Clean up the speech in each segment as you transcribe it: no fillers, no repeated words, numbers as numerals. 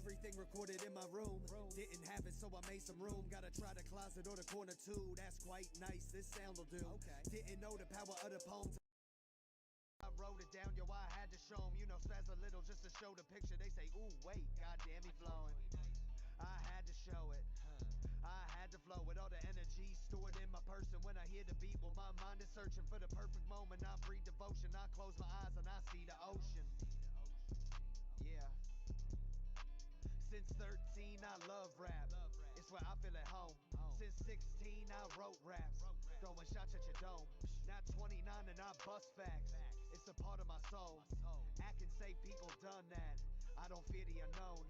everything recorded in my room. Didn't have it, so I made some room. Gotta try the closet or the corner too. That's quite nice, this sound will do. Didn't know the power of the poems. I wrote it down, yo, I had to show 'em. You know, spaz a little just to show the picture. They say, ooh, wait, goddamn, he flowing. I had to show it. I had to flow with all the energy stored in my person. When I hear the beat, well, my mind is searching for the perfect moment. I breathe devotion. I close my eyes and I see the ocean. Yeah. Since 13, I love rap. It's where I feel at home. Since 16, I wrote raps. Throwing shots at your dome. Now 29 and I bust facts. It's a part of my soul. I can say people done that. I don't fear the unknown.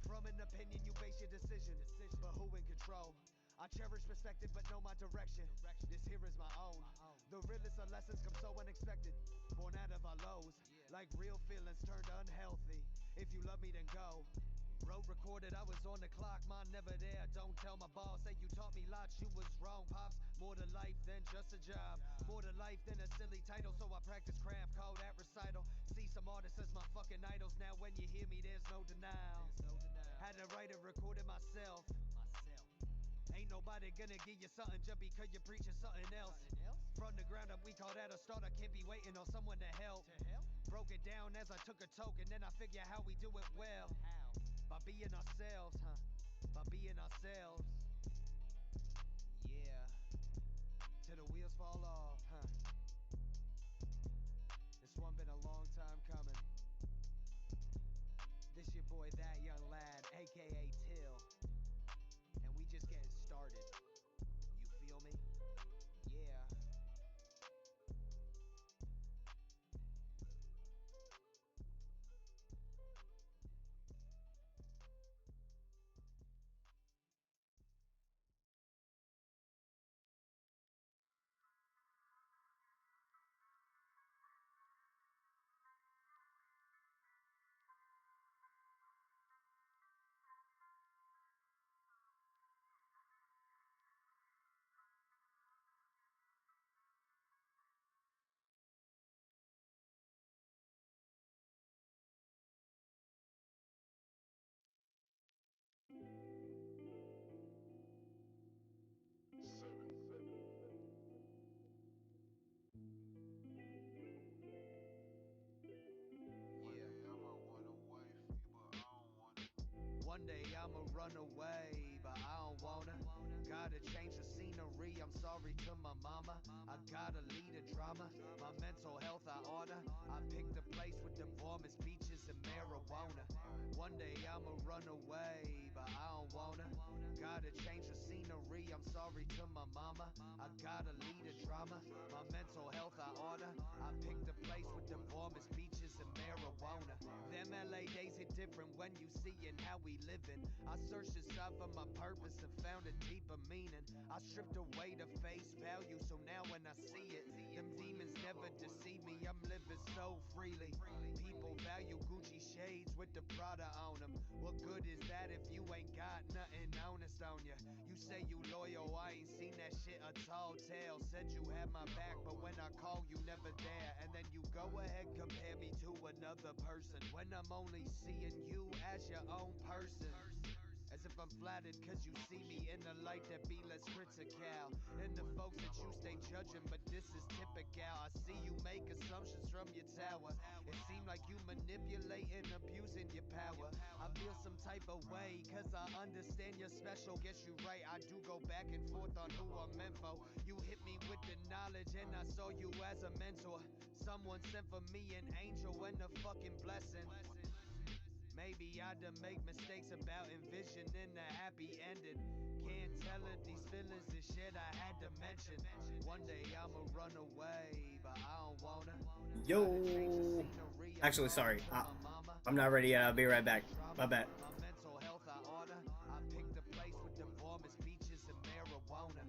From an opinion, you base your decision. But who in control? I cherish perspective, but know my direction. This here is my own. The realest of lessons come so unexpected. Born out of our lows. Like real feelings turned unhealthy. If you love me, then go. Wrote, recorded, I was on the clock, mine never there. Don't tell my boss, say you taught me lots, you was wrong, pops. More to life than just a job. More to life than a silly title. So I practice craft, call that recital. See some artists as my fucking idols. Now when you hear me, there's no denial. Had to write and record it myself. Ain't nobody gonna give you something just because you're preaching something else. From the ground up, we call that a start. I can't be waiting on someone to help. Broke it down as I took a token, then I figure how we do it well. By being ourselves, by being ourselves. Yeah. Till the wheels fall off, This one been a long time coming. This your boy, that young lad, aka Till. And we just getting started. You feel me? Yeah. One day I'ma run away, but I don't wanna. Gotta change the scenery, I'm sorry to my mama. I gotta lead a drama, my mental health I honor. I picked a place with the warmest beaches and marijuana. One day I'ma run away, but I don't wanna. Gotta change the scenery, I'm sorry to my mama. I gotta lead a drama, my mental health I honor. I picked a place with the warmest beaches and marijuana. Them LA days hit different when you seeing how we living. I searched inside for my purpose and found a deeper meaning. I stripped away the face value, so now when I see it, them demons never deceive me. I'm living so freely. People value Gucci shades with the Prada on them. What good is that if you ain't got nothing honest on you? You say you loyal, I ain't seen that shit. A tall tale said you had my back, but when I call you never there. And then you go ahead compare me to another person when I'm only seeing you as your own person. As if I'm flattered cause you see me in a light that be less critical. And the folks that you stay judging, but this is typical. I see you make assumptions from your tower. It seems like you manipulate and abusing your power. I feel some type of way cause I understand you're special. Guess you're right, I do go back and forth on who I'm meant for. You hit me with the knowledge and I saw you as a mentor. Someone sent for me an angel and a fucking blessing. Maybe I done make mistakes about envisioning a happy ending. Can't tell if these feelings is shit I had to mention. One day I'ma run away, but I don't wanna. Yo. Actually, sorry. I'm not ready yet. I'll be right back. My bad. My mental health I honor. I picked a place with the warmest beaches and marijuana.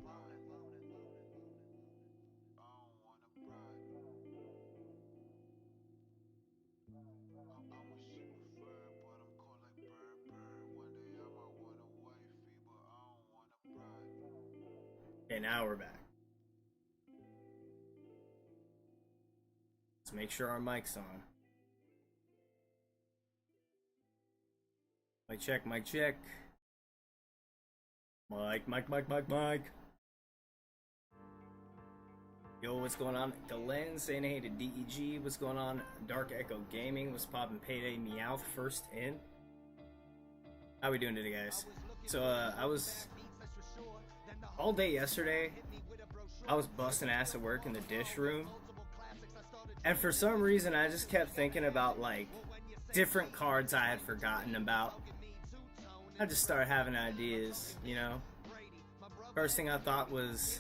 Okay, now we're back. Let's make sure our mic's on. Mic check, mic check. Mic. Yo, what's going on? Glenn saying hey to DEG. What's going on? Dark Echo Gaming. What's poppin'? Payday Meowth first in. How we doing today, guys? So, I was all day yesterday. I was busting ass at work in the dish room, and for some reason, I just kept thinking about like different cards I had forgotten about. I just started having ideas, you know. First thing I thought was,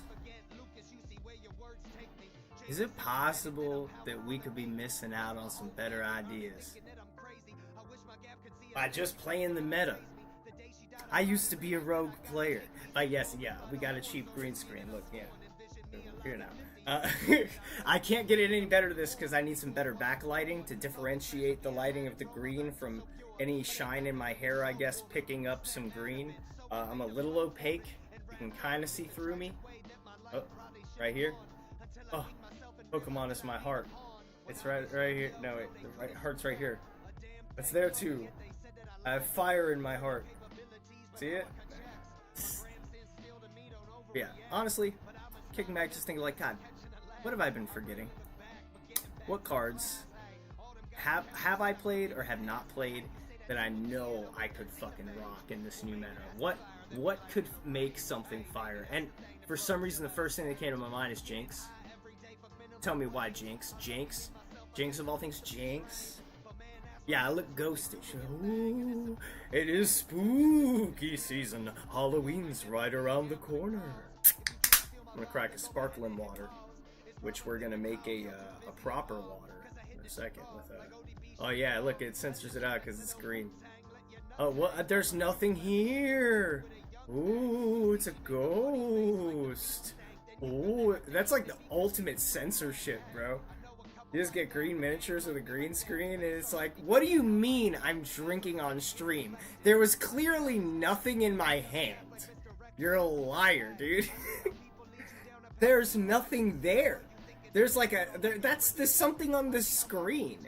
is it possible that we could be missing out on some better ideas by just playing the meta? I used to be a rogue player. Yes, yeah, we got a cheap green screen. Look, yeah, here now. I can't get it any better to this because I need some better backlighting to differentiate the lighting of the green from any shine in my hair, I guess, picking up some green. I'm a little opaque. You can kind of see through me. Oh, right here. Oh, Pokemon is my heart. It's right here. No, wait, the heart's right here. It's there too. I have fire in my heart. See it? Yeah, honestly, kicking back, just thinking like, God, what have I been forgetting? What cards have I played or have not played that I know I could fucking rock in this new meta? What could make something fire? And for some reason, the first thing that came to my mind is Jinx. Tell me why Jinx. Jinx of all things, Jinx. Yeah, I look ghostish. Ooh, it is spooky season. Halloween's right around the corner. I'm gonna crack a sparkling water, which we're gonna make a proper water in a second with a. Oh yeah, look, it censors it out because it's green. Oh, what? There's nothing here. Ooh, it's a ghost. Ooh, that's like the ultimate censorship, bro. You just get green miniatures with a green screen, and it's like, what do you mean I'm drinking on stream? There was clearly nothing in my hand. You're a liar, dude. There's nothing there. There's like there's something on the screen.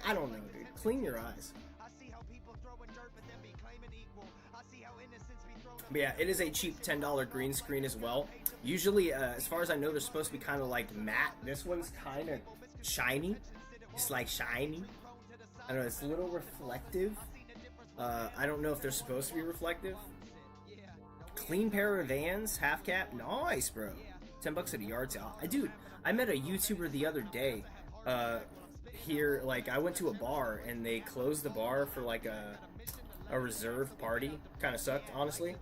I don't know, dude. Clean your eyes. But yeah, it is a cheap $10 green screen as well. Usually, as far as I know, they're supposed to be kind of like matte. This one's kind of shiny. It's like shiny. I don't know, it's a little reflective. I don't know if they're supposed to be reflective. Clean pair of Vans, half cap. Nice, bro. $10 at a yard sale. Dude, I met a YouTuber the other day. Here, like, I went to a bar and they closed the bar for like a reserve party. Kind of sucked, honestly.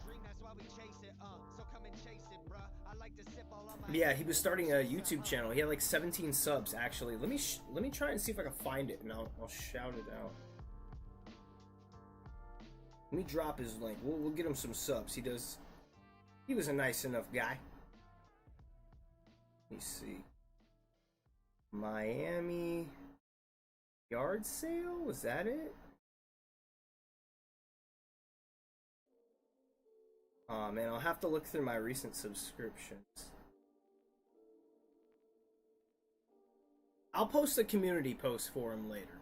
Yeah, he was starting a YouTube channel. He had like 17 subs, actually. Let me try and see if I can find it, and I'll shout it out. Let me drop his link. We'll get him some subs. He was a nice enough guy. Let me see. Miami yard sale? Was that it? Oh man, I'll have to look through my recent subscriptions. I'll post a community post for him later.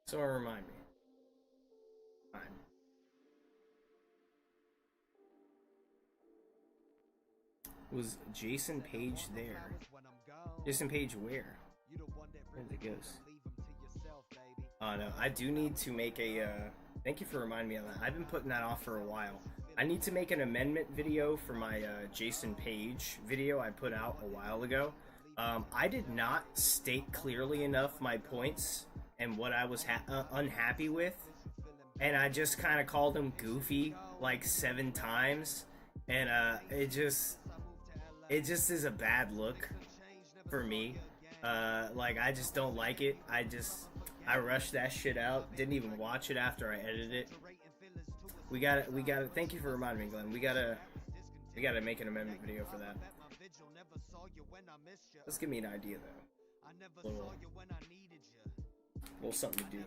So remind me. Fine. Was Jason Page there? Jason Page where? Where did it go? Oh no, I do need to make a, thank you for reminding me of that. I've been putting that off for a while. I need to make an amendment video for my Jason Page video I put out a while ago. I did not state clearly enough my points and what I was unhappy with, and I just kind of called him goofy like 7 times, and it just is a bad look for me. Like, I just don't like it. I rushed that shit out. Didn't even watch it after I edited it. We gotta. Thank you for reminding me, Glenn. We gotta make an amendment video for that. Let's give me an idea though. Little something to do.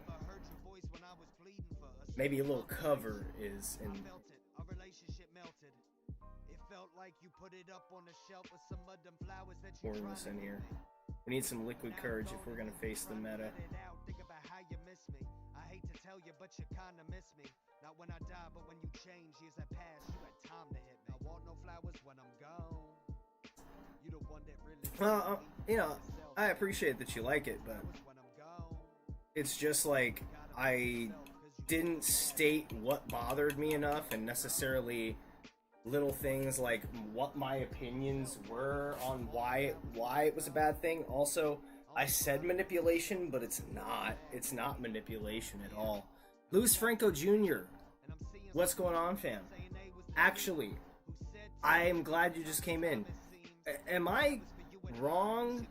Maybe a little cover is in. Pouring this in here. We need some liquid courage if we're gonna face the meta. but you kinda miss me. Not when I die, but when you change. Years that pass, you had time to hit me. I want no flowers when I'm gone. You the one that really Well, you know, I appreciate that you like it, but it's just like I didn't state what bothered me enough, and necessarily little things like what my opinions were on why it was a bad thing. Also, I said manipulation, but it's not manipulation at all. Luis Franco Jr., what's going on, fam? Actually, I am glad you just came in. Am I wrong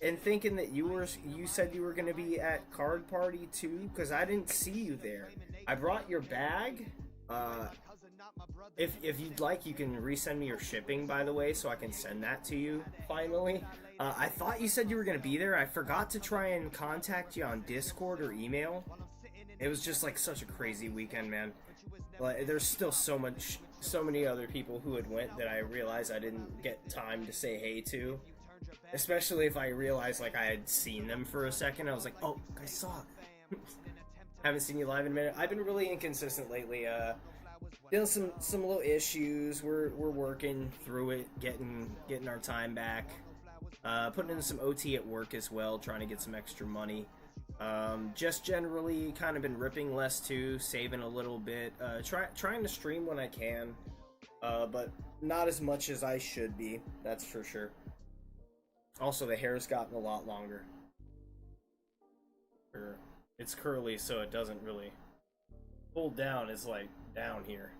in thinking that you said you were going to be at Card Party too? Because I didn't see you there. I brought your bag. If you'd like, you can resend me your shipping, by the way, so I can send that to you finally. I thought you said you were going to be there. I forgot to try and contact you on Discord or email. It was just like such a crazy weekend, man. But there's still so many other people who had went that I realized I didn't get time to say hey to. Especially if I realized like I had seen them for a second. I was like, oh, I saw it. Haven't seen you live in a minute. I've been really inconsistent lately. Dealing some little issues. We're working through it, getting our time back. Putting in some OT at work as well, trying to get some extra money. Just generally kind of been ripping less too, saving a little bit. Trying to stream when I can, but not as much as I should be. That's for sure. Also, the hair's gotten a lot longer. It's curly, so it doesn't really pull down. It's like down here.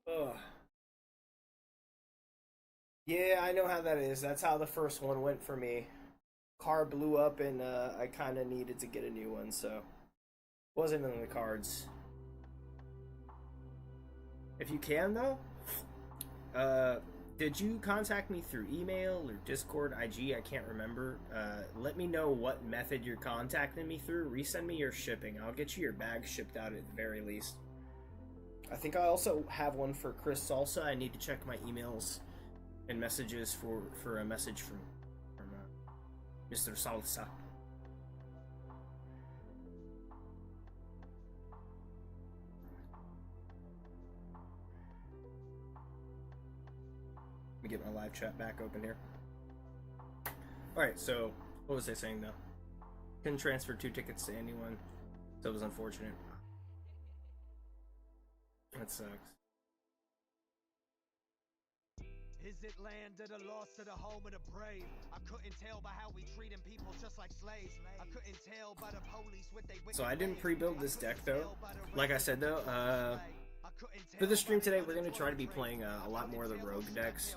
Ugh. Yeah, I know how that is. That's how the first one went for me. Car blew up, and I kind of needed to get a new one, so wasn't in the cards. If you can, though, did you contact me through email or Discord, IG? I can't remember. Let me know what method you're contacting me through. Resend me your shipping. I'll get you your bag shipped out at the very least. I think I also have one for Chris Salsa. I need to check my emails and messages for a message from Mr. Salsa. Let me get my live chat back open here. Alright, so what was I saying though? Couldn't transfer 2 tickets to anyone, so it was unfortunate. That sucks. Is it land of the lost to the home of the brave? I couldn't tell by how we treating people just like slaves. I couldn't tell by the police what they. So I didn't pre-build this deck though. Like I said though, for the stream today, we're going to try to be playing a lot more of the rogue decks.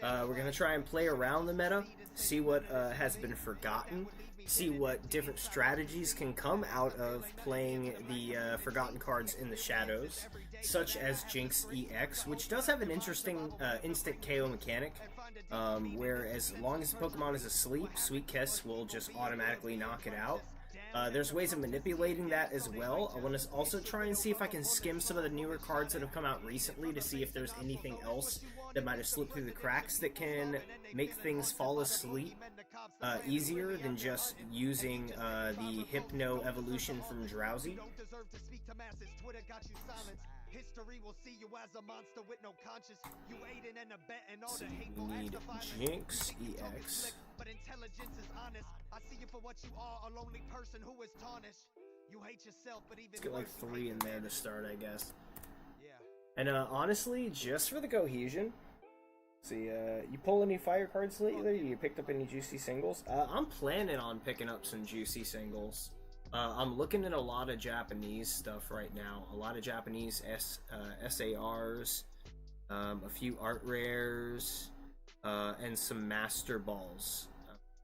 We're going to try and play around the meta, see what has been forgotten, see what different strategies can come out of playing the forgotten cards in the shadows, such as Jinx EX, which does have an interesting instant KO mechanic, where as long as the Pokemon is asleep, Sweet Kiss will just automatically knock it out. There's ways of manipulating that as well. I want to also try and see if I can skim some of the newer cards that have come out recently to see if there's anything else that might have slipped through the cracks that can make things fall asleep easier than just using the Hypno evolution from Drowsy. History will see you as a monster with no conscience. You aiding and abetting all So the hateful we need acts of Jinx EX. but intelligence is honest. I see you for what you are, a lonely person who is tarnished. You hate yourself, but even Let's get like 3 in there to start, I guess. Yeah. And honestly, just for the cohesion, see, you pull any fire cards lately? You picked up any juicy singles? I'm planning on picking up some juicy singles. I'm looking at a lot of Japanese stuff right now. A lot of Japanese SARs, a few art rares, and some Master Balls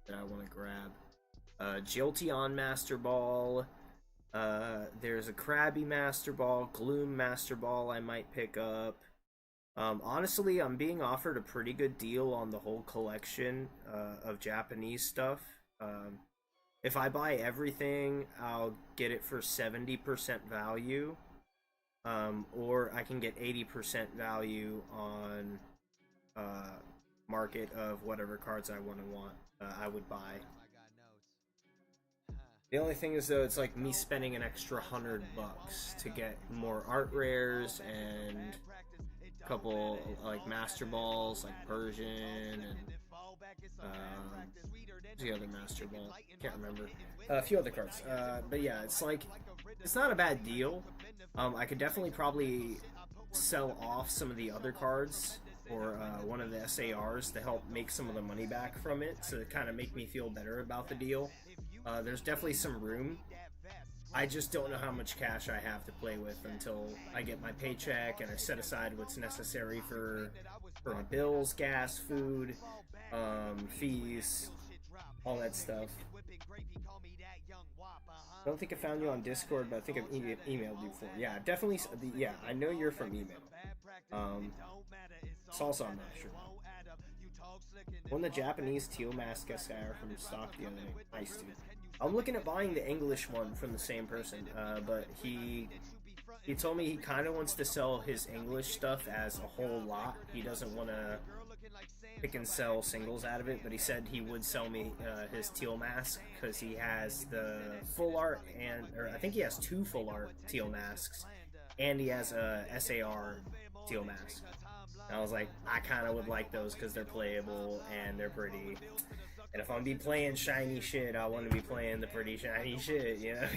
that I want to grab. Jolteon Master Ball. There's a Krabby Master Ball, Gloom Master Ball I might pick up. Honestly, I'm being offered a pretty good deal on the whole collection of Japanese stuff. If I buy everything, I'll get it for 70% value, or I can get 80% value on market of whatever cards I would buy. The only thing is though, it's like me spending an extra $100 to get more art rares and a couple like master balls, like Persian and the other master ball. Can't remember. A few other cards. But yeah, it's like it's not a bad deal. I could definitely probably sell off some of the other cards or one of the SARs to help make some of the money back from it to kind of make me feel better about the deal. There's definitely some room. I just don't know how much cash I have to play with until I get my paycheck and I set aside what's necessary for my bills, gas, food, fees, all that stuff. I don't think I found you on Discord, but I think I've emailed you before. Yeah, definitely. Yeah, I know you're from email. Salsa, I'm not sure. Won the Japanese teal mask SR from stock the other day. Nice, dude. I'm looking at buying the English one from the same person, but he told me he kind of wants to sell his English stuff as a whole lot. He doesn't want to pick and sell singles out of it, but he said he would sell me his teal mask because he has the full art or I think he has 2 full art teal masks, and he has a SAR teal mask. And I was like, I kind of would like those because they're playable and they're pretty. And if I'm gonna be playing shiny shit, I want to be playing the pretty shiny shit, you know?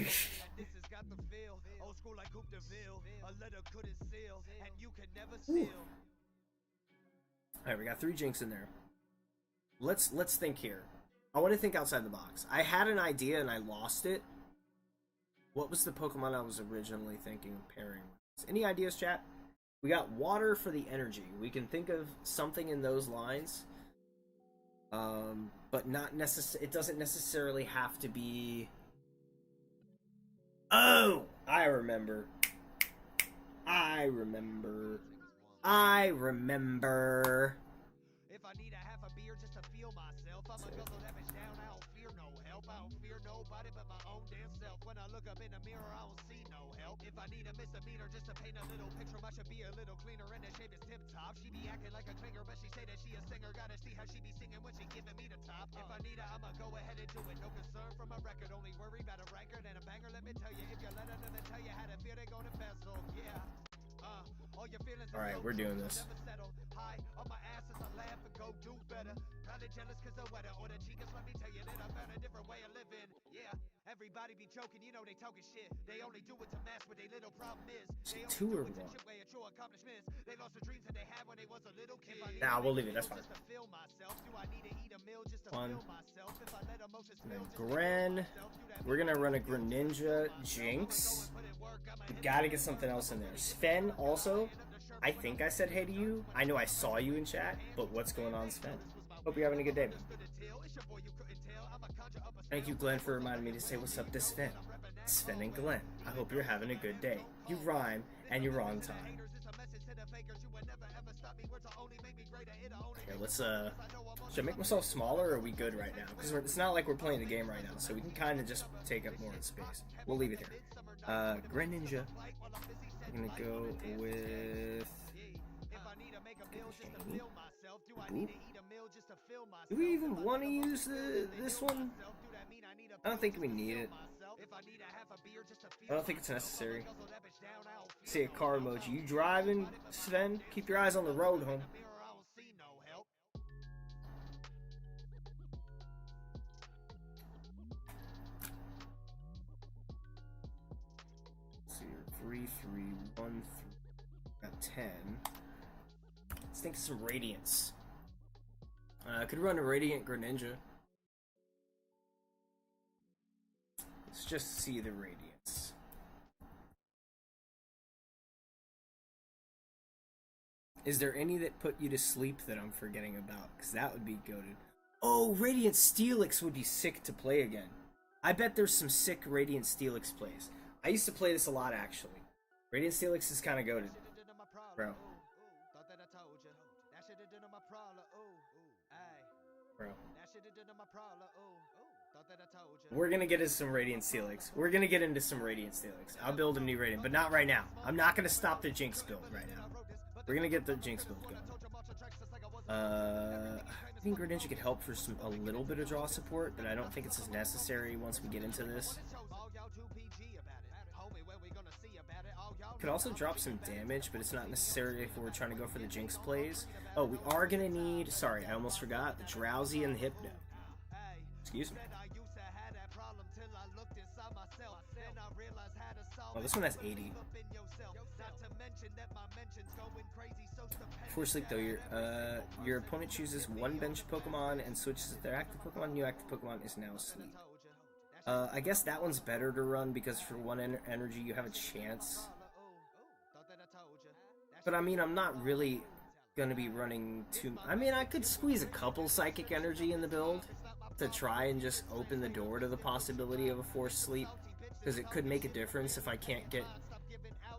Alright, we got 3 Jinx in there. Let's think here. I want to think outside the box. I had an idea and I lost it. What was the Pokemon I was originally thinking of pairing with? Any ideas, chat? We got water for the energy. We can think of something in those lines. But not it doesn't necessarily have to be... Oh! I remember. If I need a half a beer just to feel myself, I'ma guzzle that bitch down. I don't fear no help. I don't fear nobody but my own damn self. When I look up in the mirror, I don't see no help. If I need a misdemeanor just to paint a little picture, I should be a little cleaner and the shape is tip top. She be acting like a clinger, but she say that she a singer. Gotta see how she be singing when she giving me the top. If I need her, I'ma go ahead and do it. No concern from a record, only worry about a record and a banger. Let me tell you, if you let another tell you how to feel, they gonna bezel. Yeah. All right, we're doing this. Everybody be joking, you know they talking shit. They only do it to mess with their little problem is. They only do it to chip away at true accomplishments. They lost the dreams that they had when they was a little kid. Nah, we'll leave it. That's fine. One. Gren. We're gonna run a Greninja Jinx. We gotta get something else in there. Sven also. I think I said hey to you. I know I saw you in chat, but what's going on, Sven? Hope you're having a good day. Thank you, Glenn, for reminding me to say what's up to Sven. Sven and Glenn, I hope you're having a good day. You rhyme, and you're on time. Here, let's, should I make myself smaller, or are we good right now? Because it's not like we're playing the game right now, so we can kind of just take up more space. We'll leave it here. Greninja. I'm gonna go with... Ooh. Do we even want to use this one? I don't think we need it. I don't think it's necessary. See a car emoji. You driving, Sven? Keep your eyes on the road, home. So you're 3, 3, 1, 3. Got 10. Let's think of some Radiance. I could run a Radiant Greninja. Let's just see the Radiance. Is there any that put you to sleep that I'm forgetting about? Because that would be goated. Oh, Radiant Steelix would be sick to play again. I bet there's some sick Radiant Steelix plays. I used to play this a lot, actually. Radiant Steelix is kind of goated. Bro. Bro. We're gonna get into some Radiant Steelix. I'll build a new Radiant, but not right now. I'm not gonna stop the Jinx build right now. We're gonna get the Jinx build going. I think Greninja could help for a little bit of draw support, but I don't think it's as necessary once we get into this. Could also drop some damage, but it's not necessary if we're trying to go for the Jinx plays. Oh, we are going to need... Sorry, I almost forgot. The Drowsy and the Hypno. Excuse me. Oh, this one has 80. Before sleep, though, your opponent chooses one bench Pokemon and switches to their active Pokemon. New active Pokemon is now asleep. I guess that one's better to run because for one energy you have a chance. But I mean, I'm not really going to be running too... I mean, I could squeeze a couple Psychic Energy in the build to try and just open the door to the possibility of a forced sleep. Because it could make a difference if I can't get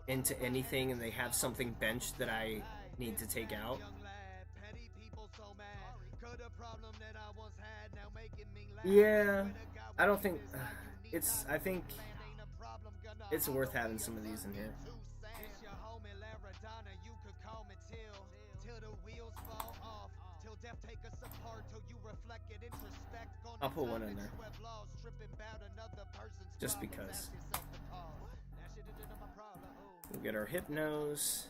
into anything and they have something benched that I need to take out. Yeah, I don't think... I think it's worth having some of these in here. I'll put one in there. Just because. We'll get our Hypnos.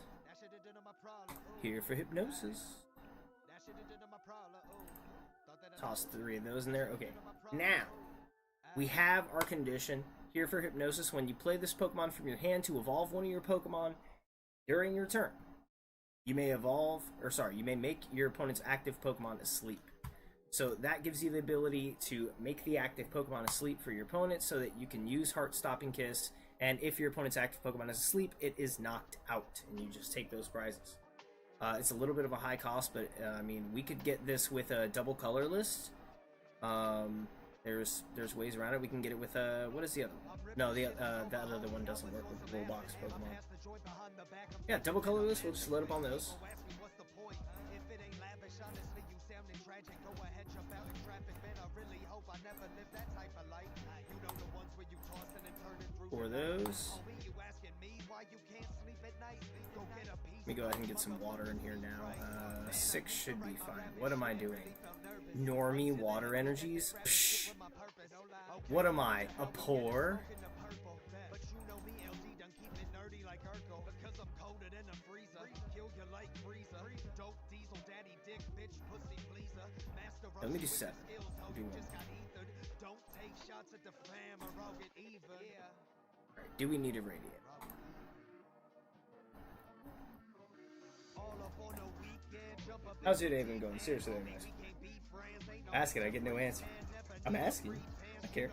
Here for Hypnosis. Toss 3 of those in there. Okay, now we have our condition here for Hypnosis. When you play this Pokemon from your hand to evolve one of your Pokemon during your turn, you may you may make your opponent's active Pokemon asleep. So that gives you the ability to make the active Pokemon asleep for your opponent so that you can use Heart-Stopping Kiss, and if your opponent's active Pokemon is asleep, it is knocked out, and you just take those prizes. It's a little bit of a high cost, but I mean, we could get this with a double color list. There's ways around it. We can get it with what is the other one? No, that other one doesn't work with the full box Pokemon. Yeah, double color list. We'll just load up on those. For those. Let me go ahead and get some water in here now. 6 should be fine. What am I doing? Normie water energies? Psh. What am I? A poor? Let me do 7. I'll do 1. Alright, do we need a radiant? How's your day been going? Seriously, I'm asking. Ask it, I get no answer. I'm asking. I care.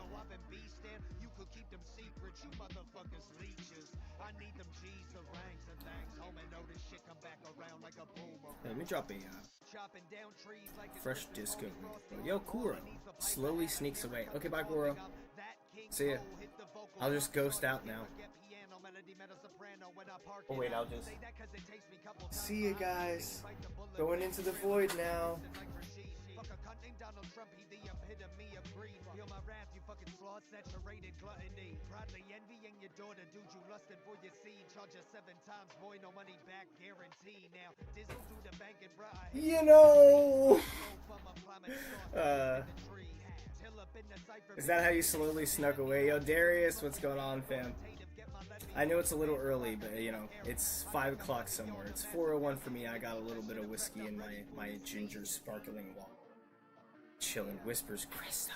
Let me drop a fresh disco. Yo, Kuro slowly sneaks away. Okay, bye, Kuro. See ya. I'll just ghost out now. Oh wait, I'll just... See you guys. Going into the void now. You know... Is that how you slowly snuck away? Yo, Darius, what's going on, fam? I know it's a little early, but, you know, it's 5 o'clock somewhere. It's 4:01 for me. I got a little bit of whiskey in my ginger sparkling water. Chillin'. Whispers Crystal.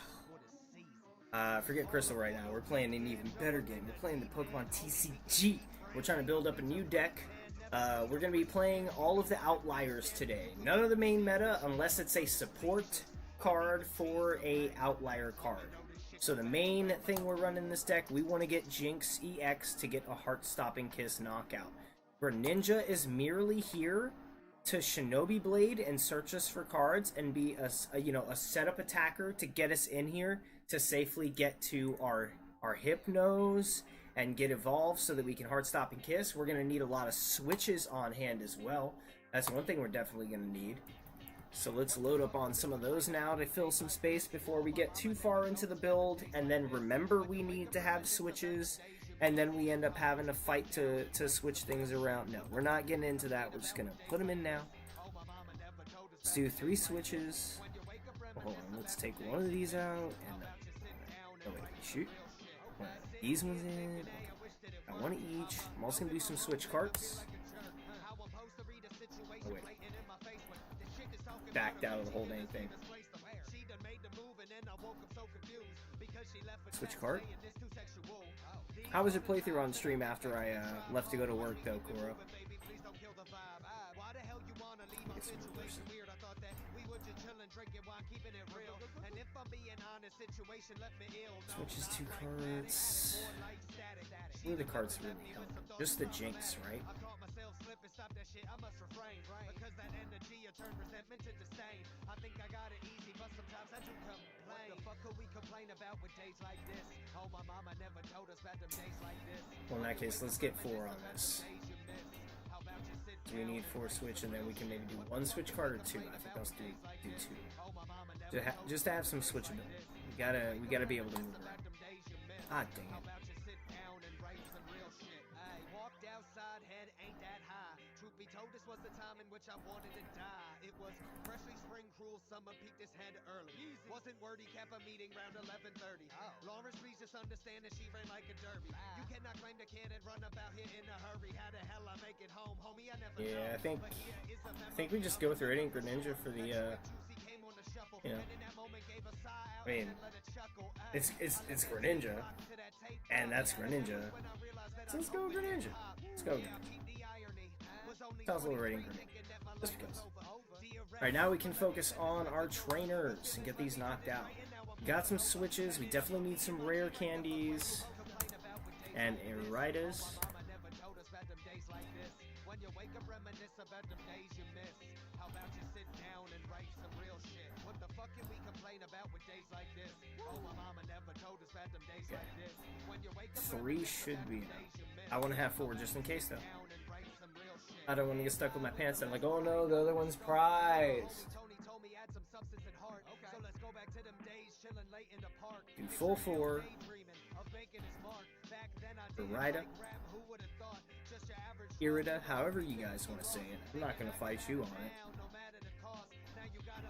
Forget Crystal right now. We're playing an even better game. We're playing the Pokemon TCG. We're trying to build up a new deck. We're going to be playing all of the outliers today. None of the main meta unless it's a support card for a outlier card. So the main thing we're running this deck, we want to get Jinx EX to get a Heart-Stopping Kiss knockout. Greninja is merely here to Shinobi Blade and search us for cards and be a setup attacker to get us in here to safely get to our Hypnos and get evolved so that we can Heart-Stopping Kiss. We're going to need a lot of switches on hand as well. That's one thing we're definitely going to need. So let's load up on some of those now to fill some space before we get too far into the build, and then remember we need to have switches, and then we end up having to fight to switch things around. No, we're not getting into that. We're just going to put them in now. Let's do 3 switches. Hold on, let's take one of these out and oh wait, shoot. These ones in. Okay. I one each. I'm also gonna do some switch carts. Oh wait. Backed out of the whole dang thing. Switch cart. How was your playthrough on stream after I left to go to work though, Kuro? Switches 2 cards. What are the cards really help? Just the Jinx, right? Well, in that case, let's get 4 on this. Do we need 4 switch, and then we can maybe do 1 switch card or 2? I think I'll do 2. Just to have some switchability. We gotta be able to move around. Ah, dang it. I wanted to die. It was freshly spring, cruel summer, peaked his head early. Wasn't wordy, kept a meeting round 11:30. Lawrence, please just understand that she ran like a derby. You cannot claim the kid and run about here in a hurry. How the hell I make it home, homie? I never know. I think we just go through Radiant Greninja for the you know. I mean, it's Greninja, and that's Greninja. So let's go Greninja. Let's go. Sounds a little Radiant Greninja. Just because. Alright, now we can focus on our trainers and get these knocked out. We got some switches. We definitely need some rare candies and Eritas. Okay. 3 should be enough. I want to have 4 just in case though. I don't want to get stuck with my pants. I'm like, oh no, the other one's prized. Do full 4. Rida. Irida, however you guys want to say it. I'm not going to fight you on it.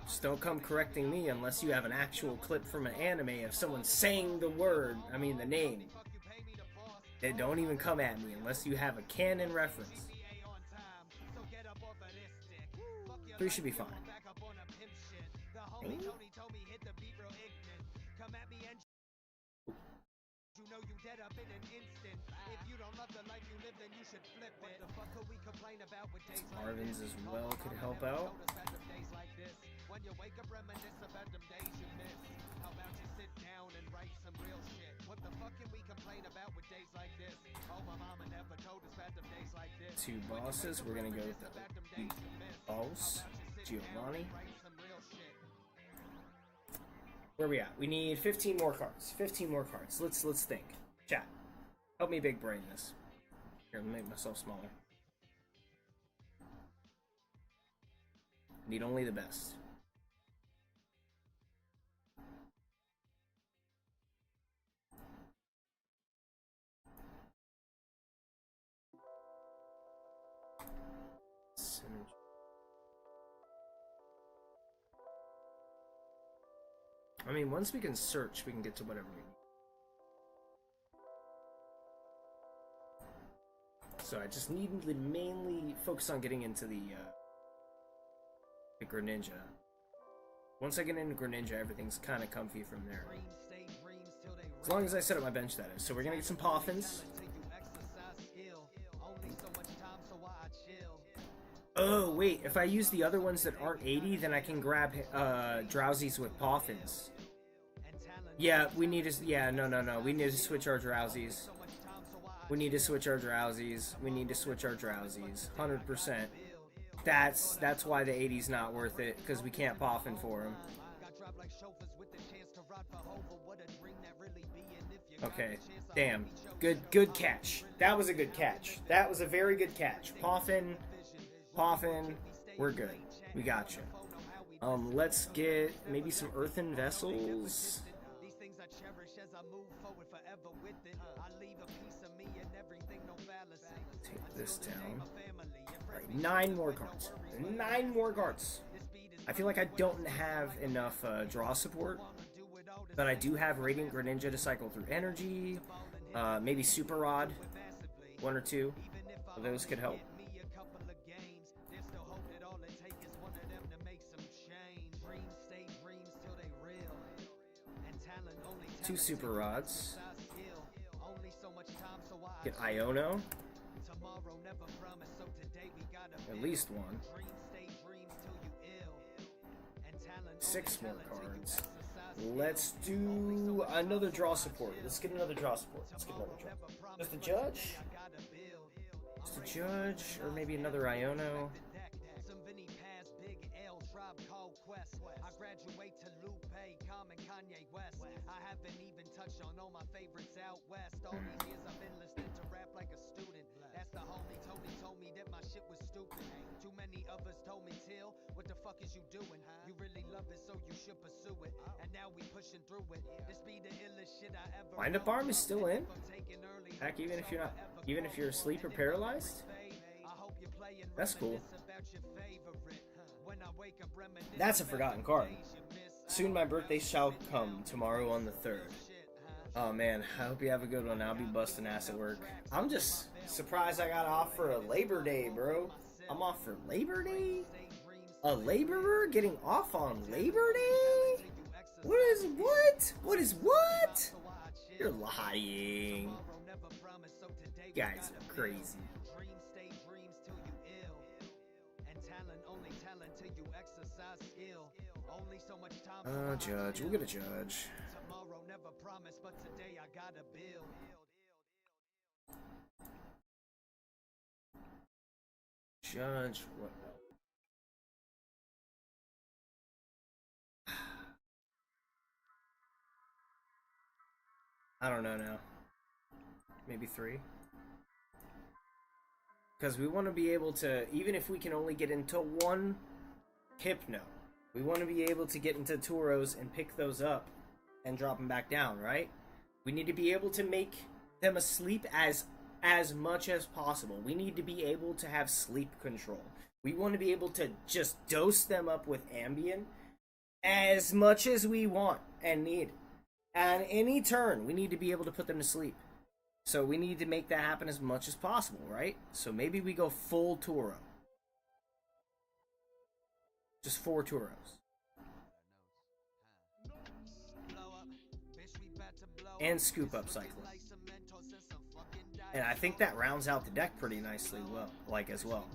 Just don't come correcting me unless you have an actual clip from an anime of someone saying the word, the name. They don't even come at me unless you have a canon reference. 3 should be fine. Marvin's as well could help out. Two bosses. We're gonna go with the boss, Giovanni. Where are we at? We need 15 more cards. 15 more cards. Let's think. Chat. Help me big brain this. Here, let me make myself smaller. Need only the best. Once we can search, we can get to whatever we need. So I just need to mainly focus on getting into the Greninja. Once I get into Greninja, everything's kind of comfy from there. As long as I set up my bench, that is. So we're gonna get some Poffins. Oh wait, if I use the other ones that aren't 80, then I can grab Drowsies with Poffins. Yeah, we need to. Yeah, no. We need to switch our Drowsies. We need to switch our Drowsies. 100%. That's why the 80's not worth it, because we can't Poffin for him. Okay, damn. Good catch. That was a good catch. That was a very good catch. Poffin, we're good. We got you. Let's get maybe some earthen vessels. Take this down. Alright, 9 more cards. 9 more cards. I feel like I don't have enough draw support, but I do have Radiant Greninja to cycle through energy, maybe Super Rod, 1 or 2. Those could help. 2 Super Rods. Get Iono. At least 1. 6 more cards. Let's do another draw support. Let's get another draw support. Let's get another draw. Just a judge? Just a judge? Or maybe another Iono? Is you doing? You really love it, so you should pursue it. And now we pushing through it. This be the illest shit I ever. Wind up arm is still in. Heck, even if you're asleep or paralyzed. That's cool. That's a forgotten card. Soon my birthday shall come, tomorrow on the 3rd. Oh man, I hope you have a good one. I'll be busting ass at work. I'm just surprised I got off for a Labor Day, bro. I'm off for Labor Day? A laborer getting off on Labor Day? What is what? What is what? You're lying. You guys are crazy. Judge. We'll get a judge. Judge, what? I don't know now. Maybe 3. Because we want to be able to, even if we can only get into 1 Hypno, we want to be able to get into Tauros and pick those up and drop them back down, right? We need to be able to make them asleep as much as possible. We need to be able to have sleep control. We want to be able to just dose them up with Ambien as much as we want and need. And any turn, we need to be able to put them to sleep. So we need to make that happen as much as possible, right? So maybe we go full Tauros. Just 4 Tauros. And scoop up cycling. And I think that rounds out the deck pretty nicely as well.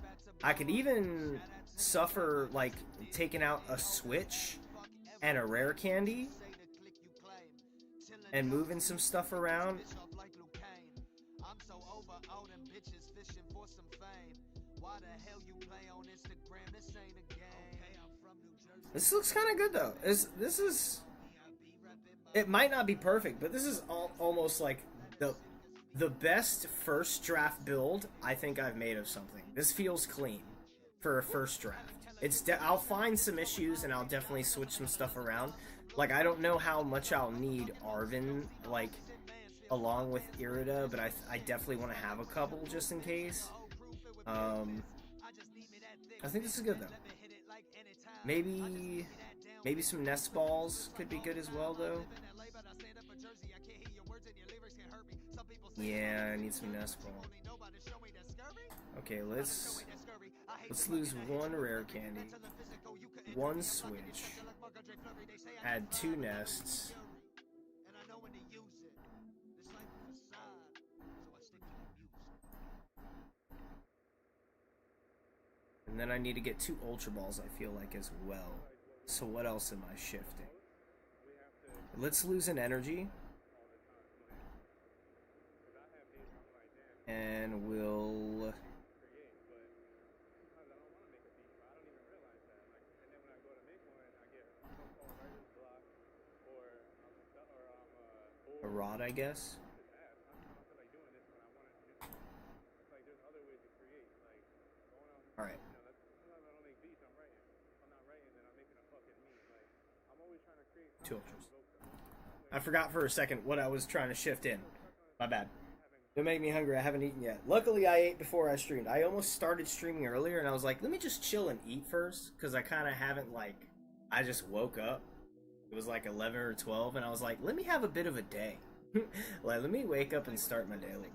I could even suffer like taking out a switch and a rare candy and moving some stuff around. This looks kind of good though. This is. It might not be perfect, but this is almost like the best first draft build I think I've made of something. This feels clean for a first draft. I'll find some issues and I'll definitely switch some stuff around. Like, I don't know how much I'll need Arven, like, along with Irida, but I definitely want to have a couple just in case. I think this is good, though. Maybe some nest balls could be good as well, though. Yeah, I need some nest ball. Okay, let's lose 1 rare candy, 1 switch, add 2 nests, and then I need to get 2 Ultra Balls, I feel like, as well. So what else am I shifting? Let's lose an energy. And we'll... a rod, I guess. Alright. 2 ultras. I forgot for a second what I was trying to shift in. My bad. Don't make me hungry. I haven't eaten yet. Luckily, I ate before I streamed. I almost started streaming earlier, and I was like, let me just chill and eat first, because I kind of haven't, like, I just woke up. It was like 11 or 12, and I was like, let me have a bit of a day. Like, let me wake up and start my day a little bit.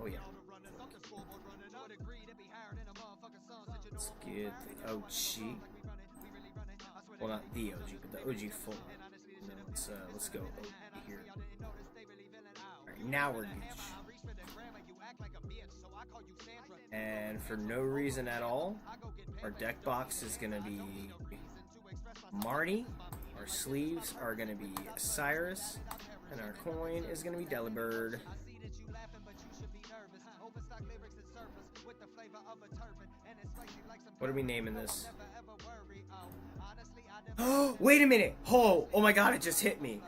Oh yeah. Let's get the OG. Well, not the OG, but the OG full. Let's go OG here. Alright, now we're Gooch. And for no reason at all, our deck box is gonna be Marnie. Our sleeves are gonna be Cyrus, and our coin is gonna be Delibird. What are we naming this? Oh, wait a minute! Oh my god, it just hit me.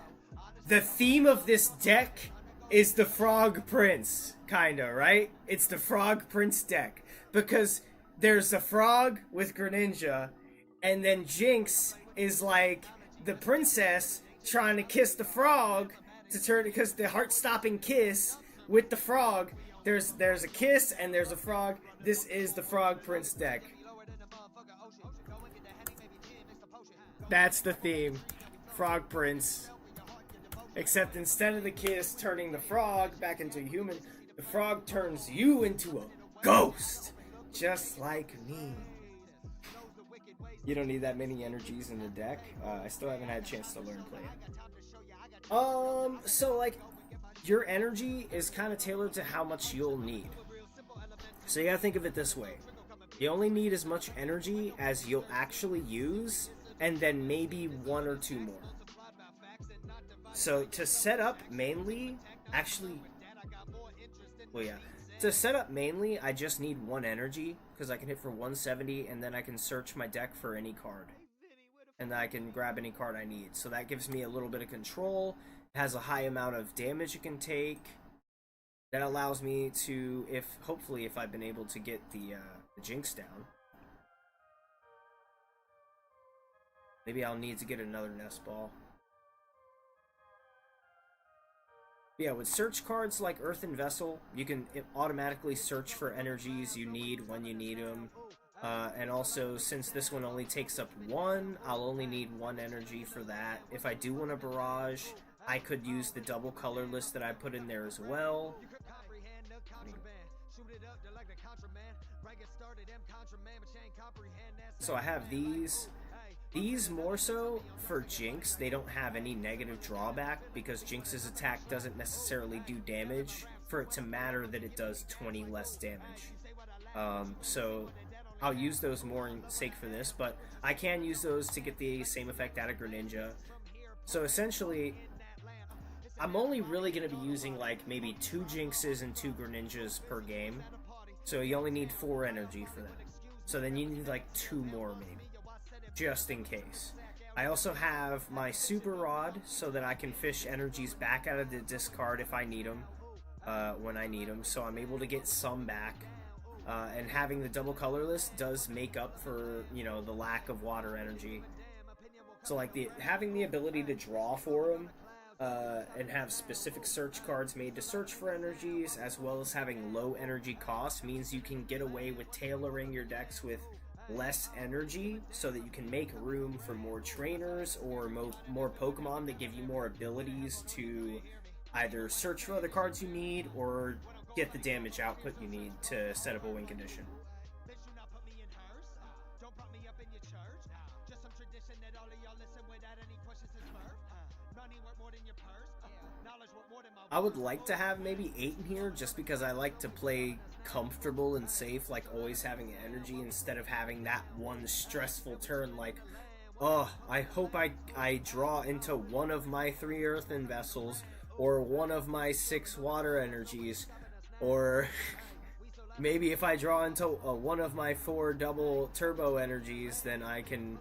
The theme of this deck is the Frog Prince, kinda, right? It's the Frog Prince deck. Because there's a frog with Greninja, and then Jinx is like the princess trying to kiss the frog to turn, because the heart-stopping kiss with the frog. There's a kiss and there's a frog. This is the Frog Prince deck. That's the theme. Frog Prince. Except instead of the kiss turning the frog back into a human, the frog turns you into a ghost. Just like me. You don't need that many energies in the deck. I still haven't had a chance to learn play it. So like, your energy is kind of tailored to how much you'll need. So you gotta think of it this way. You only need as much energy as you'll actually use, and then maybe one or two more. So to set up mainly, to set up mainly, I just need one energy, because I can hit for 170, and then I can search my deck for any card. And then I can grab any card I need. So that gives me a little bit of control. It has a high amount of damage it can take. That allows me to, hopefully if I've been able to get the Jinx down. Maybe I'll need to get another Nest Ball. Yeah, with search cards like Earthen Vessel, you can automatically search for energies you need when you need them. And also, since this one only takes up one, I'll only need one energy for that. If I do want a barrage, I could use the double colorless that I put in there as well. So I have these. These more so for Jinx, they don't have any negative drawback because Jinx's attack doesn't necessarily do damage for it to matter that it does 20 less damage. So I'll use those more in sake for this, but I can use those to get the same effect out of Greninja. So essentially, I'm only really going to be using like maybe 2 Jinxes and 2 Greninjas per game. So you only need 4 energy for that. So then you need like 2 more maybe, just in case. I also have my Super Rod so that I can fish energies back out of the discard if I need them, when I need them. So I'm able to get some back. And having the double colorless does make up for, you know, the lack of water energy. So like having the ability to draw for them, and have specific search cards made to search for energies, as well as having low energy costs, means you can get away with tailoring your decks with less energy so that you can make room for more trainers or more Pokemon that give you more abilities to either search for other cards you need or get the damage output you need to set up a win condition. I would like to have maybe 8 in here just because I like to play comfortable and safe, like always having energy instead of having that one stressful turn like, oh, I hope I draw into one of my 3 earthen vessels or one of my 6 water energies, or maybe if I draw into one of my 4 double turbo energies, then I can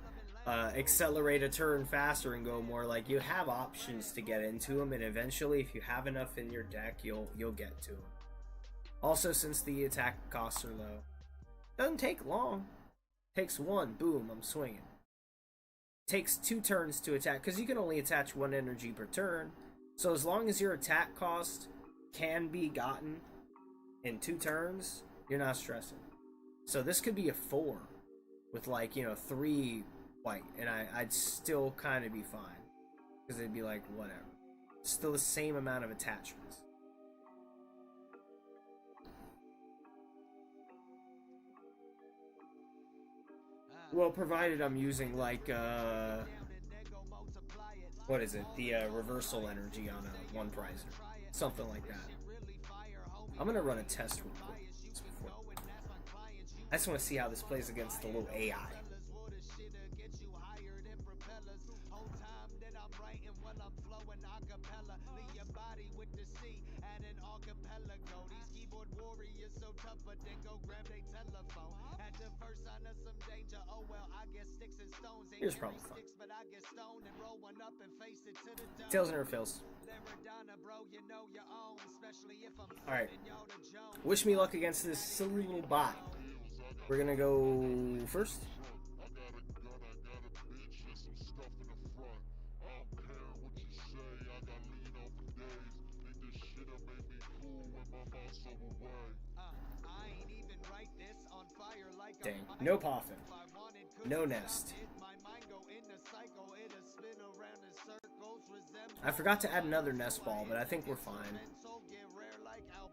accelerate a turn faster and go more. Like, you have options to get into them, and eventually if you have enough in your deck, you'll get to them. Also, since the attack costs are low, doesn't take long. Takes 1, boom, I'm swinging. Takes 2 turns to attack, because you can only attach 1 energy per turn. So as long as your attack cost can be gotten in 2 turns, you're not stressing. So this could be a 4 with like, you know, 3 white, and I'd still kind of be fine. Because it'd be like, whatever. Still the same amount of attachments. Well, provided I'm using like, what is it? The reversal energy on a 1 prizer. Something like that. I'm gonna run a test real quick. I just want to see how this plays against the little AI. Here's probably fun. Tails never fails. Alright. Wish me luck against this silly little bot. We're gonna go first. Dang. No poffin. No nest. I forgot to add another nest ball, but I think we're fine.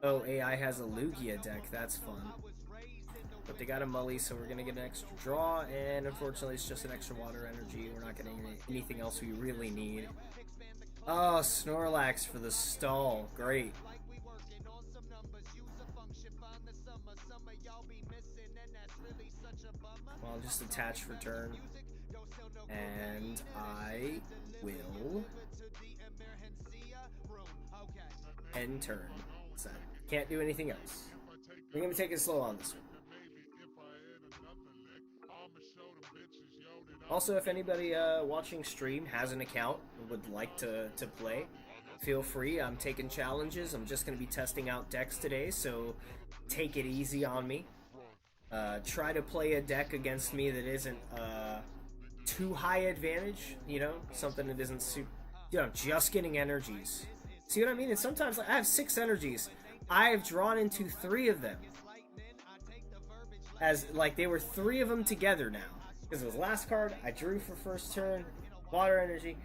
Oh, AI has a Lugia deck. That's fun. But they got a Mully, so we're gonna get an extra draw, and unfortunately it's just an extra water energy. We're not getting anything else we really need. Oh, Snorlax for the stall. Great. Well, I'll just attach for turn. And I will end turn. So, can't do anything else. I'm gonna take it slow on this one. Also, if anybody watching stream has an account and would like to play, feel free. I'm taking challenges. I'm just going to be testing out decks today, so take it easy on me. Try to play a deck against me that isn't too high advantage, you know? Something that isn't super... You know, just getting energies. See what I mean? And sometimes like, I have 6 energies. I've drawn into 3 of them. As, like, they were 3 of them together now. Because it was last card, I drew for first turn, water energy.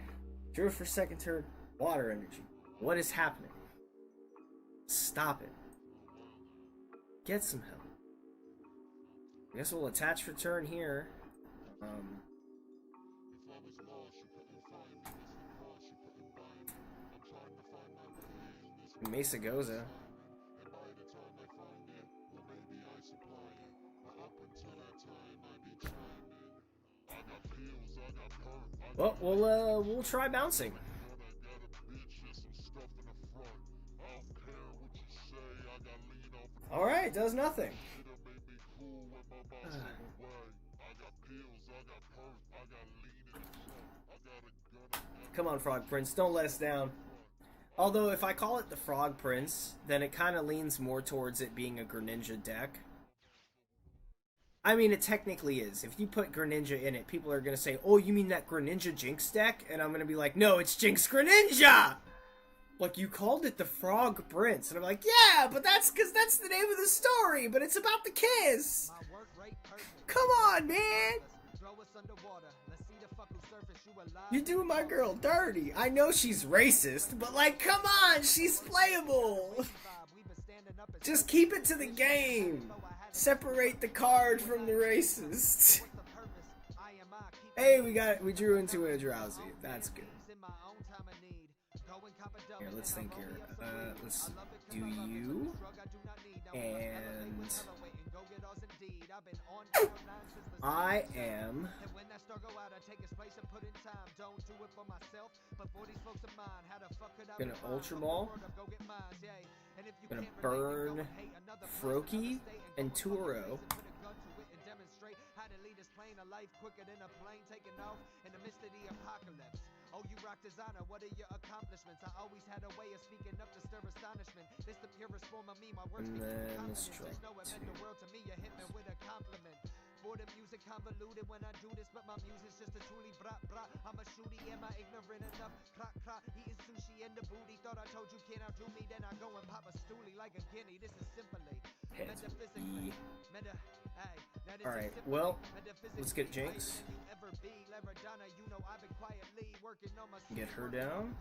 Drew for second turn, water energy. What is happening? Stop it. Get some help. I guess we'll attach for turn here. Mesa Goza. Well, we'll try bouncing. All right, does nothing. Come on, Frog Prince, don't let us down. Although, if I call it the Frog Prince, then it kind of leans more towards it being a Greninja deck. I mean, it technically is. If you put Greninja in it, people are going to say, oh, you mean that Greninja Jinx deck? And I'm going to be like, no, it's Jinx Greninja! Like, you called it the Frog Prince. And I'm like, yeah, but that's because that's the name of the story, but it's about the kiss! Come on, man! You're doing my girl dirty. I know she's racist, but like, come on, she's playable. Just keep it to the game. Separate the card from the racist. Hey, we drew into a drowsy. That's good. Here, let's think here. Let's do you. And I am gonna Ultra Ball. Gonna burn Froakie and Turo. Oh, you rock designer, what are your accomplishments? I always had a way of speaking up to stir astonishment. This the purest form of me, my words speak with confidence. There's no one in the world to me, you hit me with a compliment. For the music convoluted when I do this, but my music's just a truly bra bra. I'm I'm a shooty, am I ignorant enough? Clock, clock, eating sushi in the booty. Thought I told you can't outdo me, then I go and pop a stoolie like a guinea. This is simply metaphysically. Alright, well, let's get Jinx. Get her down.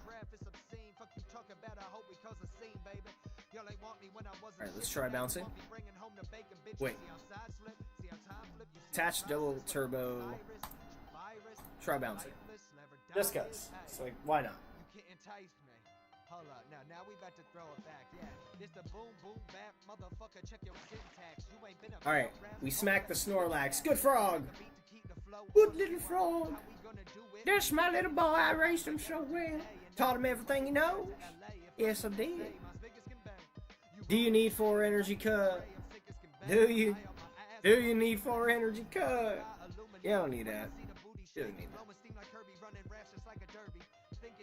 Alright, let's try bouncing. Wait. Attach double turbo. Try bouncing. Just cuz. It's like, why not? Hold up, now we about to throw it back, yeah. This the boom boom bap, motherfucker, check your syntax. You ain't been a Alright, we smacked the Snorlax. Good frog! Good little frog! That's my little boy, I raised him so well. Taught him everything he knows. Yes, I did. Do you need 4 energy cut? Do you? Do you need 4 energy cut? You don't need that. You don't need that.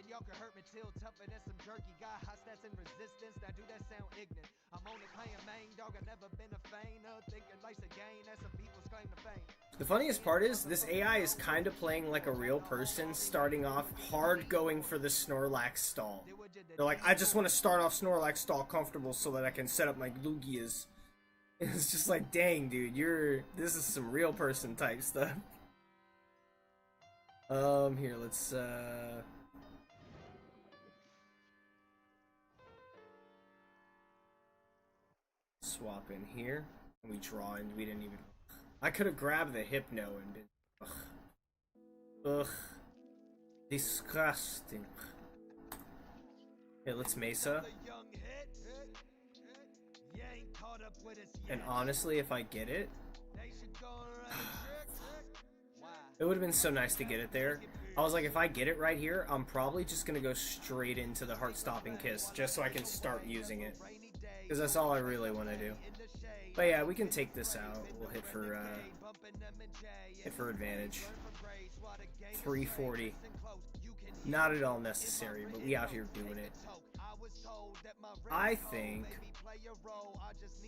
Y'all can hurt me till tougher than some jerky. Got hot stats and resistance. Now do that sound ignorant? I'm only playing main dog. I've never been a feigner. Thinking life's a game. That's some people's claim to fame. The funniest part is this AI is kind of playing like a real person, starting off hard going for the Snorlax stall. They're like, I just want to start off Snorlax stall comfortable so that I can set up my Lugias. It's just like, dang, dude, this is some real person type stuff. Here, let's swap in here, and we draw in. We didn't even. I could have grabbed the Hypno and been. Ugh. Disgusting. Okay, let's Mesa. And honestly, if I get it, it would have been so nice to get it there. I was like, if I get it right here, I'm probably just gonna go straight into the Heart-Stopping Kiss, just so I can start using it. Because that's all I really want to do. But yeah, we can take this out. We'll hit for advantage. 340. Not at all necessary, but we out here doing it. I think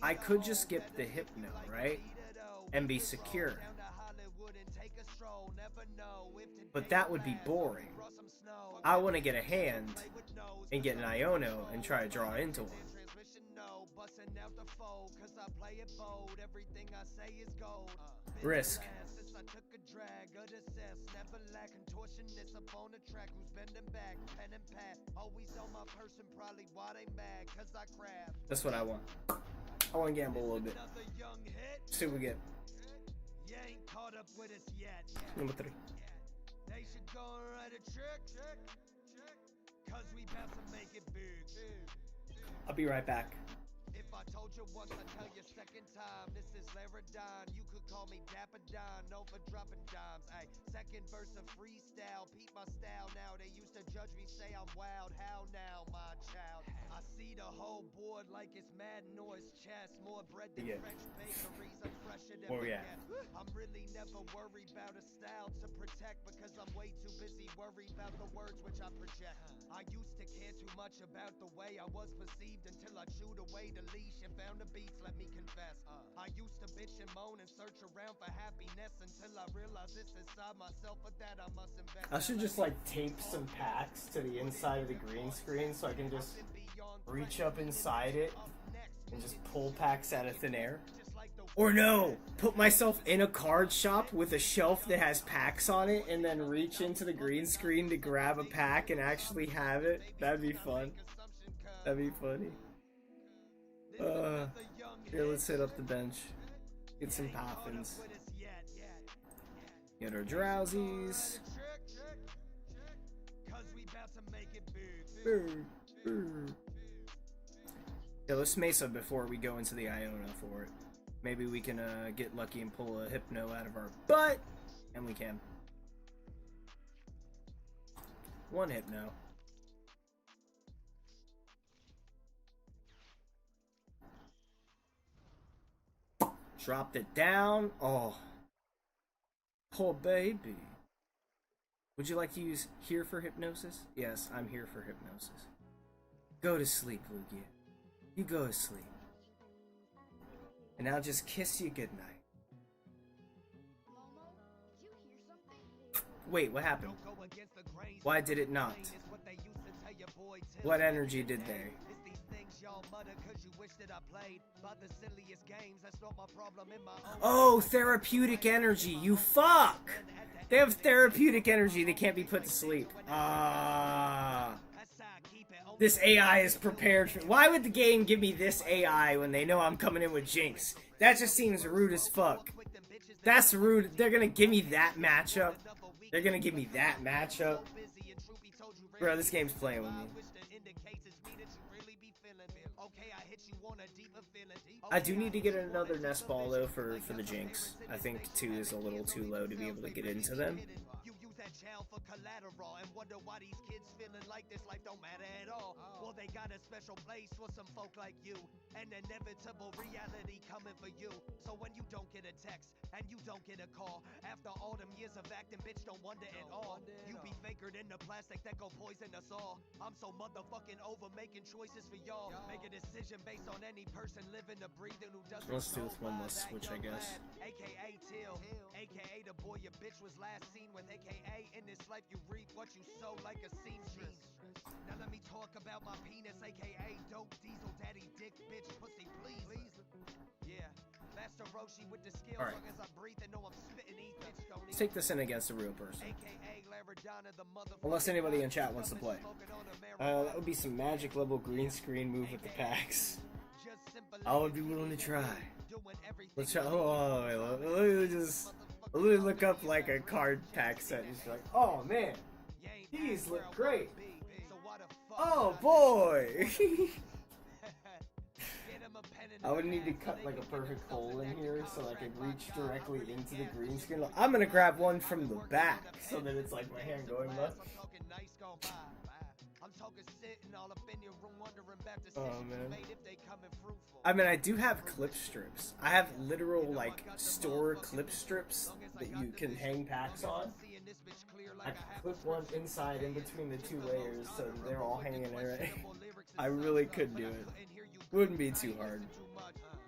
I could just skip the Hypno, right? And be secure. But that would be boring. I want to get a hand and get an Iono and try to draw into one. Risk. That's what I want. I want to gamble a little bit. See what we get. Number 3. They should go and write a trick, cause we about to make it big. I'll be right back. If I told you once, I tell you second time. This is Laradon. You could call me Dapper Don, no for dropping dimes. Ay, second verse of freestyle. Peep my style now. They used to judge me, say I'm wild. How now, my child? I see the whole board like it's mad noise chest. More bread than French bakeries. I'm fresher than I'm really never worried about a style to protect, because I'm way too busy worried about the words which I project. I used to care too much about the way I was perceived until I chewed away the leash and found the beats, let me confess. I used to bitch and moan and search around for happiness until I realized this inside myself, but that I must invest. I should just like tape some packs to the inside of the green screen so I can just reach up inside it and just pull packs out of thin air. Or no, put myself in a card shop with a shelf that has packs on it and then reach into the green screen to grab a pack and actually have it. That'd be fun. That'd be funny. Here, let's hit up the bench. Get some poppins. Get our drowsies. Yeah, let's Mesa before we go into the Iona for it. Maybe we can get lucky and pull a Hypno out of our butt. And we can. 1 Hypno. Dropped it down. Oh. Poor baby. Would you like to use here for hypnosis? Yes, I'm here for hypnosis. Go to sleep, Lugia. You go to sleep. And I'll just kiss you goodnight. Wait, what happened? Why did it not? What energy did they? Oh, therapeutic energy, you fuck! They have therapeutic energy, they can't be put to sleep. This AI is prepared for... Why would the game give me this AI when they know I'm coming in with Jinx? That just seems rude as fuck. That's rude. They're gonna give me that matchup. They're gonna give me that matchup. Bro, this game's playing with me. I do need to get another nest ball though for the Jinx. I think 2 is a little too low to be able to get into them. For collateral and wonder why these kids feeling like this life don't matter at all. Well, they got a special place for some folk like you, an inevitable reality coming for you. So when you don't get a text and you don't get a call after all them years of acting, bitch, don't wonder at all. You be faker than the plastic that go poison us all. I'm so motherfucking over making choices for y'all. Make a decision based on any person living or breathing who doesn't. Let's do one less switch, I guess. AKA Till, AKA the boy your bitch was last seen with, AKA in this life you reap what you sow like a seamstress. Now let me talk about my penis, AKA dope diesel daddy dick bitch pussy please. Yeah, Master Roshi with the skill. All right. As I breathe and know I'm spitting ether. Let's take this in against a real person. AKA Laradonna, the mother. Unless anybody in chat wants to play. That would be some magic level green screen move with the packs. I would be willing to try. Let's try. Oh, wait, let me just look up like a card pack set. Just like, oh man, these look great. Oh boy. I would need to cut like a perfect hole in here so I could reach directly into the green screen. I'm gonna grab one from the back so that it's like my hand going left. Oh man. I mean, I do have clip strips. I have literal like store clip strips that you can hang packs on. I can clip one inside in between the 2 layers so they're all hanging there. I really could do it. Wouldn't be too hard.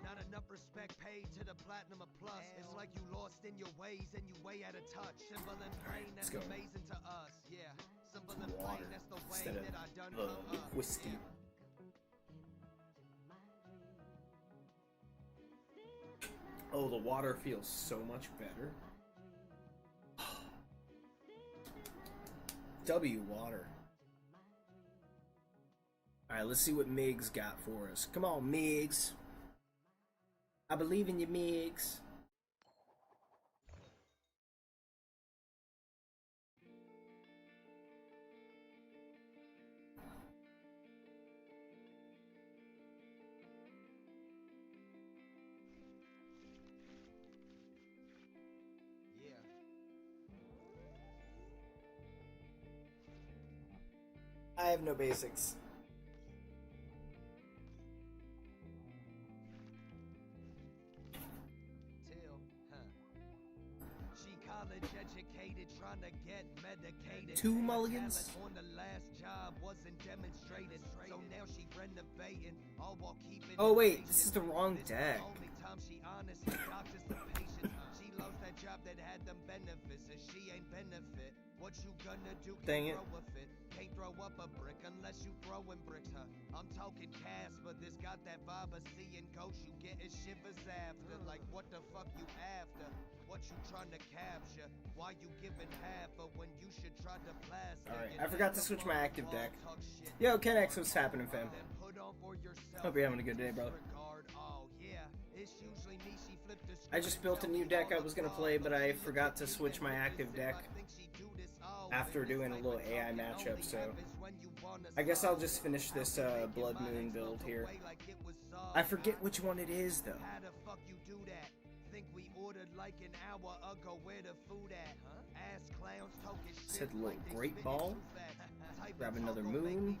Not enough respect paid to the platinum plus. It's like you lost in your ways and you way out of touch. Simple and plain, that's amazing to us. Yeah, simple and plain, that's the way that I done for us. Whiskey. Oh, the water feels so much better. W water. Alright, let's see what Miggs got for us. Come on, Miggs. I believe in you, Miggs. I have no basics. She college educated, trying to get medicated. 2 mulligans. On the last job wasn't demonstrated, so now she renovating, all while keeping. Oh wait, this is the wrong deck. Only time she honest, doctors the patient. She loves that job that had them benefits, and she ain't benefit. What you gonna do? Dang it. Can't throw up a brick unless you throwing bricks, huh? I'm talking Casper, this got that vibe of seeing ghosts. You getting shivers after, like what the fuck you after? What you trying to capture? Why you giving half of when you should try to plaster? Alright, I forgot to switch my active deck. Yo, Ken X, what's happening, fam? Hope you're having a good day, brother. I just built a new deck I was gonna play, but I forgot to switch my active deck after doing a little AI matchup, so I guess I'll just finish this Blood Moon build here. I forget which one it is, though. Said little Great Ball. Grab another moon.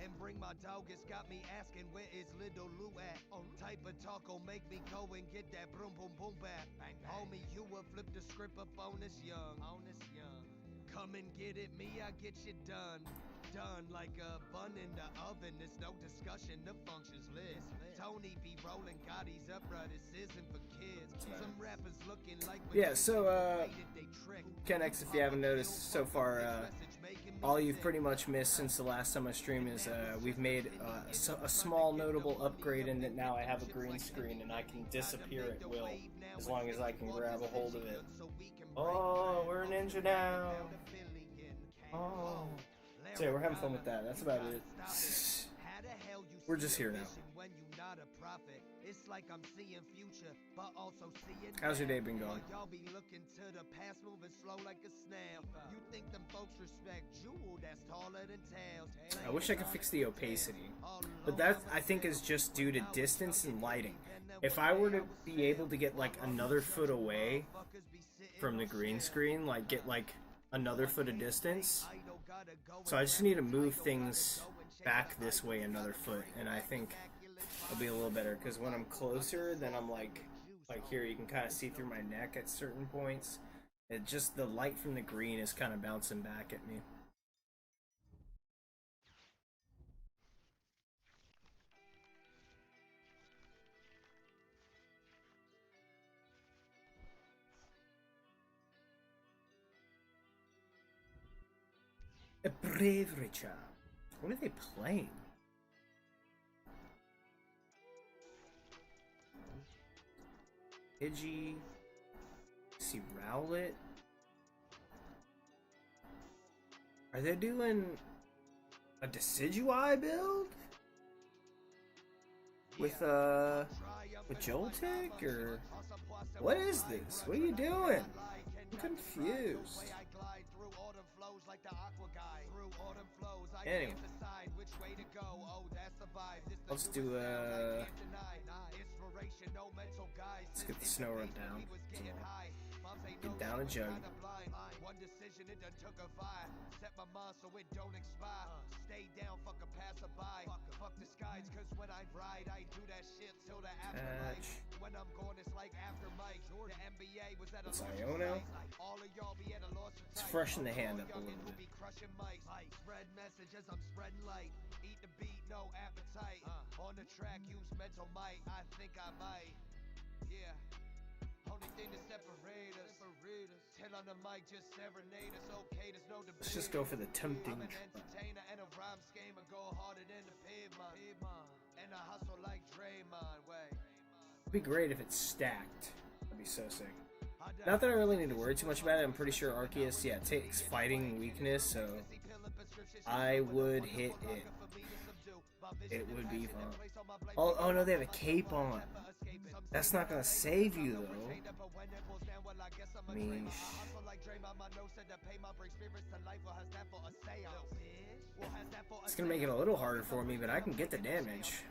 And bring my dog, it's got me asking where is little Lou at. Type of talk'll make me go and get that boom boom boom back. Homie, you will flip the script up on this young. Come and get it, me, I get you done. Done like a bun in the oven. There's no discussion, the function's lit. Tony be rolling Gotti's up, bruh. This isn't for kids. Some rappers looking like yeah, so Kennex, if you haven't noticed so far, all you've pretty much missed since the last time I streamed is we've made a small notable upgrade in that now I have a green screen and I can disappear at will as long as I can grab a hold of it. Oh, we're a ninja now. Oh. So yeah, we're having fun with that. That's about it. We're just here now. How's your day been going? I wish I could fix the opacity, but that I think is just due to distance and lighting. If I were to be able to get like another foot away from the green screen, like get like another foot of distance, so I just need to move things back this way another foot, and I think it'll be a little better, because when I'm closer, then I'm like here, you can kind of see through my neck at certain points. It just, the light from the green is kind of bouncing back at me. A brave Richard. What are they playing? Pidgey. See Rowlet. Are they doing a Decidueye build? With Joltik, or what is this? What are you doing? I'm confused. Anyway, let's do let's get the snow run down. Get down a jug. Patch. It's Iono. Let's freshen the hand up a little bit. Spread messages, I'm spreading light. Eat the beat, no appetite. On the track, use mental might. I think I might. Yeah. Only thing to separate us. Tell on the mic, just serenade us. Okay, there's no debate. Let's just go for the tempting. I'm an entertainer and a rhyme scheme and go harder than the pavement. And I hustle like Draymond. Way. It'd be great if it's stacked. That'd be so sick. Not that I really need to worry too much about it. I'm pretty sure Arceus, yeah, takes fighting weakness, so I would hit it. It would be fun. Oh no, they have a cape on. That's not gonna save you though. I mean, it's gonna make it a little harder for me, but I can get the damage.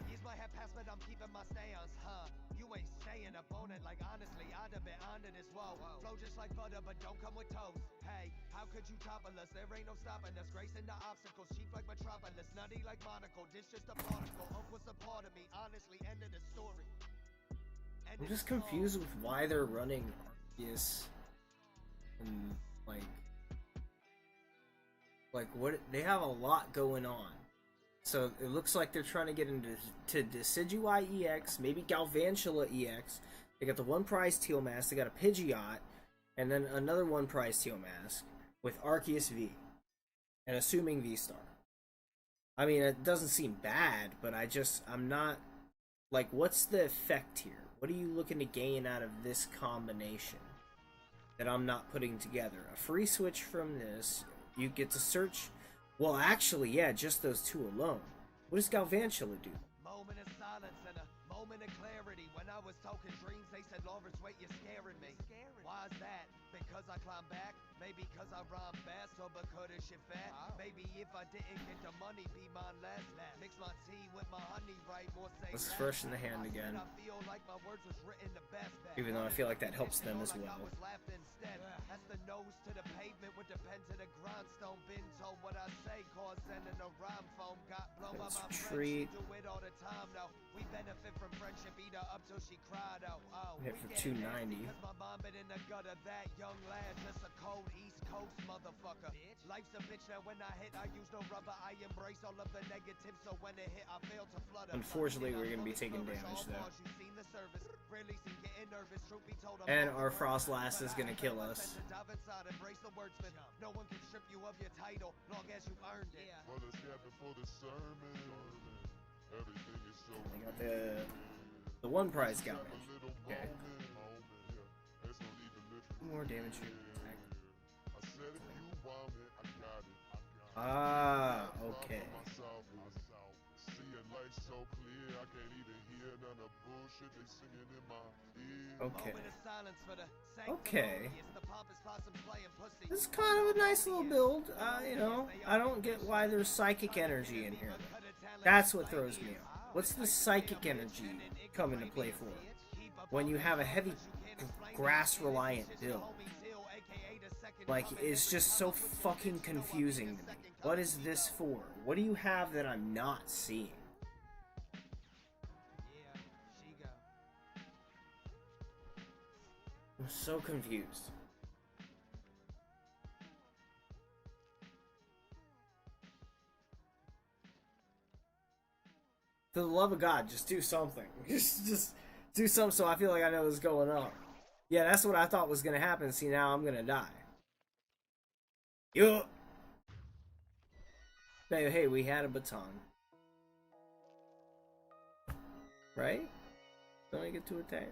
Like honestly, I'd have been under this wall. Flow just like butter, but don't come with toast. Hey, how could you topple us? There ain't no stopping us. Gracing the obstacles, cheap like Metropolis, nutty like Monaco. This just a particle. Was a part of me. Honestly, end of the story. I'm just confused with why they're running Arceus and like what they have a lot going on. So it looks like they're trying to get into Decidueye EX, maybe Galvantula EX. They got the one prize Teal Mask, they got a Pidgeot, and then another one prize Teal Mask with Arceus V. And assuming V-Star. I mean, it doesn't seem bad, but I'm not, like, what's the effect here? What are you looking to gain out of this combination that I'm not putting together? A free switch from this, you get to search. Well, actually, yeah, just those two alone. What does Galvantula do? Moment of silence and a moment of clarity. When I was talking dreams, they said, Lawrence, wait, you're scaring me. Why is that? Because I climb back? Maybe because I rhyme fast or because this shit fat? Maybe if I didn't get the money, be mine less. Mix my tea with my honey, right? More say let's freshen the hand again. Even though I feel like that helps them as well. That's the nose to the pavement with the pen to the grindstone. Been told what I say, cause sending a rhyme phone got blown by my friends. Do it all the time now. We benefit from friendship, eat her up till she cried out. Oh, hit for 290. My mom been in the gutter, that young lad, just a cold East Coast ghost, motherfucker. Life's a bitch now when I hit, I use no rubber. I embrace all of the negatives, so when it hit, I fail to flutter. Unfortunately, we're gonna be taking damage though. And our Frost Lass is gonna kill us. No one can strip you of your title, long as you earned it. I got the one prize got me. Okay. More damage here. Ah, okay. Okay. Okay. This is kind of a nice little build. You know, I don't get why there's psychic energy in here. That's what throws me off. What's the psychic energy come into play for? When you have a heavy grass-reliant build. Like, it's just so fucking confusing to me. What is this for? What do you have that I'm not seeing? I'm so confused. For the love of God, just do something. Just do something so I feel like I know what's going on. Yeah, that's what I thought was gonna happen. See, now I'm gonna die. Yo. Hey, we had a baton. Right? Don't I get to attach?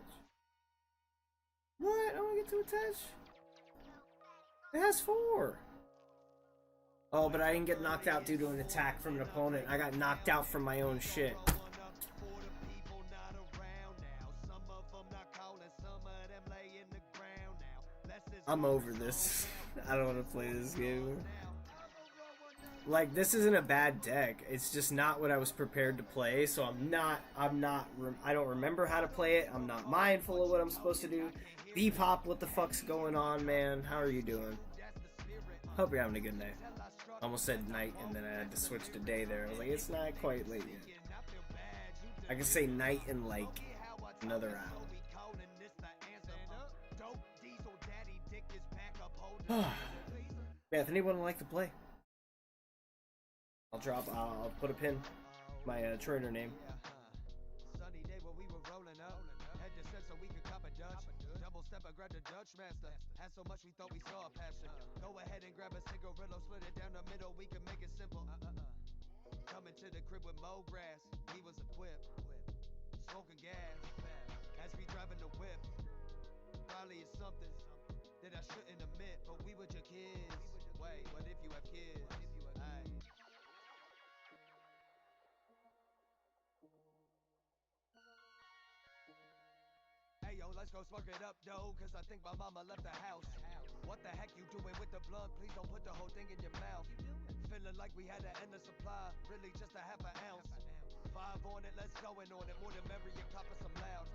What? I don't get to attach? It has 4. Oh, but I didn't get knocked out due to an attack from an opponent. I got knocked out from my own shit. I'm over this. I don't want to play this game. Like, this isn't a bad deck. It's just not what I was prepared to play, so I don't remember how to play it. I'm not mindful of what I'm supposed to do. Bebop, what the fuck's going on, man? How are you doing? Hope you're having a good day. I almost said night, and then I had to switch to day there. I was like, it's not quite late yet. I can say night in, like, another hour. Yeah, if anyone would like to play, I'll put a pin, my trainer name. Sunny day when we were rolling up, had to set so we could cop a Dutch. Double step, I grabbed a Dutch master. Had so much we thought we saw a passion. Go ahead and grab a cigarillo, split it down the middle, we can make it simple. Coming to the crib with Mo Grass, he was equipped. Smoking gas, as we driving the whip. Probably it's something that I shouldn't admit, but we were your kids. Wait, what if you have kids? Aye. Hey yo, let's go smoke it up, though, cause I think my mama left the house. What the heck you doing with the blunt? Please don't put the whole thing in your mouth. Feeling like we had to end the supply, really just a half an ounce. 5 on it, let's go in on it, more than merry, you cop us some loud.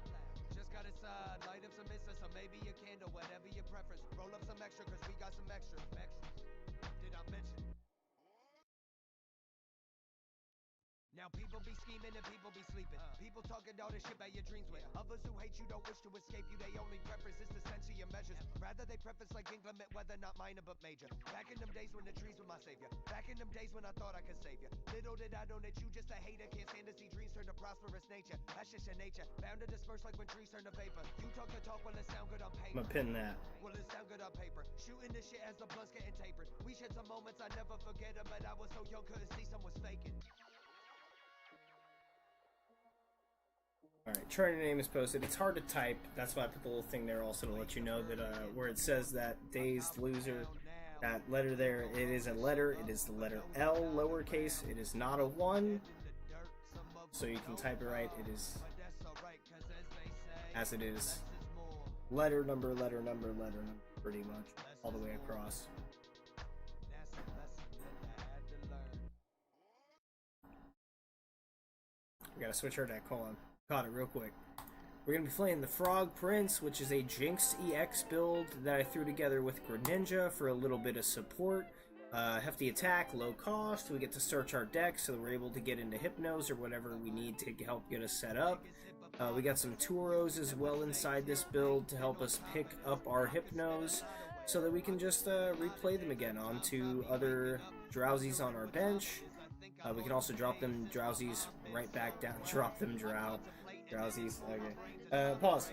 Just got inside, light up some incense, or maybe a candle, whatever your preference. Roll up some extra, cause we got some extra. Did I mention? Now people be scheming and people be sleeping. People talking all this shit about your dreams with. Others who hate you don't wish to escape you. They only preference is the sense of your measures. Rather they preference like inclement weather, not minor but major. Back in them days when the trees were my savior. Back in them days when I thought I could save you. Little did I know that you just a hater. Can't stand to see dreams turn to prosperous nature. That's just your nature. Bound to disperse like when trees turn to vapor. You talk the talk, well it sound good on paper. I'm gonna pin that. Well it sound good on paper. Shooting this shit as the blood's getting tapered. We shared some moments I never forget them, but I was so young couldn't see someone's faking. Alright, trainer name is posted. It's hard to type. That's why I put the little thing there also to let you know that where it says that dazed loser, that letter there, it is a letter. It is the letter L, lowercase. It is not a 1. So you can type it right. It is as it is. Letter number, pretty much. All the way across. We gotta switch our deck. Hold on. Caught it real quick. We're going to be playing the Frog Prince, which is a Jinx EX build that I threw together with Greninja for a little bit of support. Hefty attack, low cost. We get to search our deck so that we're able to get into Hypnos or whatever we need to help get us set up. We got some Turos as well inside this build to help us pick up our Hypnos. so that we can just replay them again onto other drowsies on our bench. We can also drop them drowsies right back down. Drop them drowsies. Okay. Pause.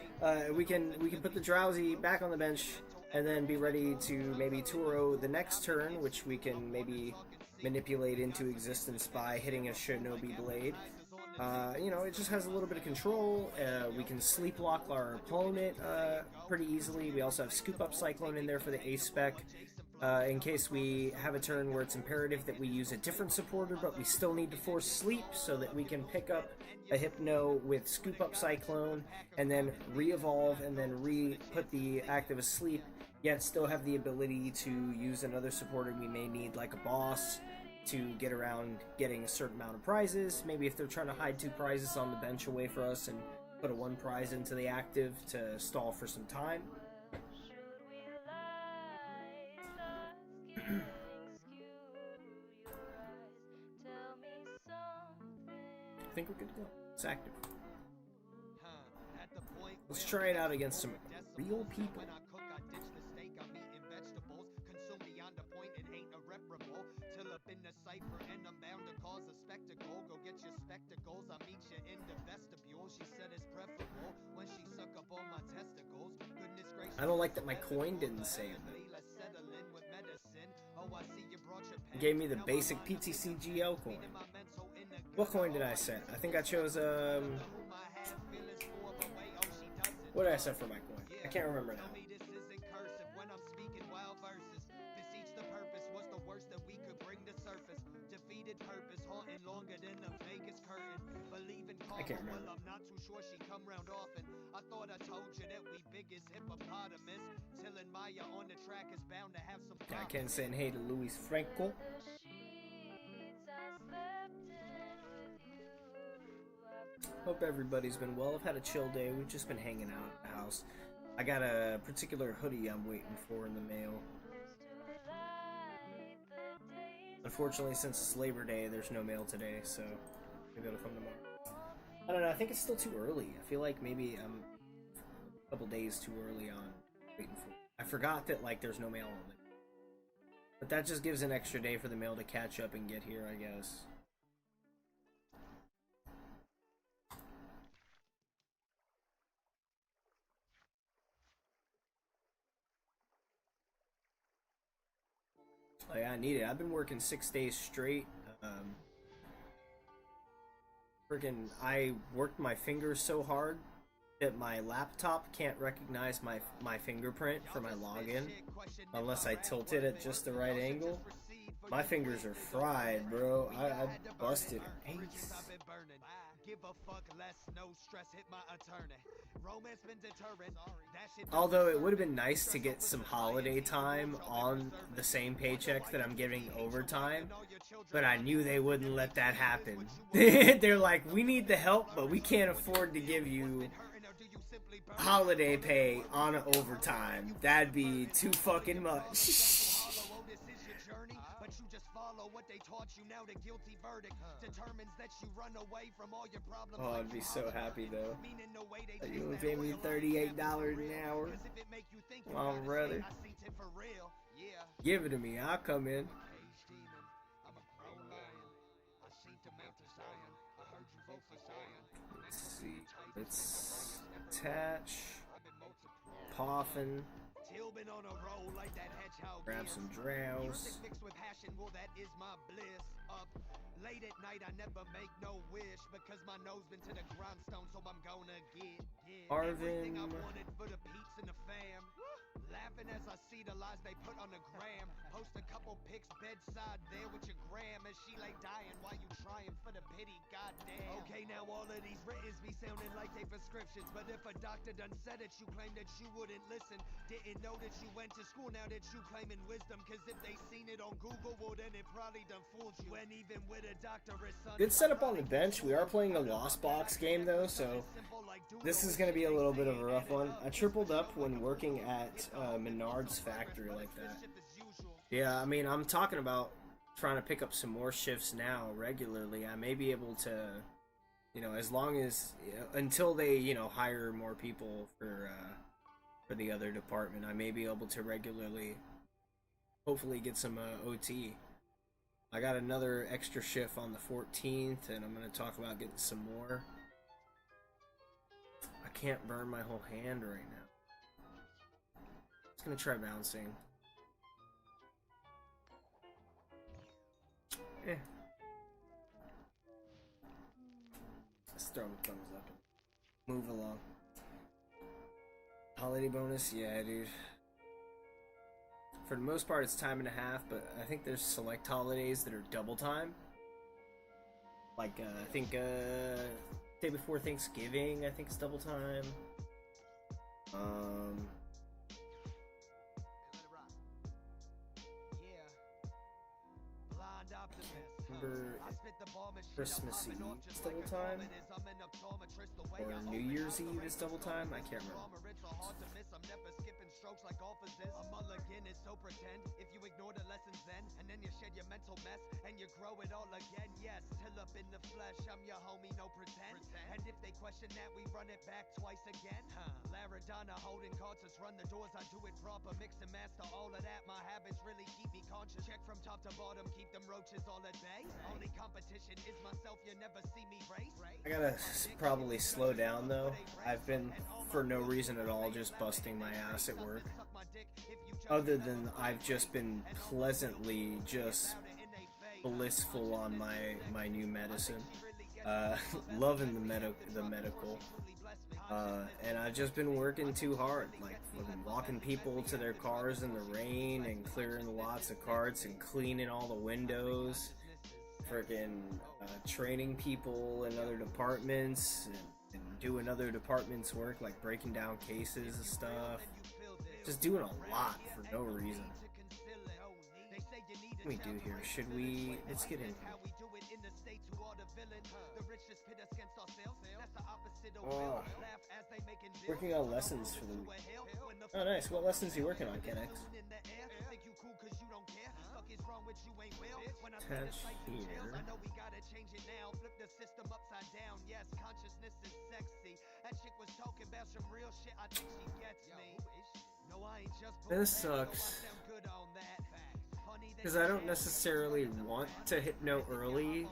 We can put the drowsy back on the bench and then be ready to maybe Turo the next turn, which we can maybe manipulate into existence by hitting a Shinobi Blade. It just has a little bit of control. We can sleep lock our opponent pretty easily. We also have Scoop Up Cyclone in there for the ace spec. In case we have a turn where it's imperative that we use a different supporter, but we still need to force sleep so that we can pick up a Hypno with Scoop Up Cyclone and then re-evolve and then re-put the active asleep, yet still have the ability to use another supporter we may need, like a boss, to get around getting a certain amount of prizes. Maybe if they're trying to hide 2 prizes on the bench away for us and put a 1 prize into the active to stall for some time. I think we're good to go. It's active. Let's try it out against some real people. I don't like that my coin didn't save it. It gave me the basic PtcgL coin. What coin did I set? I think I chose, what did I set for my coin? I can't remember now. I can't remember. Yeah, Ken saying hey to Luis Franco. Hope everybody's been well. I've had a chill day. We've just been hanging out at the house. I got a particular hoodie I'm waiting for in the mail. Unfortunately, since it's Labor Day, there's no mail today, so maybe it'll come tomorrow. I don't know, I think it's still too early. I feel like maybe I'm a couple days too early on waiting for it. I forgot that, like, there's no mail on it. But that just gives an extra day for the mail to catch up and get here, I guess. Oh yeah, I need it. I've been working 6 days straight. I worked my fingers so hard that my laptop can't recognize my fingerprint for my login unless I tilt it at just the right angle. My fingers are fried, bro. I busted ace. Although it would have been nice to get some holiday time on the same paycheck that I'm getting overtime, but I knew they wouldn't let that happen. They're like, we need the help, but we can't afford to give you holiday pay on overtime. That'd be too fucking much. Oh, I'd be so happy though. You would pay me $38 an hour. Oh, brother. Give it to me, I'll come in. Let's see. Let's attach. Poffin. Grab some drows. Late at night, I never make no wish because my nose been to the grindstone, so I'm gonna get Arvin. I wanted for the peeps and the fam. Laughing as I see the lies they put on the gram. Post a couple pics bedside there with your gram as she lay dying while you trying for the pity. Goddamn. Okay, now all of these writtens be sounding like they prescriptions, but if a doctor done said it, you claim that you wouldn't listen. Didn't know that you went to school, now that you claiming wisdom. Cause if they seen it on Google, well then it probably done fooled you. And even with a doctor, good setup on the bench. We are playing a Lost Box game though, so this is gonna be a little bit of a rough one. I tripled up when working at Menard's factory like that. Yeah, I mean, I'm talking about trying to pick up some more shifts now regularly. I may be able to, as long as until they hire more people for for the other department. I may be able to regularly, hopefully, get some OT. I got another extra shift on the 14th, and I'm going to talk about getting some more. I can't burn my whole hand right now. Just going to try bouncing. Let's throw the thumbs up and move along. Holiday bonus? Yeah, dude. For the most part, it's time and a half, but I think there's select holidays that are double time. Like, I think, day before Thanksgiving, I think it's double time. Remember Christmas Eve is double time? Or New Year's Eve is double time? I can't remember. A mulligan is so pretend if you ignore the lessons then, and then you shed your mental mess and you grow it all again. Yes, till up in the flesh, I'm your homie, no pretend. And if they question that, we run it back twice again. Laradonna holding cards, us run the doors, I do it proper, mix and master all of that. My habits really keep me conscious. Check from top to bottom, keep them roaches all at bay. Only competition is myself, you never see me race. I gotta probably slow down though. I've been, for no reason at all, just busting my ass at work. Other than I've just been pleasantly just blissful on my new medicine. Loving the medical. And I've just been working too hard, like walking people to their cars in the rain and clearing lots of carts and cleaning all the windows. Freaking training people in other departments and doing other departments' work, like breaking down cases and stuff. Just doing a lot for no reason. What do we do here? Should we... Let's get in here. Oh, working on lessons for the week. Oh, nice. What lessons are you working on, Kennex? Attach here. This sucks. Because I don't necessarily want to hypno early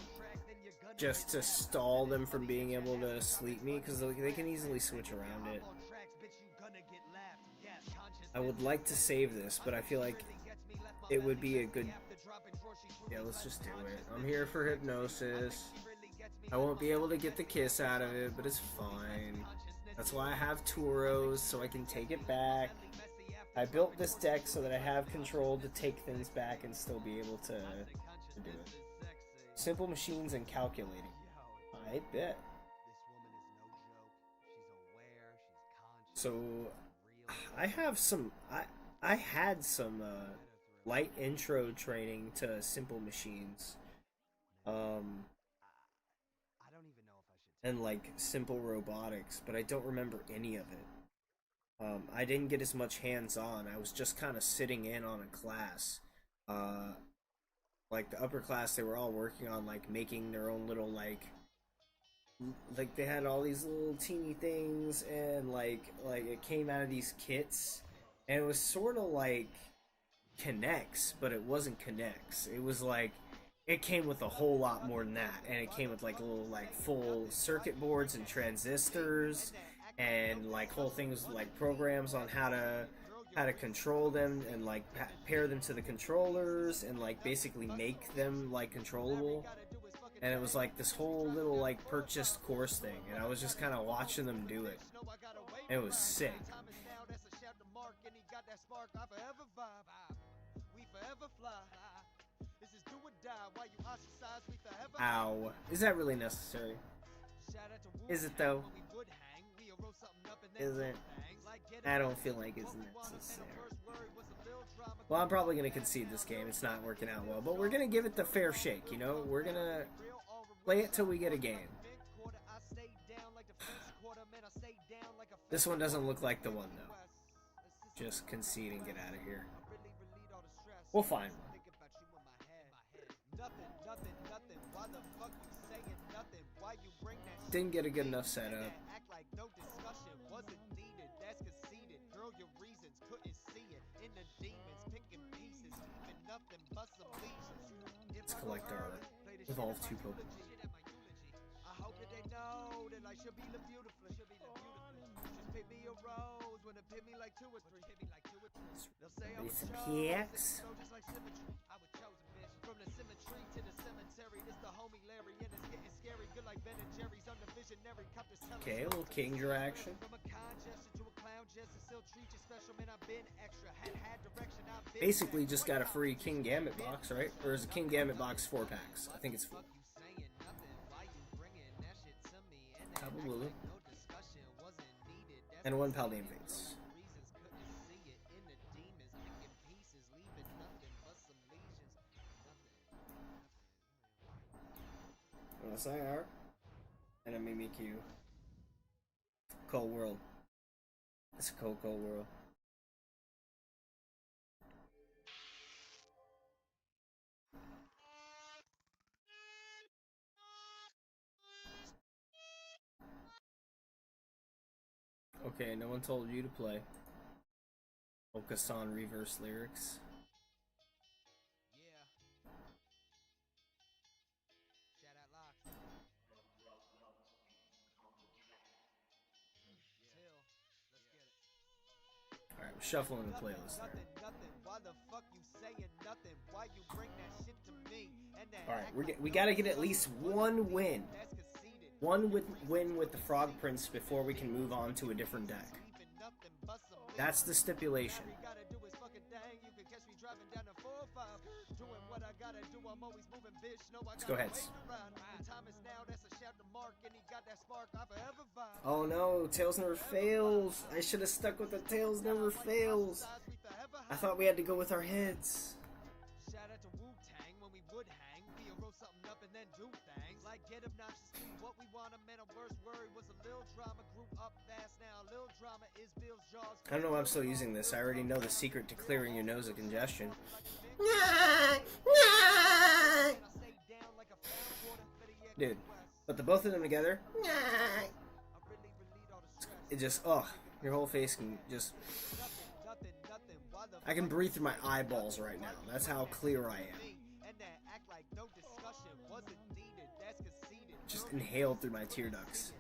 just to stall them from being able to sleep me, because they can easily switch around it. I would like to save this, but I feel like it would be a good... Yeah, let's just do it. I'm here for hypnosis. I won't be able to get the kiss out of it, but it's fine. That's why I have Turos, so I can take it back. I built this deck so that I have control to take things back and still be able to do it. Simple machines and calculating. I bet. So, I have some... I had some light intro training to simple machines. And like simple robotics, but I don't remember any of it. I didn't get as much hands-on. I was just kind of sitting in on a class. Like the upper class, they were all working on like making their own little like they had all these little teeny things, and like it came out of these kits, and it was sort of like Connects, but it wasn't Connects. It was like it came with a whole lot more than that, and it came with like little like full circuit boards and transistors, and like whole things like programs on how to control them and like pair them to the controllers and like basically make them like controllable. And it was like this whole little like purchased course thing, and I was just kind of watching them do it. It was sick. Ow. Is that really necessary? Is it though? Is it? I don't feel like it's necessary. Well, I'm probably going to concede this game. It's not working out well. But we're going to give it the fair shake, you know? We're going to play it till we get a game. This one doesn't look like the one, though. Just concede and get out of here. We'll find one. Didn't get a good enough setup. know your reasons, couldn't see it. In the demons, picking pieces, leaving nothing but some lesions. Let's collect our Evolve 2 Pokemon. I hope that they know that life should be lived beautifully. Just pick me a rose when it pick me like 2 or 3. They'll say I was Some chosen, PX. so just like symmetry. I was chosen, bitch. From the symmetry to the cemetery. This the homie Larry, and it's getting scary. Good like Ben and Jerry's. I'm the visionary. Okay, a little Kingdra action. From a con gesture to a clown gesture, still treat you special. Man, I've been extra. Had direction. I've been Basically, just got a free King Gambit box, right? Or is a King Gambit box 4 packs? I think it's 4. Kababulu. And 1 Paldean Fates. SIR. And a Mimikyu. Cold World. It's a cold world. Okay, no one told you to play. Okasan reverse lyrics. Yeah. Shout out Lock. Chill. Let's get it. Alright, we're shuffling the playlist there. Nothing. Why the fuck you saying nothing? Why you bring that shit to me? Alright, we gotta get at least one win. One win with the Frog Prince before we can move on to a different deck. That's the stipulation. Let's go heads. Oh no, Tails never fails. I should have stuck with the Tails never fails. I thought we had to go with our heads. Shout out to Wu-Tang when we would hang. Be a roll something up and then do things. Like get obnoxious, be what we want. A man, a worst worry was a little drama. Grew up fast now. A little drama is Bill's jaws. I don't know why I'm still using this. I already know the secret to clearing your nose of congestion. Dude, but the both of them together, it just, oh, your whole face can just, I can breathe through my eyeballs right now. That's how clear I am. Just inhaled through my tear ducts.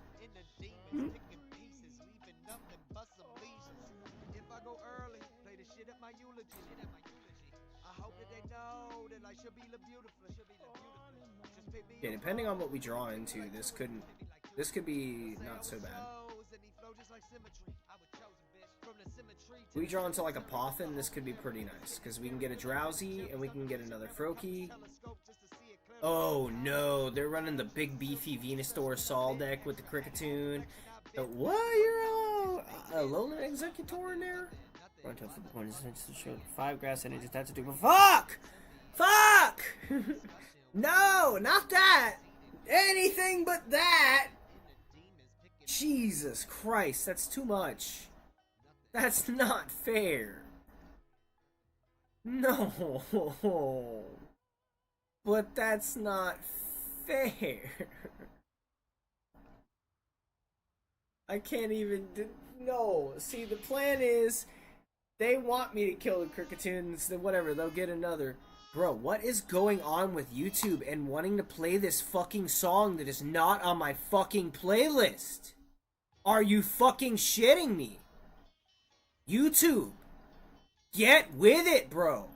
Yeah, depending on what we draw into, this could be not so bad. If we draw into like a Poffin, this could be pretty nice, because we can get a Drowsy, and we can get another Froakie. Oh no, they're running the big beefy Venusaur Sol deck with the Kricketune. What? You're a Alolan Executor in there? Run to flip point is to show 5 grass energies. That's a do. Fuck! Fuck! No, not that! Anything but that! Jesus Christ, that's too much. That's not fair. No. But that's not fair. I can't even... No. See, the plan is... They want me to kill the Kricketune, then whatever, they'll get another. Bro, what is going on with YouTube and wanting to play this fucking song that is not on my fucking playlist? Are you fucking shitting me? YouTube, get with it, bro.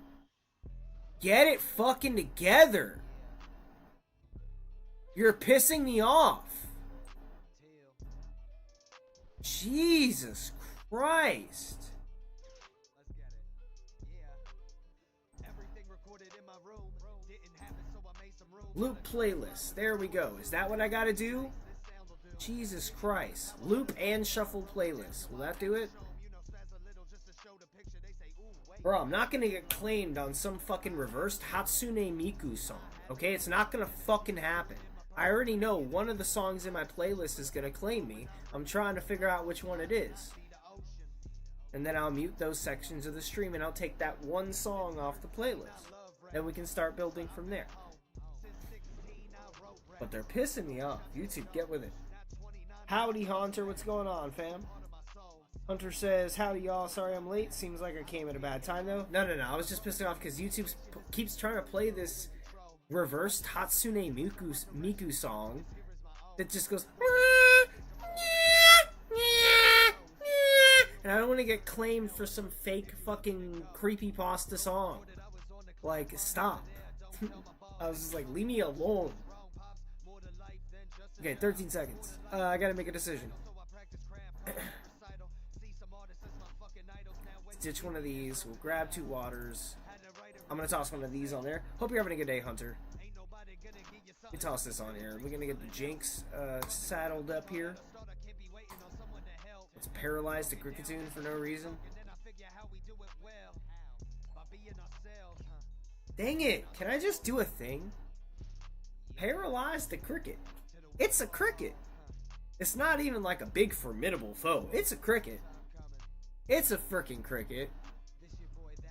Get it fucking together. You're pissing me off. Jesus Christ. Loop playlist. There we go. Is that what I gotta do? Jesus Christ. Loop and shuffle playlist. Will that do it? Bro, I'm not gonna get claimed on some fucking reversed Hatsune Miku song. Okay? It's not gonna fucking happen. I already know one of the songs in my playlist is gonna claim me. I'm trying to figure out which one it is. And then I'll mute those sections of the stream and I'll take that one song off the playlist. Then we can start building from there. But they're pissing me off. YouTube, get with it. Howdy, Haunter. What's going on, fam? Hunter says, howdy y'all, sorry I'm late. Seems like I came at a bad time though. No, I was just pissed off because YouTube keeps trying to play this reversed Hatsune Miku song that just goes and I don't want to get claimed for some fake fucking creepypasta song. Like, stop. I was just like, leave me alone. Okay, 13 seconds. I gotta make a decision. Ditch one of these. We'll grab 2 waters. I'm gonna toss one of these on there. Hope you're having a good day, Hunter. Let me toss this on here. We're gonna get the Jinx saddled up here. It's paralyzed the Cricketoon for no reason. Dang it! Can I just do a thing? Paralyze the cricket. It's a cricket. It's not even like a big formidable foe. It's a cricket. It's a freaking cricket.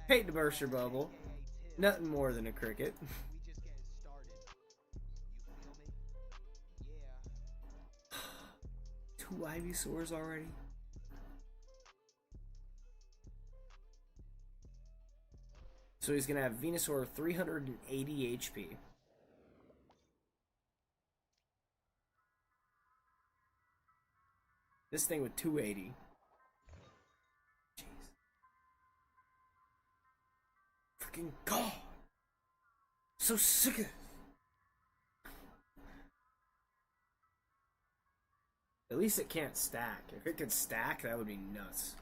Hate to burst your bubble. Nothing more than a cricket. 2 Ivysaurs already. So he's gonna have Venusaur 380 HP. This thing with 280. Jeez. Freaking God. So sick of it. At least it can't stack. If it could stack, that would be nuts.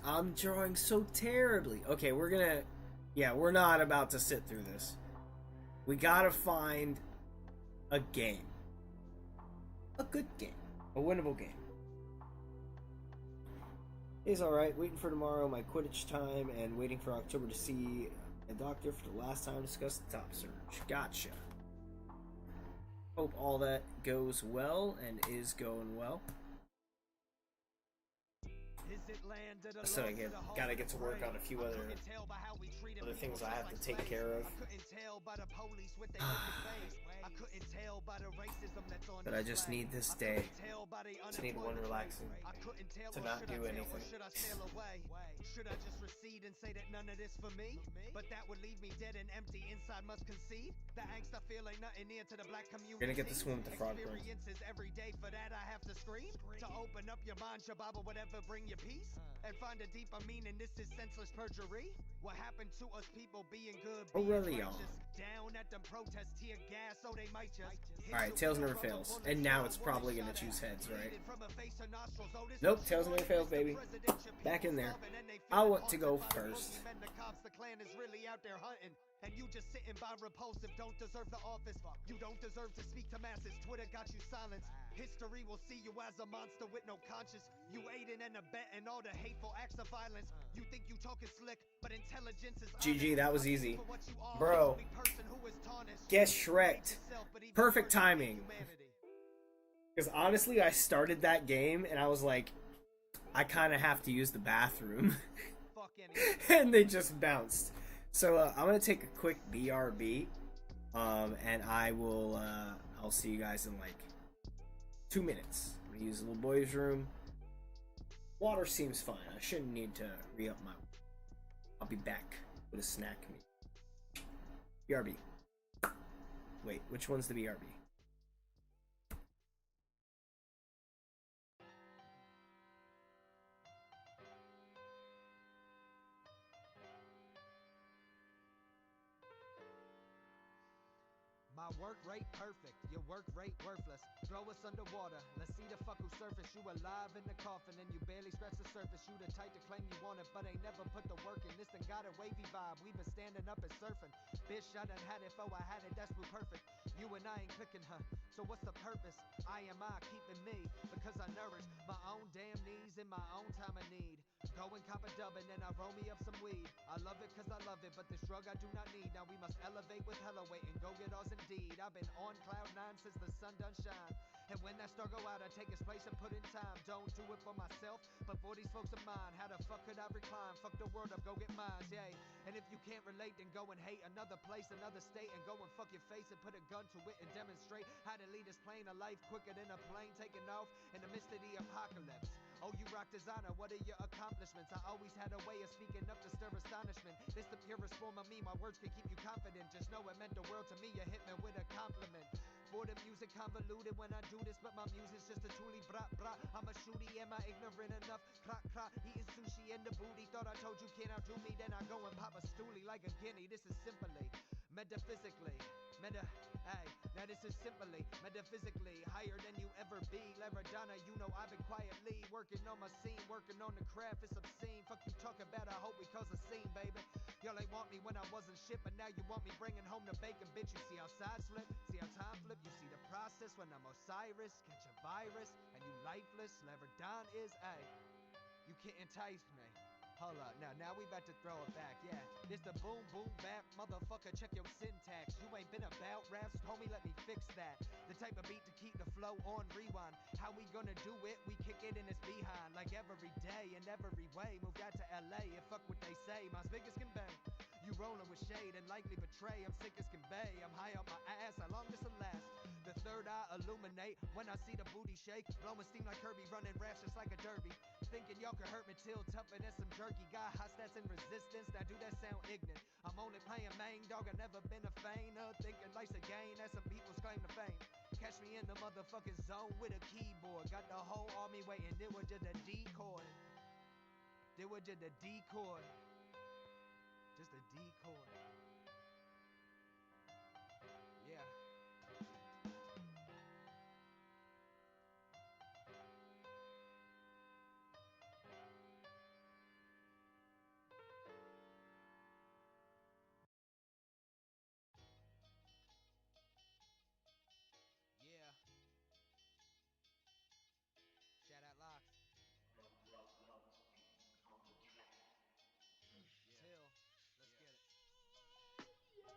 I'm drawing so terribly. Okay, we're not about to sit through this. We gotta find a game. A good game. A winnable game. It's alright, waiting for tomorrow, my Quidditch time, and waiting for October to see a doctor for the last time to discuss the top surge. Gotcha. Hope all that goes well and is going well. So again, gotta get to work on a few other things I have to take care of. But I just need this day. Just need one relaxing to not do anything. Should I just recede and say that none of this for me? But that would leave me dead and empty inside must concede. The angst I feel ain't nothing near to the black community. We're gonna get this one with the frog prince. Experiences every day, for that I have to scream. To open up your mind, Shababa, whatever, bring your peace. And find a deeper meaning, this is senseless perjury. What happened to us people being good, being righteous? Down at them protests, tear gas, so they might just... Alright, Tails never fails. And now it's probably gonna choose heads, right? Nope, Tails never fails, baby. Back in there. I want to go first. And you just sitting by repulsive, don't deserve the office. You don't deserve to speak to masses. Twitter got you silenced. History will see you as a monster with no conscience. You aiding and abetting all the hateful acts of violence. You think you talking slick, but intelligence is GG, that was easy. Bro, get Shrek'd. Perfect timing. Because honestly, I started that game and I was like, I kind of have to use the bathroom. And they just bounced. So I'm gonna take a quick BRB, and I'll see you guys in like 2 minutes. I'm gonna use the little boy's room. Water seems fine. I shouldn't need to re-up my. I'll be back with a snack meal. BRB. Wait, which one's the BRB? My work rate perfect, your work rate worthless. Throw us underwater, let's see the fuck who surface. You alive in the coffin and you barely scratch the surface. You the type to claim you want it, but ain't never put the work in. This thing got a wavy vibe, we been standing up and surfing. Bitch, I done had it before I had it, that's blue perfect. You and I ain't clicking, huh? So what's the purpose? I keeping me, because I nourish my own damn needs in my own time of need. go and cop a dub and then I roll me up some weed. I love it cause I love it, but this drug I do not need. Now we must elevate with hella weight and go get ours indeed. I've been on cloud 9 since the sun done shine. And when that star go out, I take its place and put in time. Don't do it for myself, but for these folks of mine. How the fuck could I recline? Fuck the world up, go get mine, yeah. And if you can't relate, then go and hate another place, another state, and go and fuck your face and put a gun to it and demonstrate how to lead this plane of life quicker than a plane taking off in the midst of the apocalypse. Oh, you rock designer, what are your accomplishments? I always had a way of speaking up to stir astonishment. This the purest form of me, my words can keep you confident. Just know it meant the world to me, you hit me with a compliment. For the music convoluted when I do this, but my music's just a truly bra bra. I'm a shooty, am I ignorant enough? Clock clock, eating sushi in the booty. Thought I told you can't outdo me, then I go and pop a stoolie like a guinea. This is simply metaphysically. Now this is simply metaphysically higher than you ever be. Laradonna, you know I've been quietly working on my scene, working on the craft. It's obscene. Fuck you talk about, I hope we cause a scene, baby. Y'all ain't want me when I wasn't shit, but now you want me bringing home the bacon, bitch. You see how sides flip, see how time flip. You see the process when I'm Osiris, catch a virus, and you lifeless. Laradon is, you can't entice me. Hold up, now we about to throw it back, yeah. This the boom boom bap, motherfucker, check your syntax. You ain't been about raps, homie, let me fix that. The type of beat to keep the flow on rewind. How we gonna do it? We kick it in its behind. Like every day, in every way. Moved out to LA and fuck what they say. My big as can bang. You rolling with shade and likely betray. I'm sick as can bay. I'm high up my ass, how long this'll last? The third eye illuminate when I see the booty shake. Blowing steam like Kirby, running raps just like a derby. Thinking y'all could hurt me till tougher than some jerky. Got hot stats and resistance, now do that sound ignorant? I'm only playing main, dog, I never been a feigner. Thinking life's a game, as some people's claim to fame. Catch me in the motherfucking zone with a keyboard. Got the whole army waiting, it was just a decoy. It was just a decoy. Just a decoy. Yeah. Yeah. Shout out Locks. Till. Let's get it.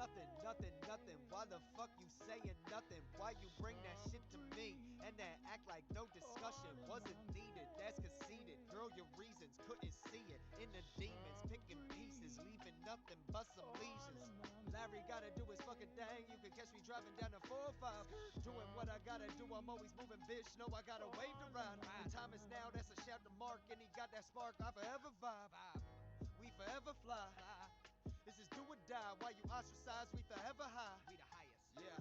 Nothing. Why the fuck you saying nothing? Why you bring that shit to me? And then act like no discussion wasn't needed. That's conceited. Girl, your reasons couldn't see it. In the demons, picking pieces, leaving nothing but some lesions. Larry gotta do his fucking thing. You can catch me driving down the 405. Doing what I gotta do, I'm always moving, bitch. Know I gotta wave to ride. The time is now, that's a shout to Mark. And he got that spark, I forever vibe. We forever fly. This is do or die. While you ostracize, we forever high. We the highest. Yeah.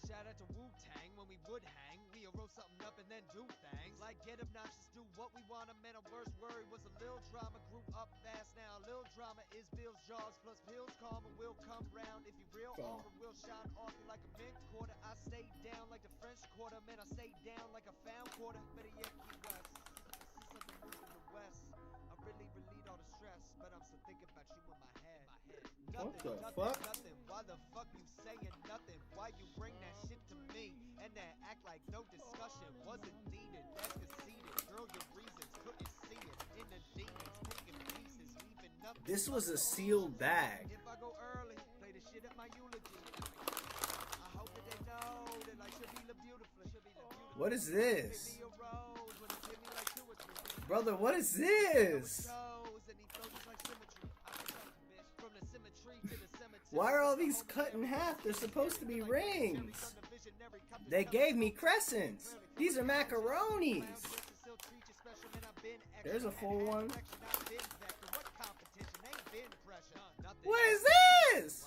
Shout out to Wu-Tang when we would hang. We roast something up and then do things. Like get obnoxious, do what we want. Man, our worst worry was a little drama. Grew up fast now. A little drama is Bill's jaws plus pills. Karma will come round. If you real armor will shine off you like a mint quarter. I stay down like the French Quarter. Man, I stay down like a found quarter. Better yet, keep west. See something move in the west. I really relieve all the stress, but I'm still thinking about you in my head. Nothing. Why the fuck you saying nothing? Why you bring that shit to me? And then act like no discussion wasn't needed. That's conceited. Girl, your reasons couldn't see it. In the demons, picking pieces, leaving nothing. This was a sealed bag. If I go early, play the shit at my eulogy. I hope that they know that life should be lived beautifully. What is this? Brother, what is this? Why are all these cut in half? They're supposed to be rings. They gave me crescents. These are macaronis. There's a full one. What is this?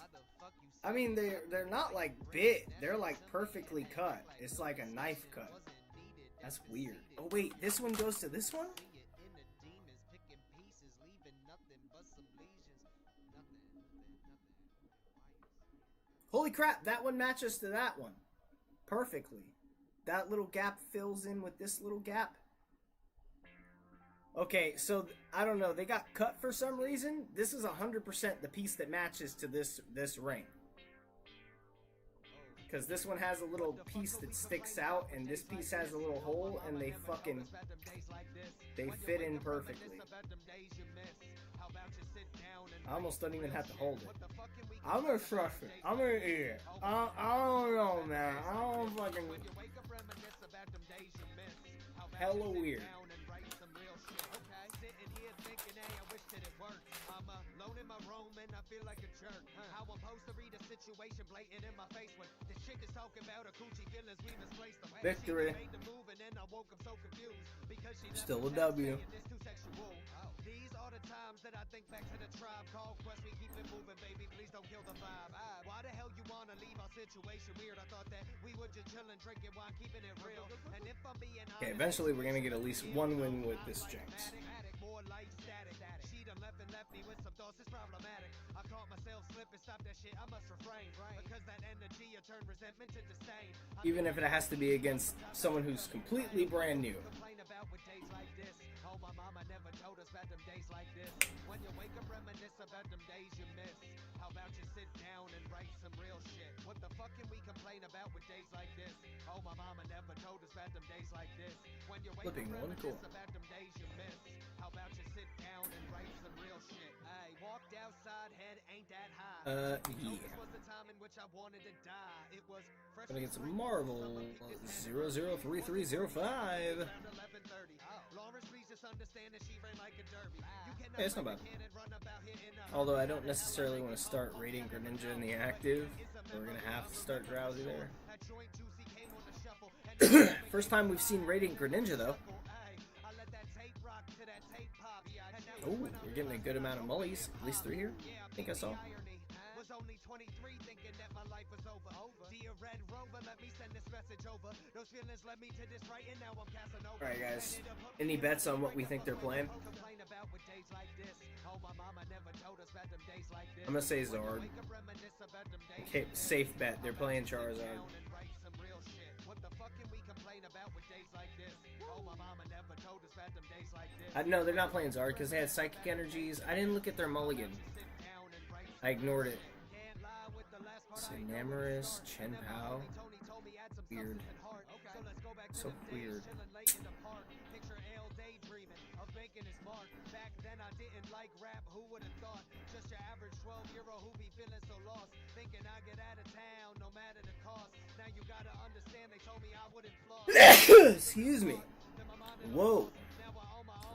I mean, they're not like bit. They're like perfectly cut. It's like a knife cut. That's weird. Oh wait, this one goes to this one? Holy crap, that one matches to that one perfectly. That little gap fills in with this little gap. Okay, so I don't know. They got cut for some reason. This is 100% the piece that matches to this ring. Because this one has a little piece that sticks out, and this piece has a little hole, and they fit in perfectly. I almost don't even have to hold it. I'm gonna trust it. I'm gonna eat it. I don't know, man. I don't fucking... Hella weird. Victory. Still a W. These are the times that I think back to the tribe called Quest. We keep it moving, baby. Please don't kill the vibe. Why the hell you wanna leave our situation weird? I thought that we were just chilling, drinking wine, keeping it real. And if I'm being honest, okay, eventually we're gonna get at least one win with this Jinx. More life static. She done left me with some thoughts. It's problematic. I caught myself slipping. Stop that shit. I must refrain. Because that energy will turn resentment to disdain. Even if it has to be against someone who's completely brand new. Complain about with days like this. Oh, my mama never told us about them days like this. When you wake up, reminisce about them days you miss. How about you sit down and write some real shit? What the fuck can we complain about with days like this? Oh, my mama never told us about them days like this. When you wake up, reminisce about them days you miss. How about you sit down and write some real shit? Hey, walked outside, head ain't that high. Yeah. This was the time in which I wanted to die. It was fresh. Gonna get some Marvel 003305. Hey, it's not bad. Although I don't necessarily want to start raiding Greninja in the active. We're gonna have to start Drowsy there. First time we've seen raiding Greninja though. Oh, we're getting a good amount of mullies. At least 3 here. I think I saw. Alright guys, any bets on what we think they're playing? I'm gonna say Zord. Okay, safe bet, they're playing Charizard. No, they're not playing Zard because they had Psychic Energies. I didn't look at their mulligan. I ignored it. Cinemarus, Chen Pao. Weird. So weird. Excuse me. Whoa.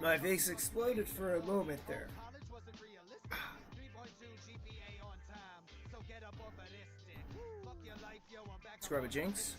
My face exploded for a moment there. Let's grab a Jinx.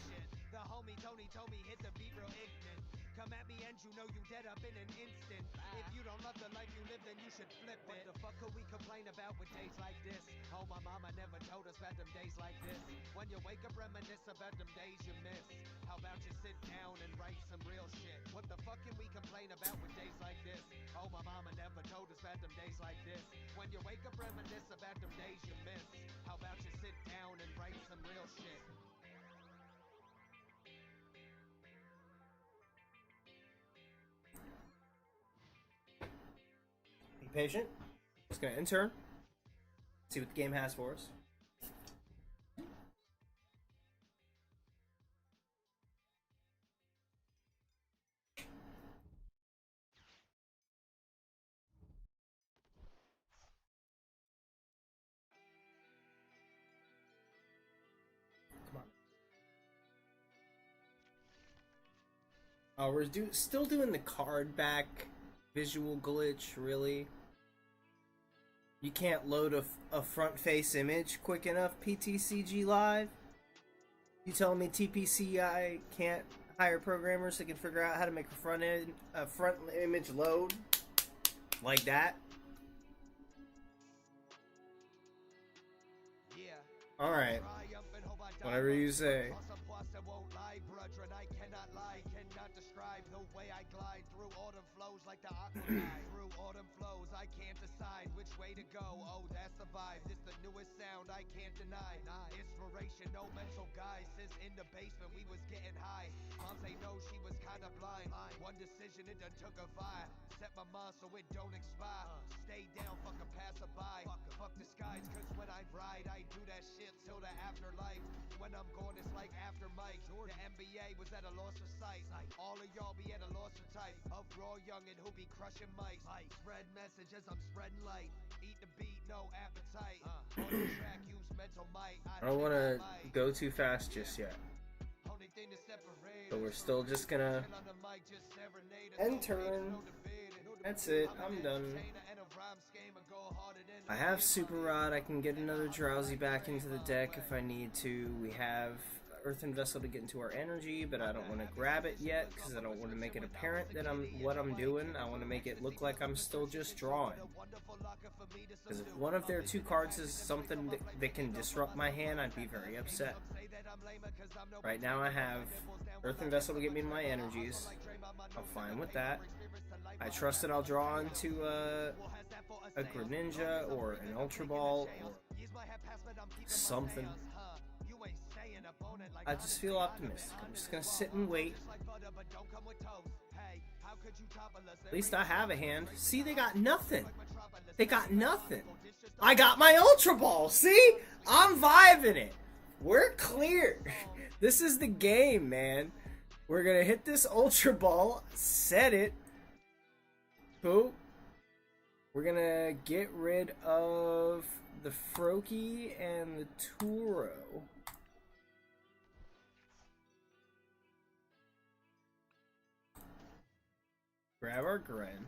What the fuck could we complain about with days like this? Oh, my mama never told us about them days like this. When you wake up, reminisce about them days you miss. How about you sit down and write some real shit? What the fuck can we complain about with days like this? Oh, my mama never told us about them days like this. When you wake up, reminisce about them days you miss. How about you sit down and write some real shit? Be patient. Just gonna intern. See what the game has for us. Come on. Oh, we're still doing the card back visual glitch, really? You can't load a front face image quick enough, PtcgLive? You telling me TPCI can't hire programmers that can figure out how to make a front image load like that? Alright. Whatever you say. I can't decide which way to go. Oh, that's the vibe. This the newest sound I can't deny. Inspiration, no mental guise. Since in the basement we was getting high. Mom say no, she was kinda blind. One decision, it done took a vibe. Set my mind so it don't expire. Stay down, fuck a passerby. Fuck the skies, cause when I ride, I do that shit till the afterlife. When I'm gone, it's like like after Mike. The NBA was at a loss for sight. All of y'all be at a loss for type. Of raw youngin' who be crushing mics. Spread messages, I'm spreading light. Eat the beat, no appetite. On the track, use mental might. I don't want to go too fast just yet. So we're still just gonna end turn. That's it. I'm done. I have Super Rod. I can get another Drowsy back into the deck if I need to. We have Earthen Vessel to get into our energy, but I don't want to grab it yet because I don't want to make it apparent that what I'm doing. I want to make it look like I'm still just drawing. Because if one of their 2 cards is something that can disrupt my hand, I'd be very upset. Right now I have Earthen Vessel to get me my energies. I'm fine with that. I trust that I'll draw into a Greninja or an Ultra Ball or something. I just feel optimistic. I'm just gonna sit and wait. At least I have a hand. See, they got nothing. They got nothing. I got my Ultra Ball. See? I'm vibing it. We're clear. This is the game, man. We're gonna hit this Ultra Ball, set it. Boop. We're gonna get rid of the Froakie and the Turo. Grab our Gren.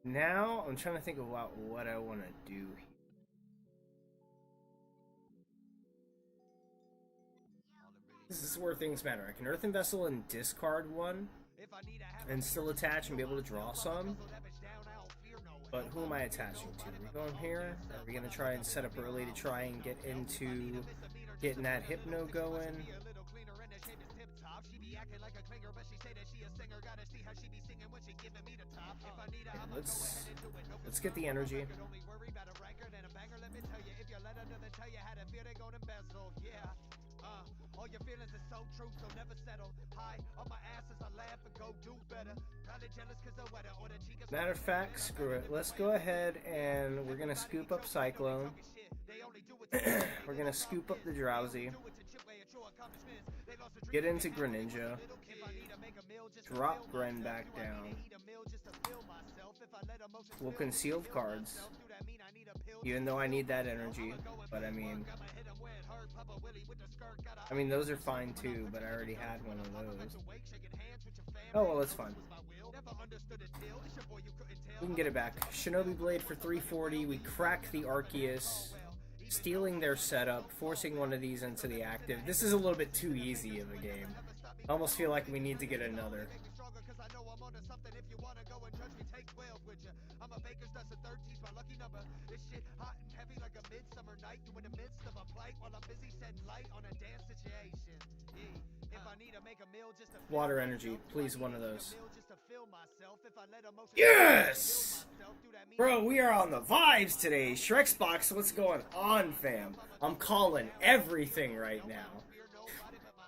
Now, I'm trying to think about what I want to do here. This is where things matter. I can Earthen Vessel and discard one and still attach and be able to draw some. But who am I attaching to? Are we going here? Are we going to try and set up early to try and get into getting that Hypno going? Yeah, let's get the energy. Matter of fact, screw it. Let's go ahead and we're gonna scoop up Cyclone. We're gonna scoop up the Drowsy. Get into Greninja. Drop Gren back down. We'll conceal cards. Even though I need that energy. But I mean, those are fine too, but I already had one of those. Oh, well, it's fine. We can get it back. Shinobi Blade for 340. We crack the Arceus, stealing their setup, forcing one of these into the active. This is a little bit too easy of a game. I almost feel like we need to get another. Water energy, please, one of those. Yes! Bro, we are on the vibes today. Shrexbox, what's going on, fam? I'm calling everything right now.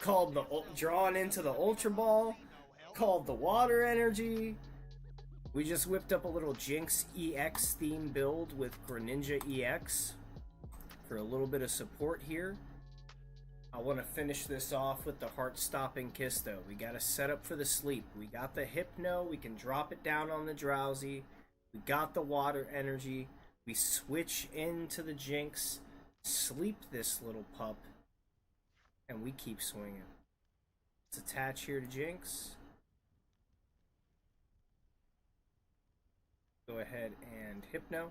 Called the drawn into the Ultra Ball. Called the water energy. We just whipped up a little Jinx EX theme build with Greninja EX for a little bit of support here. I want to finish this off with the heart-stopping kiss, though. We got to set up for the sleep. We got the Hypno. We can drop it down on the Drowsy. We got the water energy. We switch into the Jinx, sleep this little pup, and we keep swinging. Let's attach here to Jinx. Go ahead and Hypno.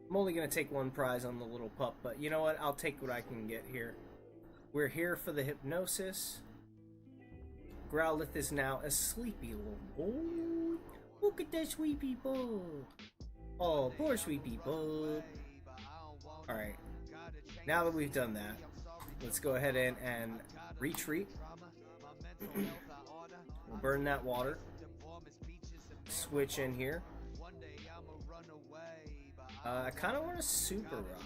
I'm only going to take one prize on the little pup, but you know what? I'll take what I can get here. We're here for the hypnosis. Growlithe is now a sleepy little boy. Look at that sweet people. Oh, poor sweet people. Alright. Now that we've done that, let's go ahead and retreat. We'll burn that water. Switch in here. I kind of want a Super Rock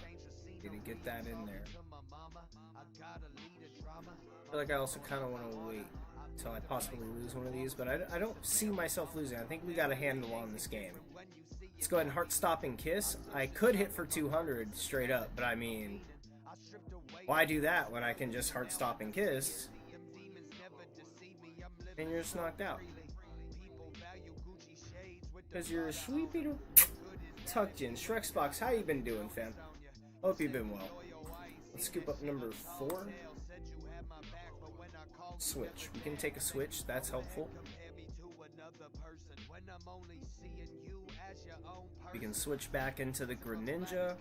to get that in there. feel like I also kind of want to wait until I possibly lose one of these, but I don't see myself losing. I think we got a handle on this game. Let's go ahead and heart-stopping kiss. I could hit for 200 straight up, but I mean, why do that when I can just heart-stopping kiss and you're just knocked out? Because you're a sweet Peter tucked in. Shrexbox, how you been doing, fam? Hope you've been well. Let's scoop up number 4. Switch. We can take a switch. That's helpful. We can switch back into the Greninja,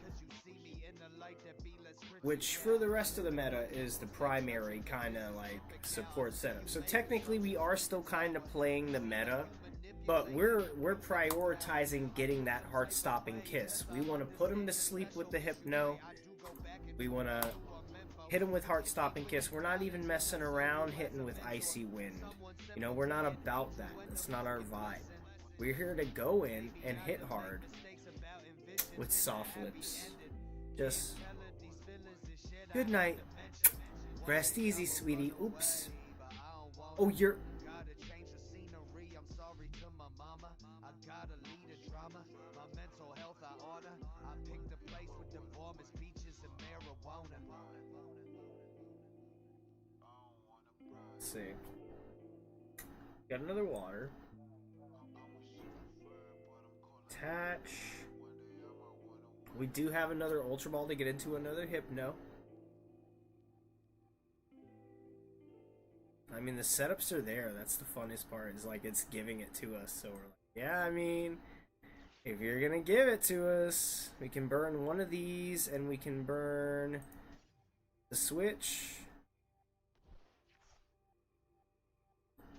which for the rest of the meta is the primary kind of like support setup. So technically we are still kind of playing the meta, but we're prioritizing getting that heart-stopping kiss. We want to put him to sleep with the Hypno. We want to hit him with heart-stopping kiss. We're not even messing around hitting with Icy Wind. You know, we're not about that. That's not our vibe. We're here to go in and hit hard with soft lips. Just good night. Rest easy, sweetie. Oops. Oh, you're... Let's see. Got another water. Attach. We do have another Ultra Ball to get into another Hypno. I mean, the setups are there. That's the funnest part, is like it's giving it to us. So we're like, yeah, I mean, if you're gonna give it to us, we can burn one of these and we can burn the switch.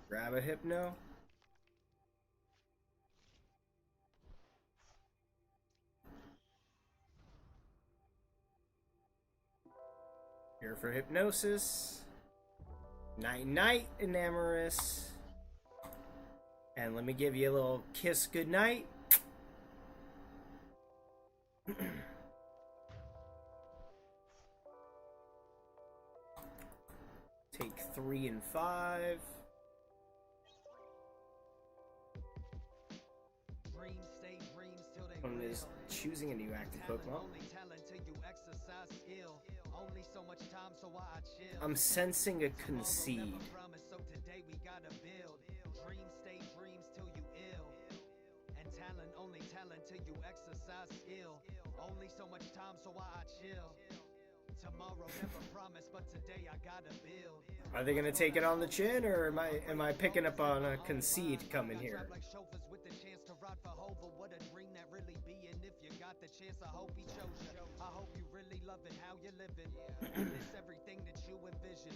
Grab a Hypno. Here for Hypnosis. Night night, Enamorous. And let me give you a little kiss goodnight. Take 3 and 5. One is choosing a new active Pokemon. I'm sensing a concede. Are they gonna take it on the chin, or am I picking up on a concede coming here?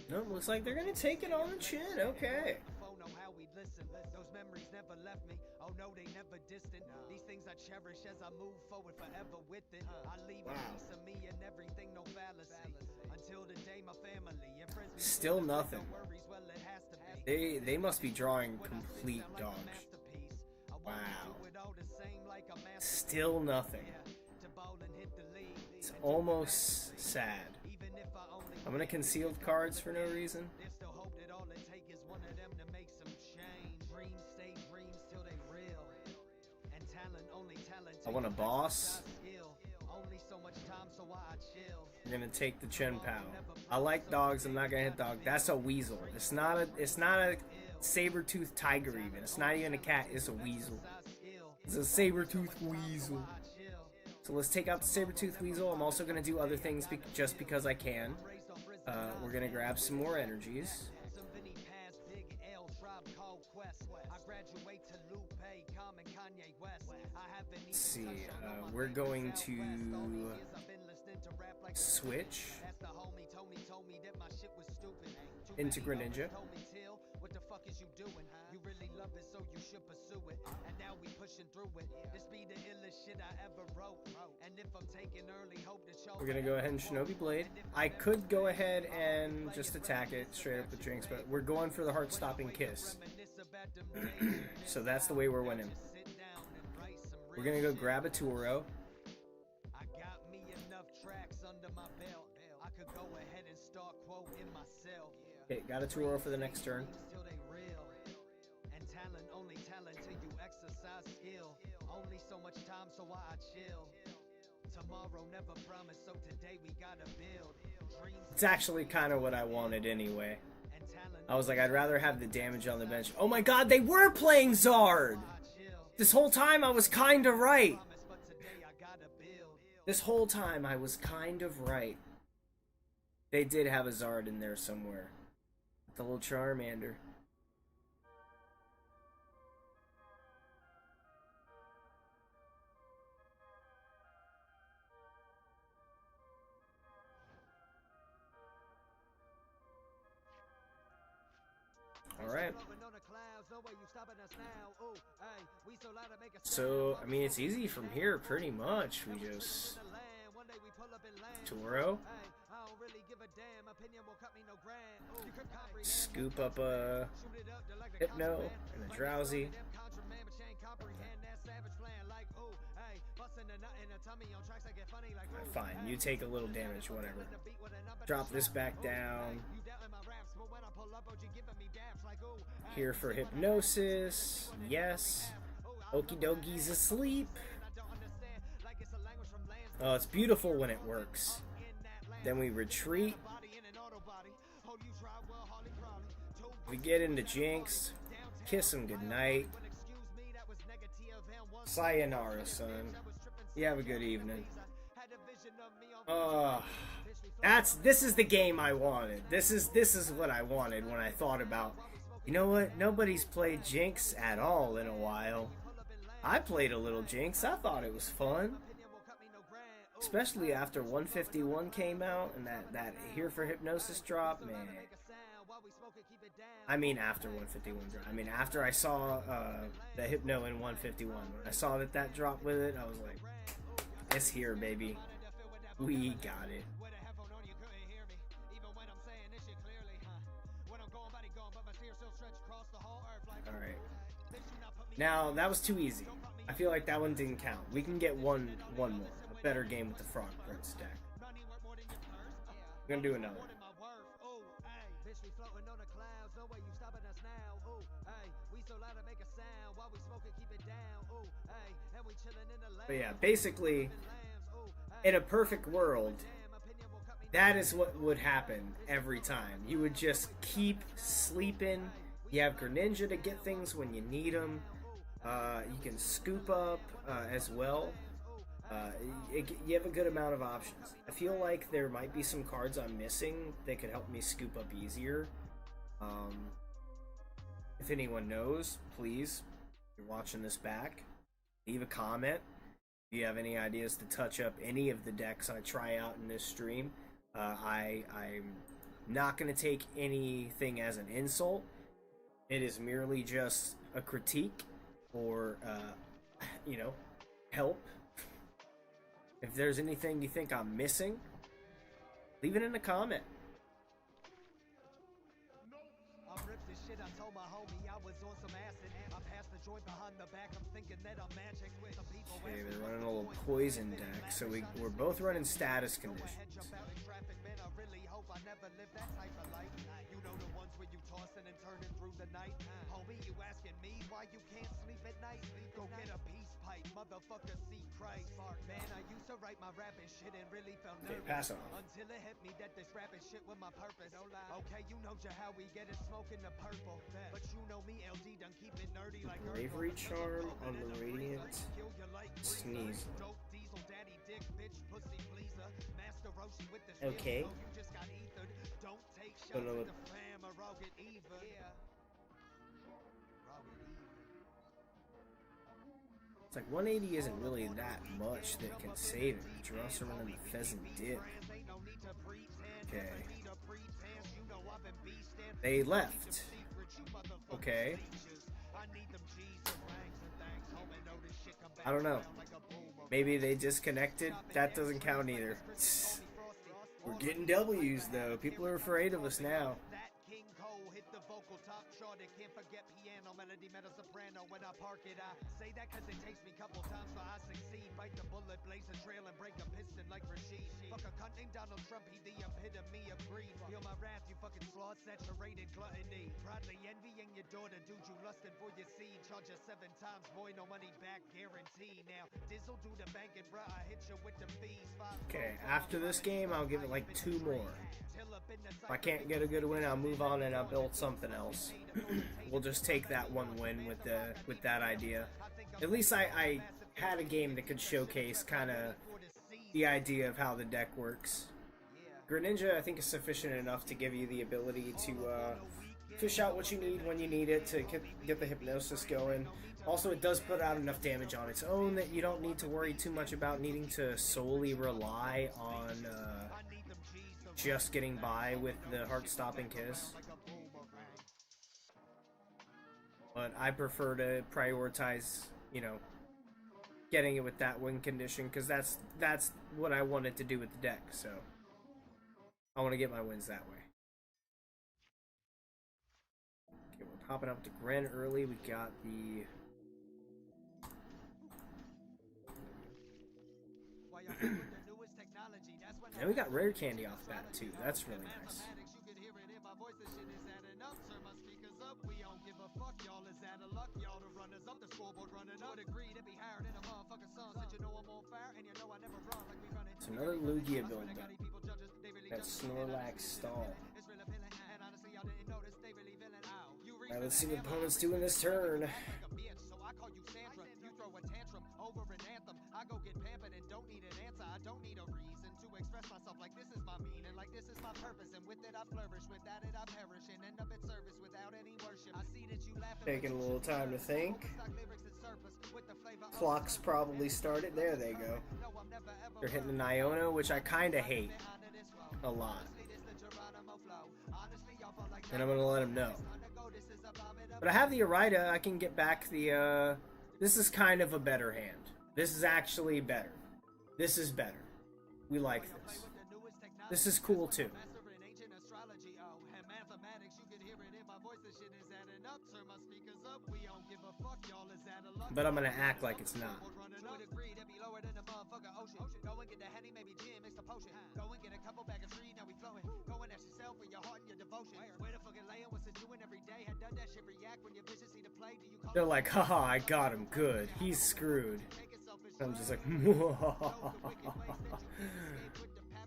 No, looks like they're gonna take it on the chin. Okay. Still nothing. They must be drawing complete dog. Wow. Still nothing. It's almost sad. I'm gonna conceal cards for no reason. I want a boss. I'm gonna take the Chen Pao. I like dogs. I'm not gonna hit dog. That's a weasel. It's not a saber-toothed tiger even. It's not even a cat. It's a weasel. It's a saber-toothed weasel. So let's take out the saber-toothed weasel. I'm also gonna do other things just because I can. We're gonna grab some more energies. Let's see. We're going to switch into Greninja. We're gonna go ahead and Shinobi Blade. I could go ahead and just attack it straight up with drinks, but we're going for the heart-stopping kiss. So that's the way we're winning. We're gonna go grab a Turo. Okay, got a Turo for the next turn. And talent, only talent till you exercise skill. Only so much time, so why I chill. Tomorrow never promised, so today we gotta build. It's actually kind of what I wanted anyway. I was like, I'd rather have the damage on the bench. Oh my god, they were playing Zard! This whole time I was kind of right. This whole time I was kind of right. They did have a Zard in there somewhere. The little Charmander. Alright. So, I mean, it's easy from here, pretty much. We just... Turo. Scoop up a Hypno and a Drowsy. Fine, you take a little damage, whatever. Drop this back down. Here for Hypnosis. Yes. Okie dokies asleep. Oh, it's beautiful when it works. Then we retreat. We get into Jinx. Kiss him goodnight. Sayonara, son. You have a good evening. This is the game I wanted. This is what I wanted when I thought about, you know what? Nobody's played Jinx at all in a while. I played a little Jinx. I thought it was fun. Especially after 151 came out and that Here for Hypnosis drop, man. I mean after 151 drop. I mean after I saw the Hypno in 151. When I saw that dropped with it, I was like, it's here, baby. We got it. Alright. Now, that was too easy. I feel like that one didn't count. We can get one more. A better game with the Frog Prince deck. We're gonna do another. But yeah, basically, in a perfect world, that is what would happen every time. You would just keep sleeping. You have Greninja to get things when you need them. You can scoop up as well. You have a good amount of options. I feel like there might be some cards I'm missing that could help me scoop up easier. If anyone knows, please, if you're watching this back, leave a comment. If you have any ideas to touch up any of the decks I try out in this stream, I'm not going to take anything as an insult. It is merely just a critique or, help. If there's anything you think I'm missing, leave it in a comment. Okay, they're running a little poison deck, so we're both running status conditions. Okay, pass on. Until it hit me that this rapping shit with my purpose. Okay, you know how we get it smoking the purple. But you know me, LD done keep it nerdy like Bravery Charm on the Radiant. Sneeze. Okay. Don't know what. It's like 180 isn't really that much that can save it, but you're also running the Pheasant Dip. Okay. They left. Okay. I don't know. Maybe they disconnected? That doesn't count either. We're getting W's though. People are afraid of us now. vocal top charted. Can't forget piano, melody, mezzo soprano. When I park it, I say that cause it takes me couple times but I succeed. Bite the bullet, blaze a trail and break a piston like Rashid. Fuck a cunt named Donald Trump, he the epitome of greed. Feel my wrath, you fucking sloth, saturated gluttony. Proudly envying your daughter, dude, you lusting for your seed. Charge you 7 times, boy, no money back guarantee. Now, Dizzle do the banking, bruh, I hit you with the fees. Okay, after this game, I'll give it like 2 more. If I can't get a good win, I'll move on and I'll build something else. We'll just take that one win with that idea. At least I had a game that could showcase kind of the idea of how the deck works. Greninja, I think, is sufficient enough to give you the ability to fish out what you need when you need it to get the hypnosis going. Also, it does put out enough damage on its own that you don't need to worry too much about needing to solely rely on just getting by with the heart-stopping kiss. But I prefer to prioritize, you know, getting it with that win condition, because that's what I wanted to do with the deck, so I want to get my wins that way. Okay, we're popping up to Gren early. We got the... And we got rare candy off that too. That's really nice. It's another Lugia build up. Got Snorlax stall. Alright, let's see what opponent's doing this turn. I go get pampered and don't need an answer. I don't need a reason to express myself like this is my meaning, like this is my purpose, and with it I flourish, without it I perish, and end up at service without any worship. I see that you laughing. Taking a little time to think. Clock's probably started. There they go. They're hitting the Iono, which I kind of hate a lot. And I'm gonna let them know. But I have the Arida. I can get back the. This is kind of a better hand. This is actually better. This is better. We like this. This is cool too. But I'm gonna act like it's not. They're like, haha, I got him good. He's screwed. I'm just like,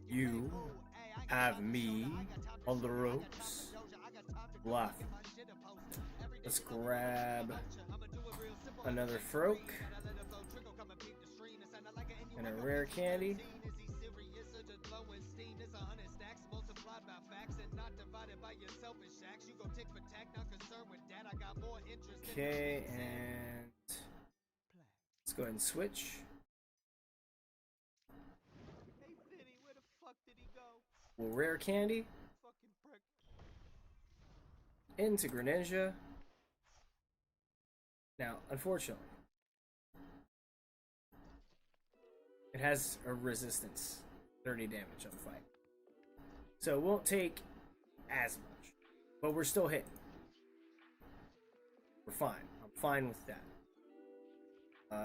you have me on the ropes. Laughing. Let's grab another Froak and a rare candy. Okay, and let's go ahead and switch. Well, rare candy into Greninja. Now, unfortunately, it has a resistance, 30 damage on the fight. So it won't take as much, but we're still hitting. We're fine. I'm fine with that.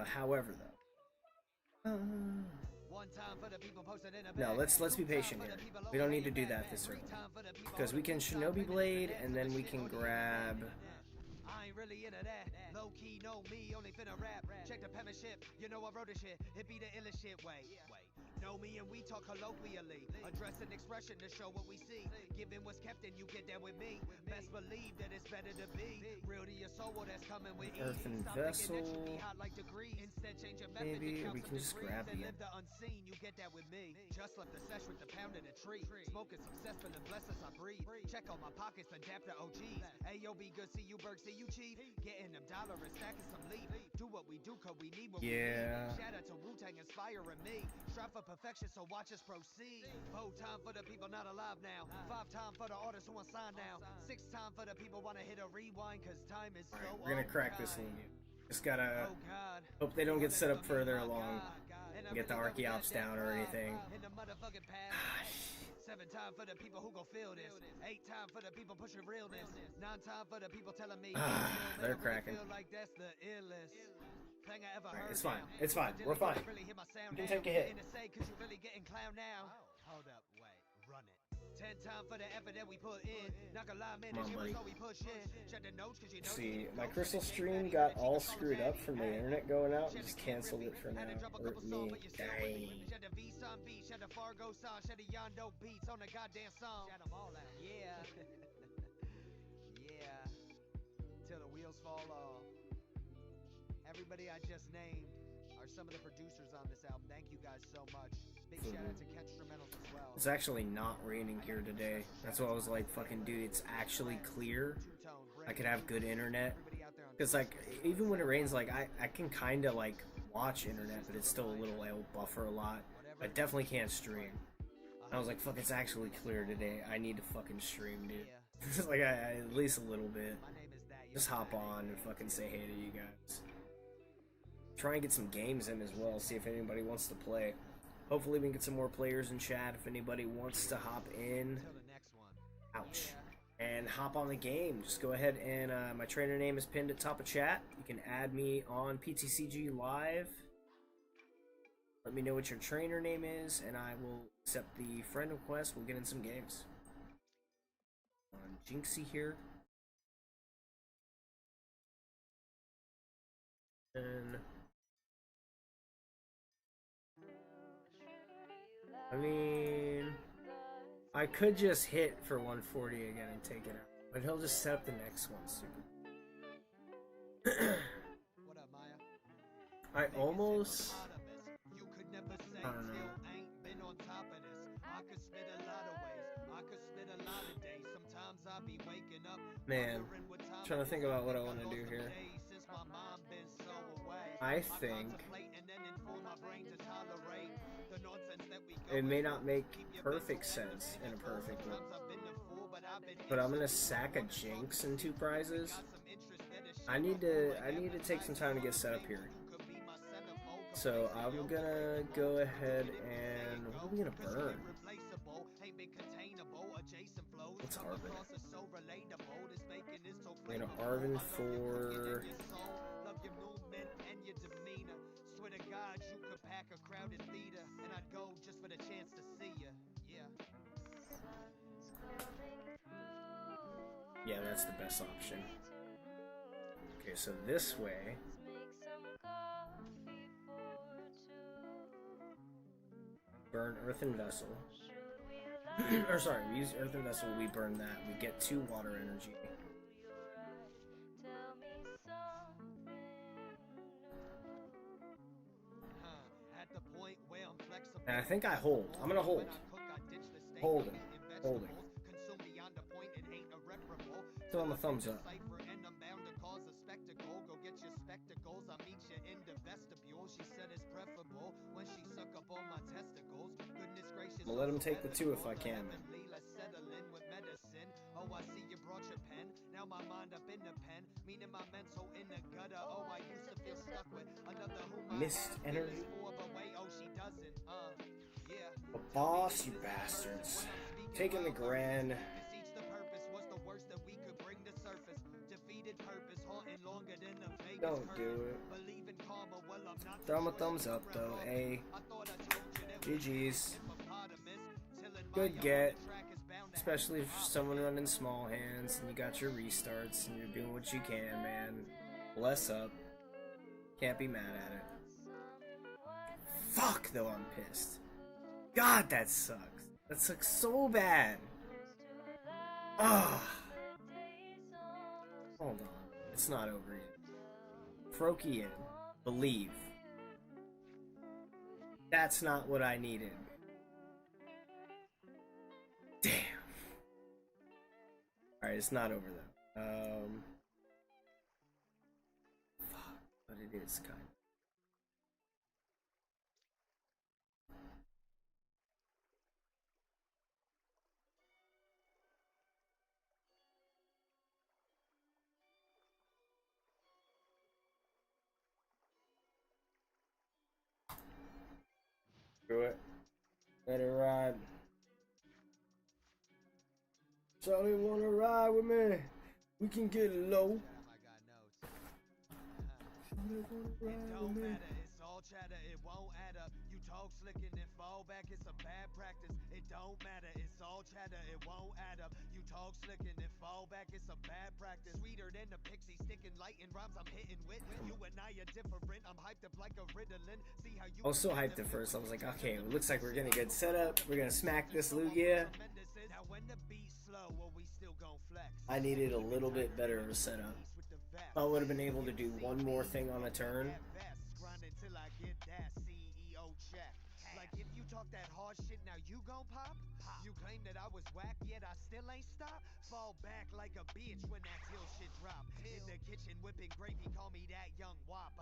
However, though, no, let's be patient here. We don't need to do that this early, because we can Shinobi Blade and then we can grab. Really into that. Low key, know me, only finna rap. Check the penmanship, you know I wrote this shit. It be the illest shit. Wait. Know me and we talk colloquially. Address an expression to show what we see. Given what's kept and you get that with me. Best believe that it's better to be real to your soul, that's coming with Earthen Vessel. Maybe we can just grab the unseen. You get that with me. Just left the sesh with the pound in the tree. Smoking some cesspool and bless us I breathe. Check on my pockets, adapt to OGs. Ayo, be good, see you Berg, see you Chief. Getting them dollar and stacking some leaf. Do what we do, cause we need what we need. Shout out to Wu-Tang inspiring me. Strive for perfection, so watch us proceed. 4 time for the people not alive now. 5 time for the artists who want sign now. 6 time for the people wanna hit a rewind, cause time is so we're gonna crack this one. Just gotta hope they don't get set up further along and get the Archeops down or anything. 7 time for the people who gon' feel this. 8 time for the people pushing realness. 9 time for the people telling me they're cracking. feel like that's the illest thing I ever heard. It's fine. It's fine. We're fine. You can take a hit. Cause you really getting clown now. Hold up, wait, run it. 10 time for the effort that we put in. Not gonna lie, man, Come on, buddy. we push in. Check the notes cause you know. See, my crystal stream got all screwed up from the internet going out and just canceled it for now. Hurt me. Dang. Yeah. Yeah. Till the wheels fall off. Everybody I just named are some of the producers on this album. Thank you guys so much. Big shout out to Kenstrumentals as well. It's actually not raining here today. That's why I was like, fucking dude, it's actually clear. I could have good internet. Because, like, even when it rains, like, I can kind of, like, watch internet, but it's still a little, it'll buffer a lot. I definitely can't stream. I was like, fuck, it's actually clear today. I need to fucking stream, dude. Just like, at least a little bit. Just hop on and fucking say hey to you guys. Try and get some games in as well, see if anybody wants to play. Hopefully we can get some more players in chat if anybody wants to hop in. Ouch. And hop on the game. Just go ahead and my trainer name is pinned at top of chat. You can add me on PtcgLive. Let me know what your trainer name is, and I will accept the friend request. We'll get in some games. Jinxie here. And I mean, I could just hit for 140 again and take it out, but he'll just set up the next one soon. What up, Maya? I almost, I don't know. Man, I'm trying to think about what I want to do here. I think it may not make perfect sense in a perfect world, but I'm gonna sack a Jinx in 2 prizes. I need to take some time to get set up here. So I'm gonna go ahead and what are we gonna burn? What's Arvin? We're gonna Arvin for yeah, that's the best option. Okay, so this way burn Earthen Vessel. Or sorry, we use Earthen Vessel, we burn that. We get 2 water energy. And I think I hold. I'm gonna hold. Holding. Holding. Still on the thumbs up. I'm gonna let him take the 2 if I can. Oh, I see you brought your pen. Now my mind up in the pen, meaning my mental in the gutter. Oh, I used to feel stuck with another who missed energy. Oh, she doesn't. Yeah. The boss, you bastards. Taking the grand. Don't do it. Throw him a thumbs up though, A. GG's. Good get. Especially if someone running small hands and you got your restarts and you're doing what you can, man. Bless up. Can't be mad at it. Fuck though, I'm pissed. God, that sucks. That sucks so bad. Ah. Hold on. It's not over yet. Frokian. Believe. That's not what I needed. Damn. Alright, it's not over though. Fuck, but it is kind of. Screw it. Let it ride. Charlie wanna ride with me? We can get low. It don't matter, it's all chatter, it won't add up. You talk slick and then fall back, it's a bad practice. It don't matter, it's all chatter, it won't add up. You talk slick and then fall back, it's a bad practice. Sweeter than the pixie sticking light and rhymes I'm hitting with. You and I are different, I'm hyped up like a Ritalin. See how you I was so hyped at first. I was like, okay, it looks like we're gonna get set up. We're gonna smack this Lugia. Now when the beat's slow, are we still gon' flex? I needed a little bit better of a setup. I would have been able to do one more thing on a turn. Grinding till I get that CEO check. Like if you talk that hard shit, now you gon' pop? You claim that I was whack, yet I still ain't stop. Fall back like a bitch when that till shit drop. In the kitchen whipping gravy, call me that young wop,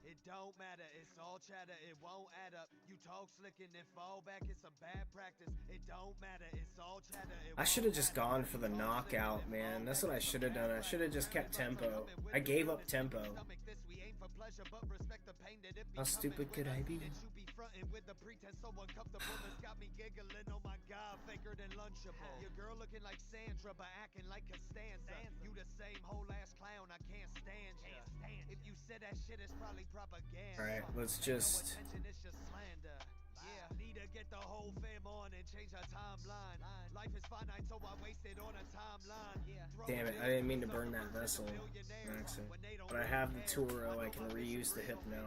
It don't matter, it's all chatter, it won't add up. You talk slick and then fall back, it's a bad practice. It don't matter, it's all chatter. I should have just gone for the knockout, man. That's what I should have done. I should have just kept tempo. I gave up tempo. How stupid could I be? With the pretense so uncomfortable that's got me giggling. Oh my god, faker than lunchable. Your girl looking like Sandra but acting like Costanza. You the same whole ass clown, I can't stand ya. If you said that shit, it's probably propaganda. Alright, let's just... It's just slander. Yeah, need to get the whole fam on and change our timeline. Life is finite, so I wasted on a timeline. Damn it, I didn't mean to burn that vessel. But I have the Turo, I can reuse the Hypno.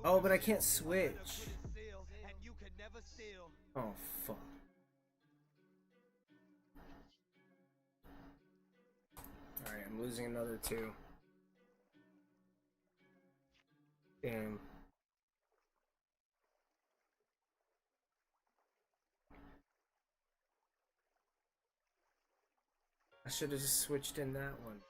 Oh, but I can't switch. Oh, fuck. Alright, I'm losing another 2. Damn. I should have just switched in that one.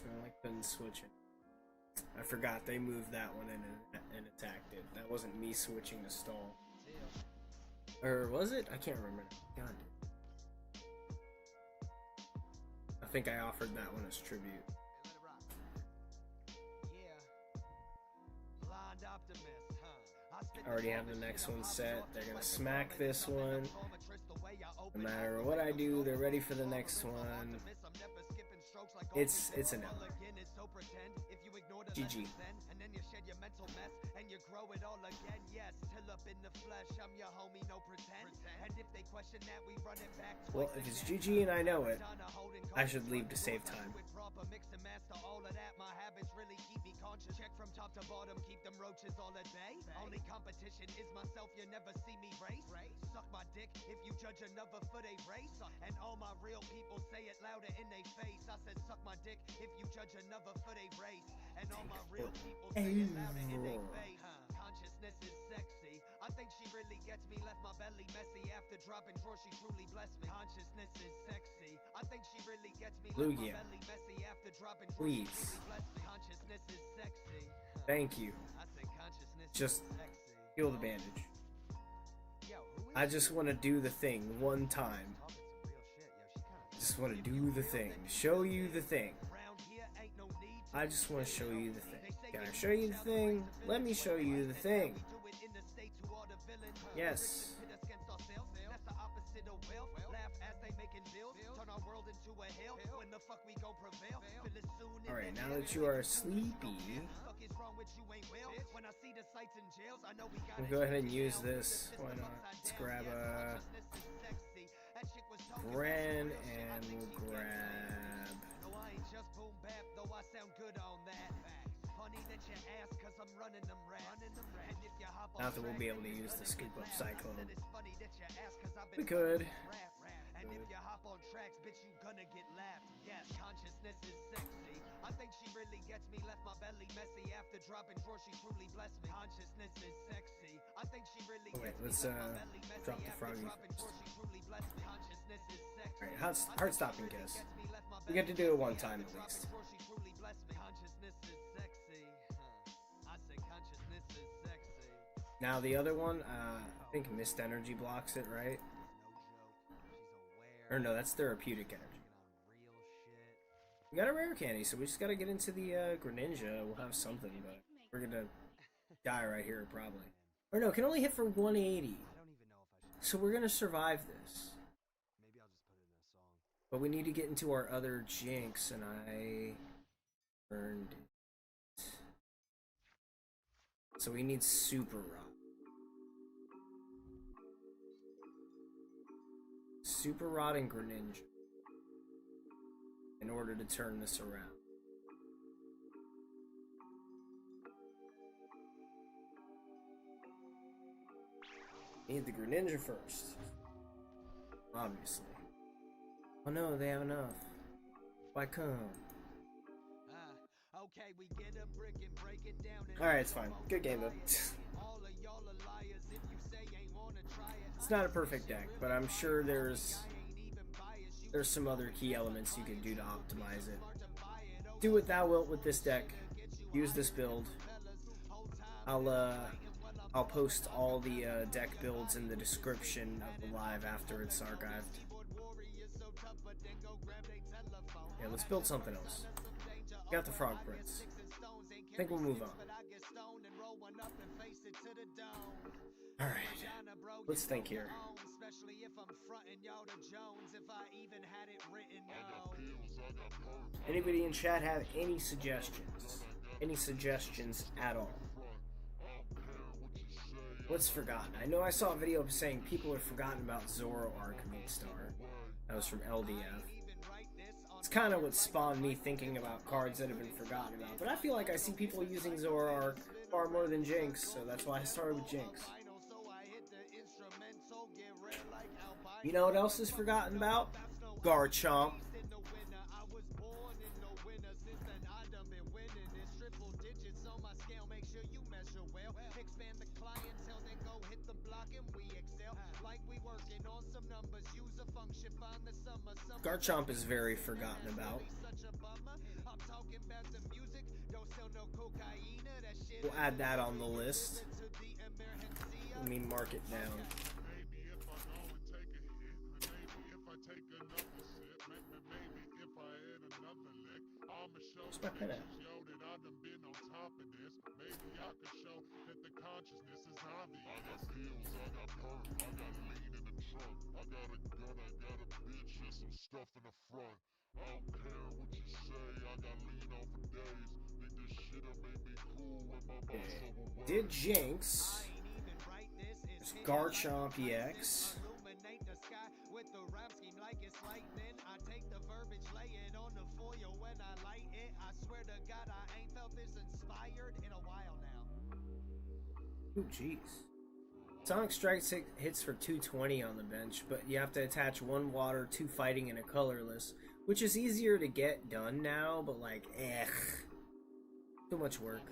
I couldn't switch it. I forgot they moved that one in and attacked it. That wasn't me switching to stall. Or was it? I can't remember. God. I think I offered that one as tribute. I already have the next one set. They're gonna smack this one. No matter what I do, they're ready for the next one. It's an L. GG. Well, if it's GG and I know it, I should leave to save time. Check from top to bottom, keep them roaches all at bay. Only competition is myself, you never see me race. Suck my dick if you judge another for they race. And all my real people say it louder in they face. I said suck my dick if you judge another for they race. And all my real people say it louder in they face. Consciousness is sexy. I think she really gets me, left my belly messy after dropping drawer, she truly blessed me. Consciousness is sexy. I think she really gets me, left my belly messy after dropping drawer, she truly blessed me. Consciousness is sexy. Thank you. I said consciousness just is sexy. heal the bandage. I just want to do the thing one time. Just want to do the thing. Show you the thing. I just want to show you the thing. Can I show you the thing? Let me show you the thing. Yes. Alright, now that you are sleepy, we'll go ahead and use this. Why not? Let's grab a Gran and we'll grab. Not that we'll be able to use the scoop up cyclone. We could. And if you hop on tracks, bitch, you gonna get laughed. Yes, consciousness is sexy. I think she really gets me, left my belly messy after dropping drawer, she truly blessed me. Consciousness is sexy. I think she really gets me, let's drop the froggy first. Alright, heart stopping kiss. We get to do it one time at least. Now the other one, I think Mist Energy blocks it, right? Or no, that's Therapeutic Energy. We got a rare candy, so we just gotta get into the Greninja. We'll have something, but we're gonna die right here, probably. Or no, it can only hit for 180. So we're gonna survive this. But we need to get into our other Jinx, and I earned it. So we need Super Rod. Super Rod and Greninja in order to turn this around. Need the Greninja first. Obviously. Oh no, they have enough. Why come? Alright, it's fine. Good game though. It's not a perfect deck, but I'm sure there's some other key elements you can do to optimize it. Do what thou wilt with this deck. Use this build. I'll post all the deck builds in the description of the live after it's archived. Yeah, let's build something else. Got the Frog Prince. I think we'll move on. Alright, let's think here. Anybody in chat have any suggestions? Any suggestions at all? What's forgotten? I know I saw a video saying people had forgotten about Zoroark Star. That was from LDF. It's kind of what spawned me thinking about cards that have been forgotten about. But I feel like I see people using Zoroark far more than Jinx, so that's why I started with Jinx. You know what else is forgotten about? Garchomp. Garchomp is very forgotten about. We'll add that on the list. Let me mark it down. Where's my pen at? Stuff in the front. I don't care what you say, I got lean on for days. Think this shit'll make me cool when my boss overworks. Did Jinx. There's Garchomp EX. Ooh, jeez. Sonic Strike hits for 220 on the bench, but you have to attach 1 water, 2 fighting, and a colorless, which is easier to get done now, but like, too much work.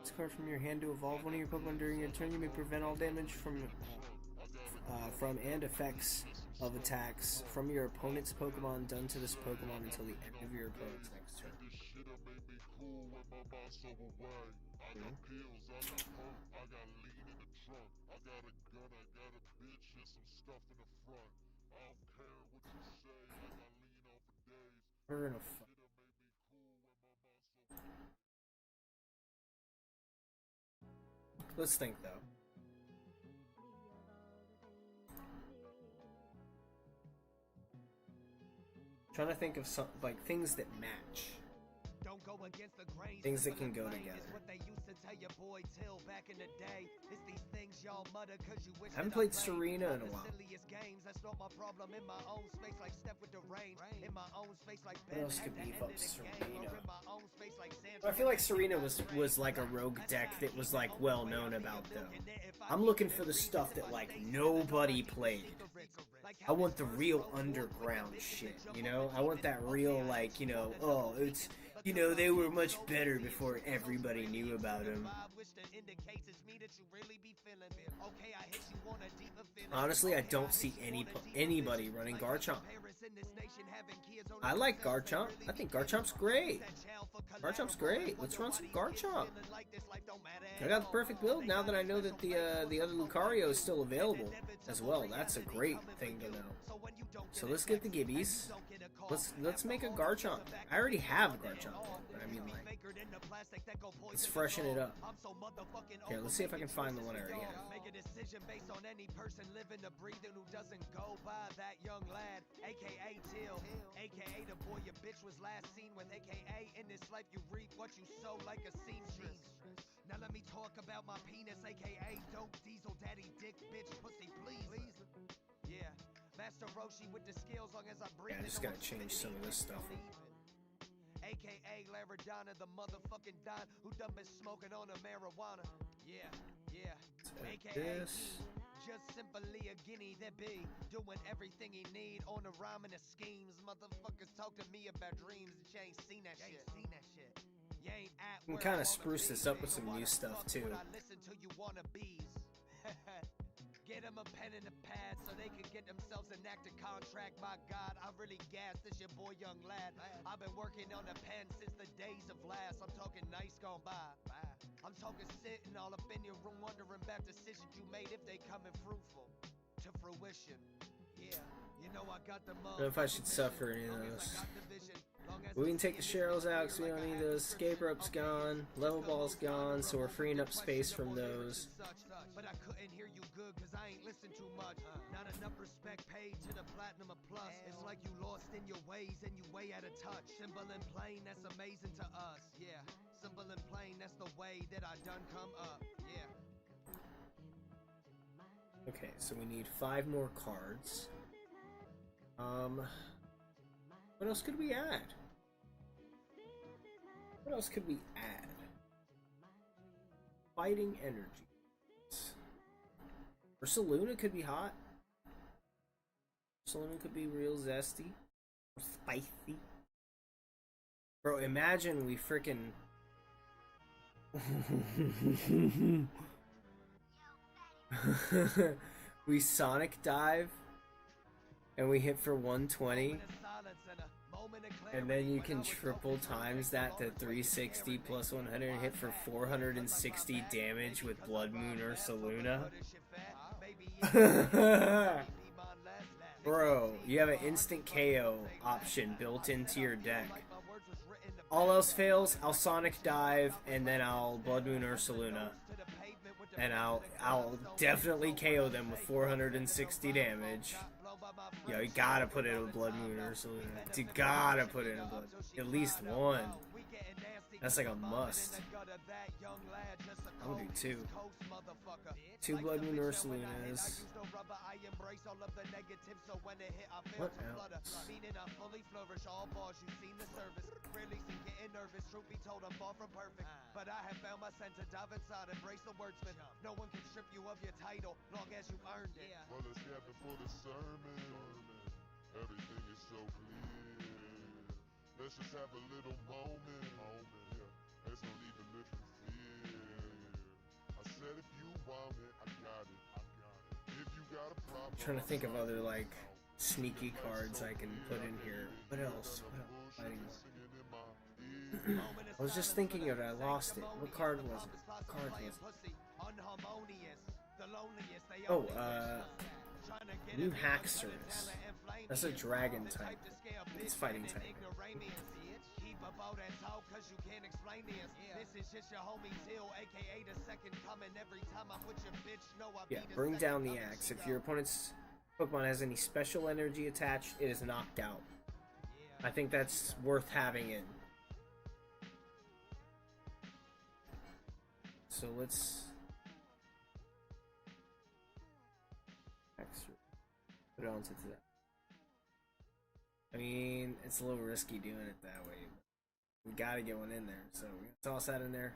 This card from your hand to evolve one of your Pokemon during your turn. You may prevent all damage from and effects of attacks from your opponent's Pokemon done to this Pokemon until the end of your opponent's next turn. We're gonna Let's think though. Trying to think of some like things that match. Things that can go together. I haven't played Serena in a while. What else could beef up Serena? I feel like Serena was like a rogue deck that was like well known about though. I'm looking for the stuff that like nobody played. I want the real underground shit, you know? I want that real, like, you know, oh, You know, they were much better before everybody knew about them. Honestly, I don't see anybody running Garchomp. I like Garchomp. I think Garchomp's great. Garchomp's great. Let's run some Garchomp. I got the perfect build now that I know that the other Lucario is still available as well. That's a great thing to know. So let's get the Gibbies. Let's make a Garchomp. I already have a Garchomp, but I mean, like, let's freshen it up. Here, let's see if I can find the one I already have. Make a decision based on any person living or breathing who doesn't go by that young lad, aka Till, aka the boy your bitch was last seen with, aka in this life you reap what you sow like a seamstress. Now let me talk about my penis, aka dope diesel daddy dick bitch pussy please. Yeah, Master Roshi with the skills long as I breathe. Yeah, I just gotta change some of this stuff. AKA Laradonna, the motherfucking Don who done been smoking on a marijuana. Yeah. AKA This. just simply a guinea that be doing everything he need on a rhyme and the schemes. Motherfuckers talk to me about dreams and you ain't seen that shit. You ain't at We can kind of spruce this up with some new stuff too. I listen to you wannabes. Get them a pen and a pad so they can get themselves an active contract. My God, I really gassed this your boy young lad. I've been working on a pen since the days of last. I'm talking nice gone by. I'm talking sitting all up in your room wondering about decisions you made if they coming fruitful to fruition. Yeah, you know I got the I don't know if I should suffer any of those. We can take the Cheryls out because we don't need those. Escape rope's gone. Level ball's gone, so we're freeing up space from those. But I couldn't hear you good because I ain't listened too much. Not enough respect paid to the platinum a plus. It's like you lost in your ways and you way out of touch. Simple and plain, that's amazing to us. Yeah, simple and plain, that's the way that I done come up. Yeah. Okay, so we need 5 more cards. What else could we add? What else could we add? Fighting energy. Ursaluna could be hot. Ursaluna could be real zesty. Or spicy. Bro, imagine we frickin' we Sonic dive and we hit for 120. And then you can triple times that to 360 plus 100 and hit for 460 damage with Blood Moon Ursaluna. Bro, you have an instant KO option built into your deck. All else fails, I'll Sonic Dive and then I'll Blood Moon Ursaluna. And I'll definitely KO them with 460 damage. Yo, you gotta put in a Blood Moon Ursaluna. You gotta put in a Blood. At least one. That's like a must. I'm gonna do 2. 2 Blood Moon Ursalunas. What else? But I have found my center, dive inside, embrace the wordsmith. No one can strip you of your title, long as you earned it. Well, let's get before the sermon. Everything is so clear. Let's just have a little moment. Yeah. There's no need to live in fear. I said if you want it, I got it. If you got a problem, I'm trying to think of other like sneaky cards I can put in here. What else? Fighting. I was just thinking of it. I lost it. What card was it? What card was it? Oh, new Hacksters. That's a dragon type. It's fighting type. Yeah, bring down the axe. If your opponent's Pokemon has any special energy attached, it is knocked out. I think that's worth having in. So let's put it onto that. I mean, it's a little risky doing it that way. We gotta get one in there, so we toss that in there.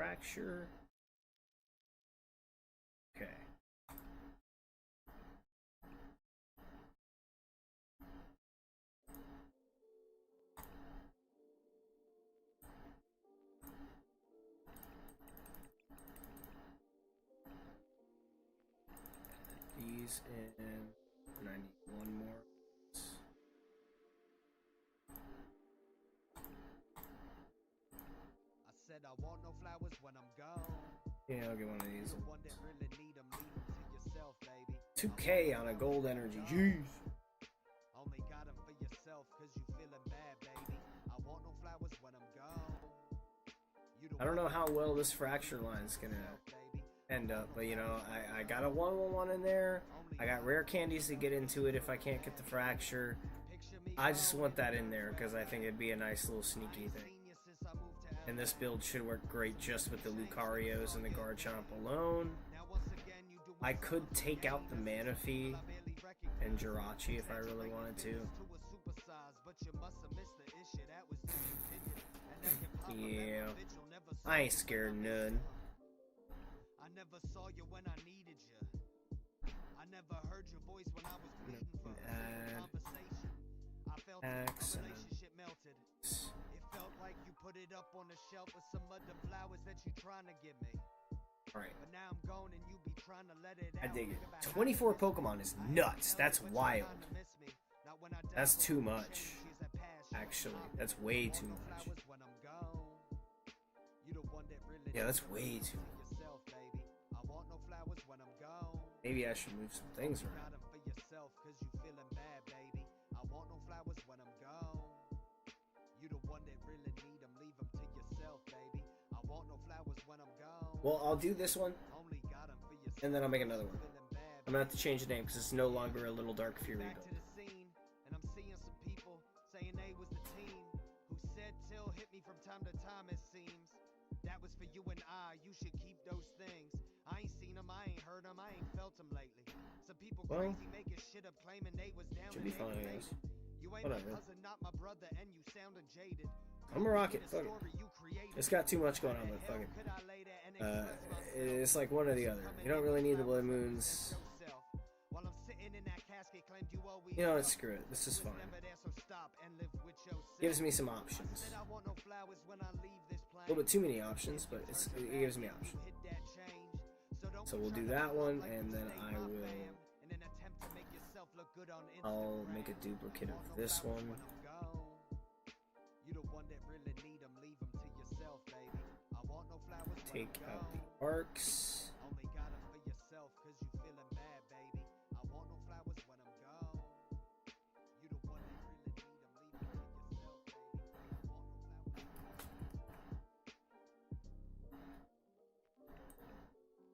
fracture. Okay. These in, and I need one more. I said I want no flowers when I'm gone. Yeah, I'll get one of these. The one that really need 'em, leave 'em to yourself, baby. 2K on a gold energy. Jeez. Only got 'em for yourself, cause you feeling bad, baby. I want no flowers when I'm gone. I don't know how well this fracture line's gonna end up, but you know, I got a 1-1-1 in there. I got rare candies to get into it if I can't get the fracture. I just want that in there because I think it'd be a nice little sneaky thing. And this build should work great just with the Lucarios and the Garchomp alone. I could take out the Manaphy and Jirachi if I really wanted to. Yeah, I ain't scared none. I never saw you when I needed you. I never heard your voice when I was pleading for a conversation. I felt the relationship melted. It felt like you put it up on the shelf with some of the flowers that you trying to give me. Alright. But now I'm gone and you be trying to let it I out. dig it. 24 Pokemon is nuts. That's wild. That's too much. Actually, that's way too much. Yeah, that's way too much. Maybe I should move some things around. Well, I'll do this one, and then I'll make another one. I'm gonna have to change the name because it's no longer a Little Dark Fury build. And I'm seeing some people saying they was the team who said till hit me from time to time, it seems. That was for you and I, you should keep those things. I ain't seen them, I ain't heard them, I ain't felt them lately. Some people crazy making shit up claiming they was down. Should be fine, guys. You ain't my cousin, not my brother, and you sounding jaded. I'm a rocket, fuck it. It's got too much going on, but fuck it. It's like one or the other. You don't really need the Blood Moons. You know what, screw it. This is fine. Gives me some options. A little bit too many options, but it gives me options. So we'll do that one, and then I'll make a duplicate of this one. Take out the arcs.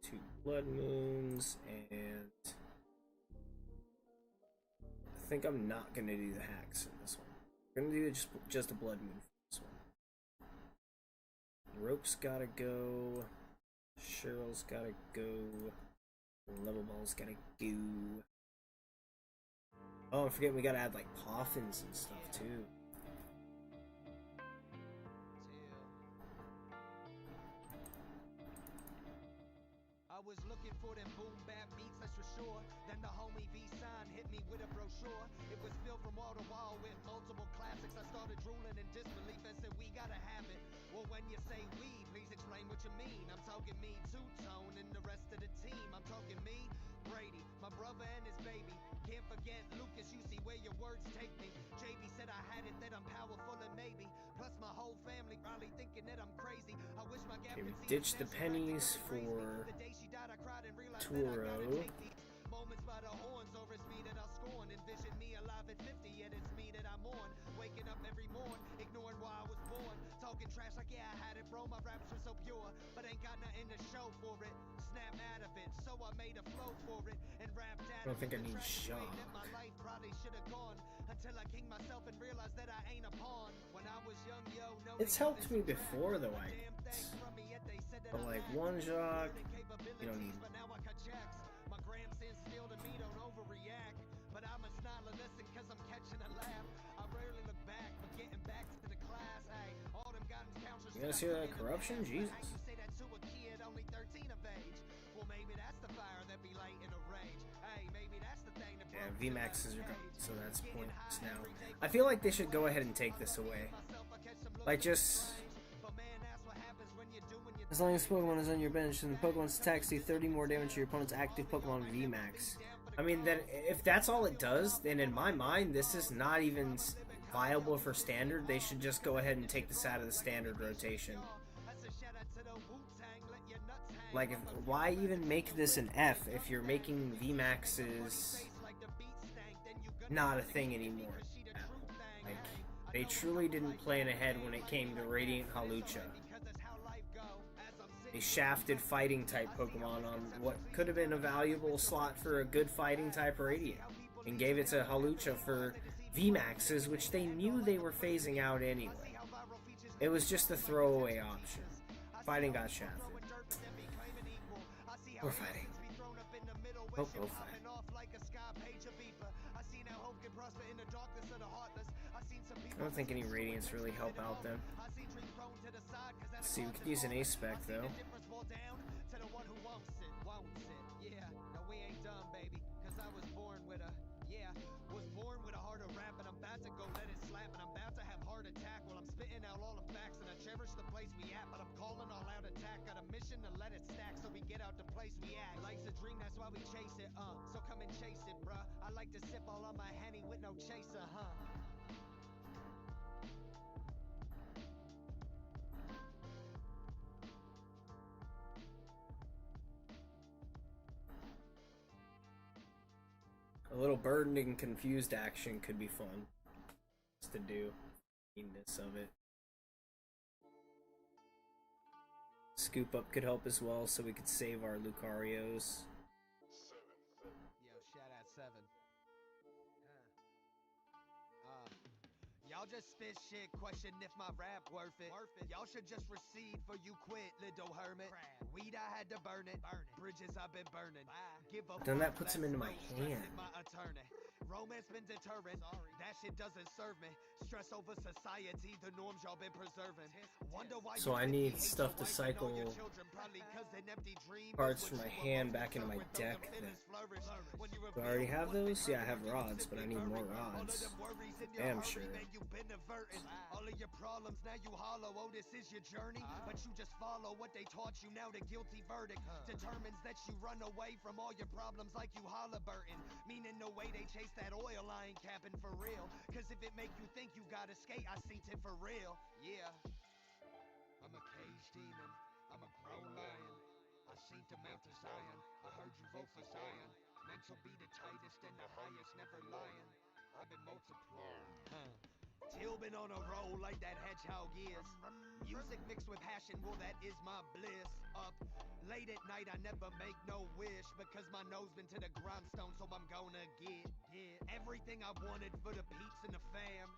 Two Blood Moons, and I think I'm not gonna do the hacks in this one. I'm gonna do just a Blood Moon for this one. Rope's gotta go. Cheryl's gotta go. Level Ball's gotta go. Oh, I'm forgetting we gotta add like Poffins and stuff too. I was looking for them boom bap beats, that's for sure. Then the homie V-Sign hit me with a brochure. It was filled from wall to wall with multiple classics. I started drooling in disbelief and said, we gotta have it. Well, when you say we, please explain what you mean. I'm talking me, Two-Tone, and the rest of the team. I'm talking me, Brady, my brother and his baby. Can't forget Lucas, you see where your words take me. JB said I had it, that I'm powerful and maybe. Plus my whole family probably thinking that I'm crazy. I wish my Okay, we ditched the pennies for Turo. Moments by the horns, or it's me that I scorn. Envision me alive at 50, yet it's me that I mourn. Waking up every morn, ignoring why I was born. Talking trash like yeah, I had it, bro. My raps were so pure, but ain't got nothing to show for it. Snap out of it, so I made a flow for it and rapped out. I don't think I need shock. My life probably should have gone until I king myself and realized that I ain't a pawn. When I was young, yo, no. It's helped me before though, I guess. But like one shock, you don't need. My gram says still to me, don't overreact. But I must not listen cause I'm catching a laugh. I rarely look back, but getting back to the class. Hey, all them guidance counselors. You guys hear that corruption? Jesus. You say that to Yeah, VMAXs are gone, so that's pointless now. I feel like they should go ahead and take this away. Like, just... As long as Pokemon is on your bench, and the Pokemon's attacks do 30 more damage to your opponent's active Pokemon VMAX. I mean, then if that's all it does, then in my mind, this is not even viable for Standard. They should just go ahead and take this out of the Standard rotation. Like, why even make this an F if you're making VMAXs not a thing anymore? Like, they truly didn't plan ahead when it came to Radiant Hawlucha. They shafted fighting type Pokemon on what could have been a valuable slot for a good fighting type Radiant, and gave it to Hawlucha for VMAXs, which they knew they were phasing out anyway. It was just a throwaway option. Fighting got shafted. We're fighting. Oh, we'll fight. I don't think any Radiants really help out them. Let's see, we could use an Ace Spec though. So come and chase it, bruh. I like to sip all on my Henny with no chaser, huh? A little burdened and confused action could be fun to do. Neatness of it. Scoop up could help as well, so we could save our Lucarios. Yo, shout out 7. Y'all just spit shit, question if my rap worth it. Y'all should just recede for you quit, little hermit. Weed I had to burn it. Bridges I've been burning. Give up. Then that puts him into my hand. My attorney. Romance been deterrent. That shit doesn't serve me. Stress over society, the norms y'all been preserving. Wonder why. So I need stuff to cycle cards from my hand back into my deck. Do I already have those? Yeah, I have rods, but I need more rods. Damn sure. All of your problems now you hollow. Oh, this is your journey, but you just follow what they taught you. Now the guilty verdict determines that you run away from all your problems like you Halliburton. Meaning no way they chase that oil, I ain't capping for real. Cause if it make you think you gotta skate, I seen it for real. Yeah, I'm a cage demon, I'm a grown lion. I seen the Mount of Zion, I heard you vote for Zion. Mental be the tightest and the highest, never lying. I've been multiplying. Till been on a roll like that hedgehog is. Music mixed with passion, well that is my bliss. Up late at night, I never make no wish because my nose been to the grindstone, so I'm gonna get everything I wanted for the peeps and the fam.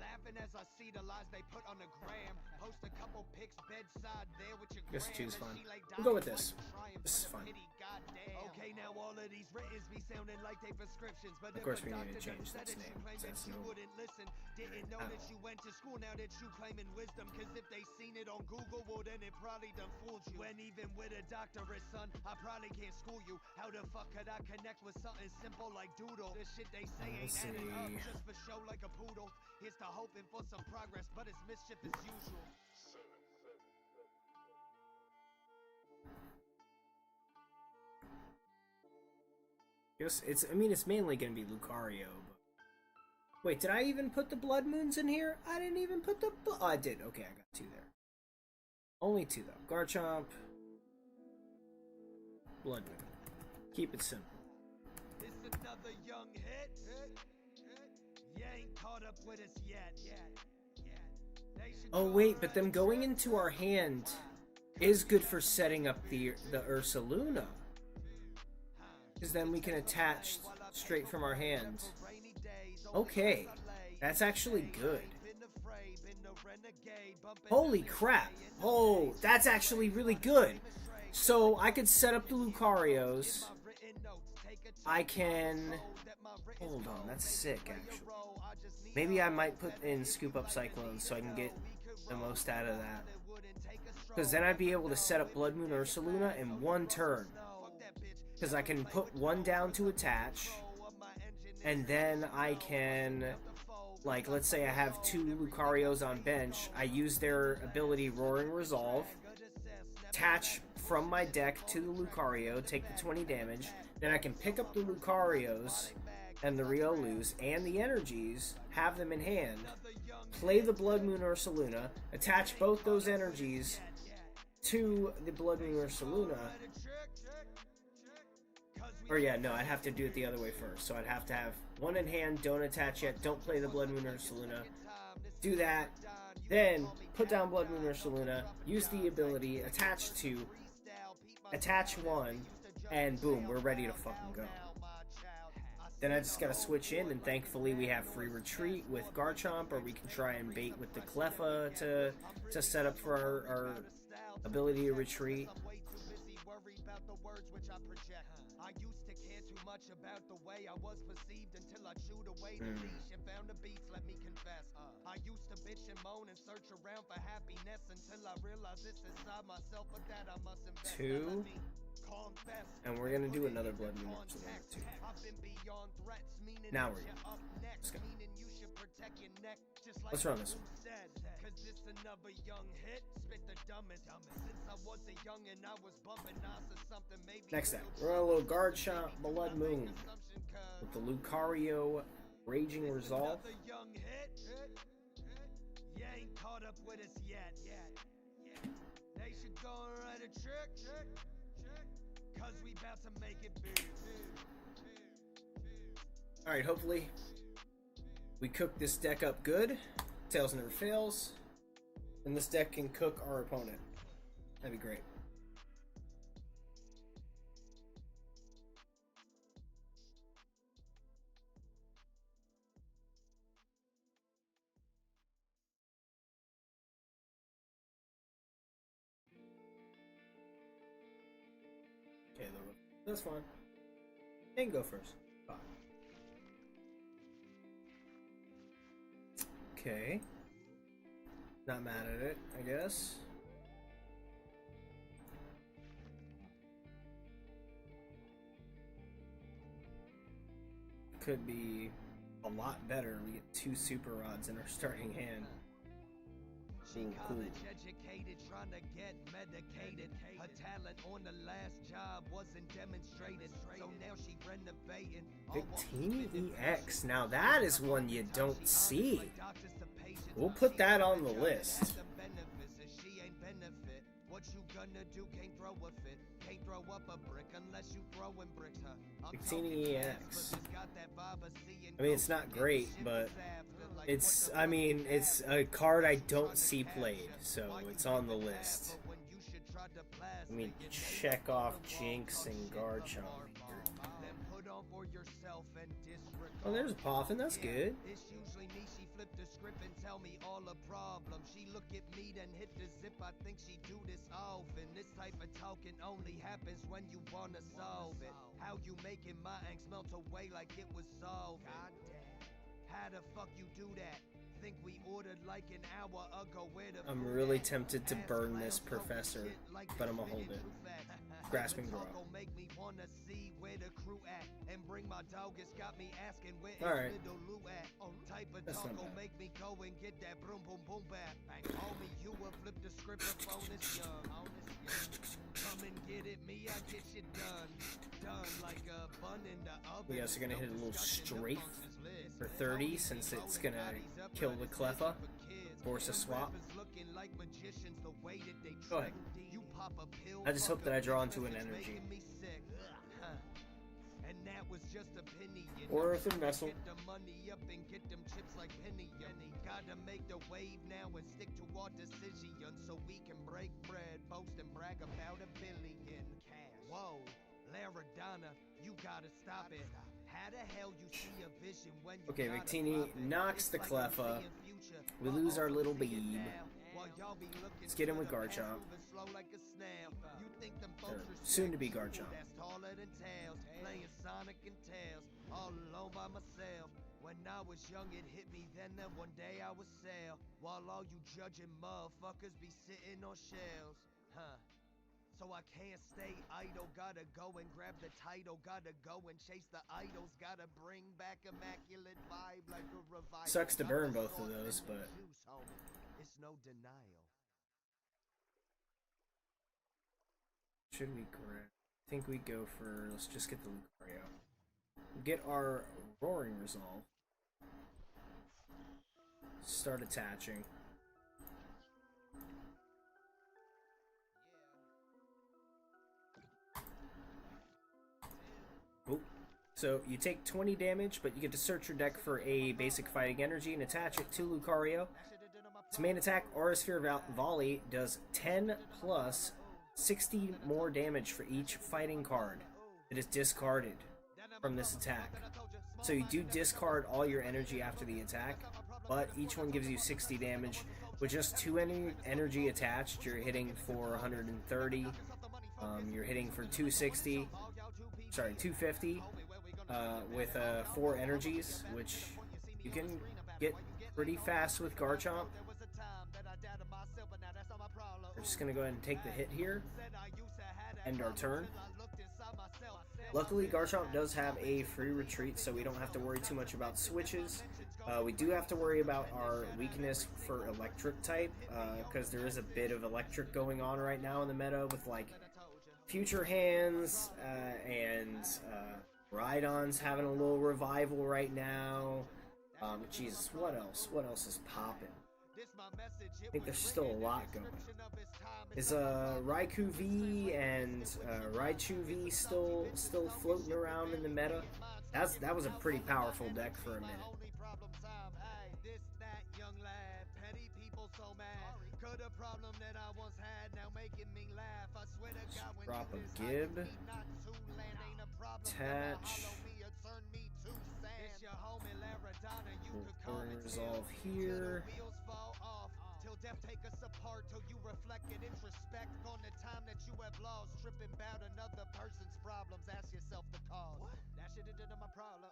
Laughing as I see the lies they put on the gram. Post a couple pics bedside there with your Guess gram. two's fun. We'll go with this. This is fun. Okay, now all of these writtens be sounding like they prescriptions, but of course we need to change this name. That's you wouldn't listen. Didn't know that you went to school, now that you claiming wisdom. Cause if they seen it on Google, well then it probably done fooled you. And even with a doctorate, son, I probably can't school you. How the fuck could I connect with something simple like doodle? The shit they say ain't adding up just for show like a poodle. Here's to hoping for some progress, but it's mischief as usual. I mean, it's mainly gonna be Lucario. But... Wait, did I even put the Blood Moons in here? I didn't even put the. Oh, I did. Okay, I got 2 there. Only 2 though. Garchomp, Blood Moon. Keep it simple. It's another young hit. You ain't caught up with us yet. Oh wait, but them going into our hand is good for setting up the Ursaluna. Because then we can attach straight from our hands. Okay, that's actually good. Holy crap. Oh, that's actually really good. So I could set up the Lucarios. I can... Hold on, that's sick actually. Maybe I might put in Scoop Up Cyclones so I can get the most out of that. Because then I'd be able to set up Blood Moon Ursaluna in 1 turn. Because I can put 1 down to attach, and then I can, like, let's say I have 2 Lucarios on bench, I use their ability Roaring Resolve, attach from my deck to the Lucario, take the 20 damage, then I can pick up the Lucarios and the Riolus and the energies, have them in hand, play the Blood Moon Ursaluna, attach both those energies to the Blood Moon Ursaluna. Or yeah, no, I'd have to do it the other way first. So I'd have to have one in hand, don't attach yet, don't play the Blood Moon Ursaluna. Do that, then put down Blood Moon Ursaluna, use the ability, attach one, and boom, we're ready to fucking go. Then I just gotta switch in, and thankfully we have free retreat with Garchomp, or we can try and bait with the Cleffa to set up for our ability to retreat. I used to care too much about the way I was perceived until I chewed away the leash and found the beats, let me confess. I used to bitch and moan and search around for happiness until I realized it's inside myself, but that I must invest. 2, and we're gonna do another Blood Moon Ursaluna too. Now we're good. Let's go. Let's run this one. Next up, we're on a little Garchomp Blood Moon with the Lucario Raging Resolve. You ain't caught up with us yet. They should go and write a trick, cause we about to make it big. Alright, hopefully we cook this deck up good. Tails never fails. And this deck can cook our opponent. That'd be great. Okay, that's fine. You can go first. Fine. Okay. Not mad at it, I guess. Could be a lot better. We get 2 super rods in our starting hand. She college educated, trying to get medicated. Her talent on the last job wasn't demonstrated, so now she renovating. Victini EX. Now that is one you don't see. We'll put that on the list. She ain't benefit. What you gonna do? Can't throw a fit. Can't throw up a brick unless you throwing bricks, huh? Victini EX. I mean, it's not great, but it's, I mean, it's a card I don't see played, so it's on the list. Let me check off Jinx and Garchomp. Oh, there's a Poffin, that's good. It's usually me, she flip the script and tell me all the problems. She look at me, then hit the zip, I think she do this often. This type of talking only happens when you wanna solve it. How you making my angst melt away like it was solved? God damn. How the fuck you do that? Think we ordered like an hour ago. Where the I'm really tempted to burn this professor, but I'm gonna hold it. Grasping Draw. Make me wanna see where the crew at and bring my dog. It's got me asking where Alright. little Lou at. Type of That's talk not will bad. make me go and get that boom boom boom back. Homie, you will flip the script of bonus young. Come and get it, me, I get you done. Done like a bun in the oven. We guys are gonna hit a little strafe for 30 since it's gonna kill the Cleffa. Force a swap. Go ahead. I just hope that I draw into an energy. Or if it vessel. Get the money up and get them chips like penny. Gotta make the wave now and stick to our decision so we can break bread, boast and brag about $1 billion cash. Whoa, Laradonna, you gotta stop it. How the hell you see a vision when you Okay, Victini knocks the Cleffa. We lose our little Beeb. Let's get him with Garchomp. Or soon to be Garchomp. Playing Sonic and Tails all alone by myself. When I was young, it hit me then that one day I would sail while all you judging motherfuckers be sitting on shelves. So I can't stay idle, gotta go and grab the title, gotta go and chase the idols, gotta bring back immaculate vibe like a revival. Sucks to burn both of those, but it's no denial. Should we grab? I think we go for, let's just get the Lucario. Get our Roaring Resolve. Start attaching. Oh. So you take 20 damage, but you get to search your deck for a basic fighting energy and attach it to Lucario. Its main attack, Aura Sphere Volley, does 10 plus 60 more damage for each fighting card that is discarded from this attack. So you do discard all your energy after the attack, but each one gives you 60 damage. With just 2 energy attached, you're hitting for 130. You're hitting for 260. Sorry, 250 with 4 energies, which you can get pretty fast with Garchomp. We're just going to go ahead and take the hit here. End our turn. Luckily, Garchomp does have a free retreat, so we don't have to worry too much about switches. We do have to worry about our weakness for electric type, because there is a bit of electric going on right now in the meta with, like, Future Hands and Rhydon's having a little revival right now. Jesus, what else? What else is popping? I think there's still a lot going. Is Raikou V and Raichu V still floating around in the meta? That was a pretty powerful deck for a minute. Drop a Gib. Attach. We'll resolve here. Death take us apart till you reflect and introspect on the time that you have lost, tripping about another person's problems. Ask yourself the cause. That shit did my problem.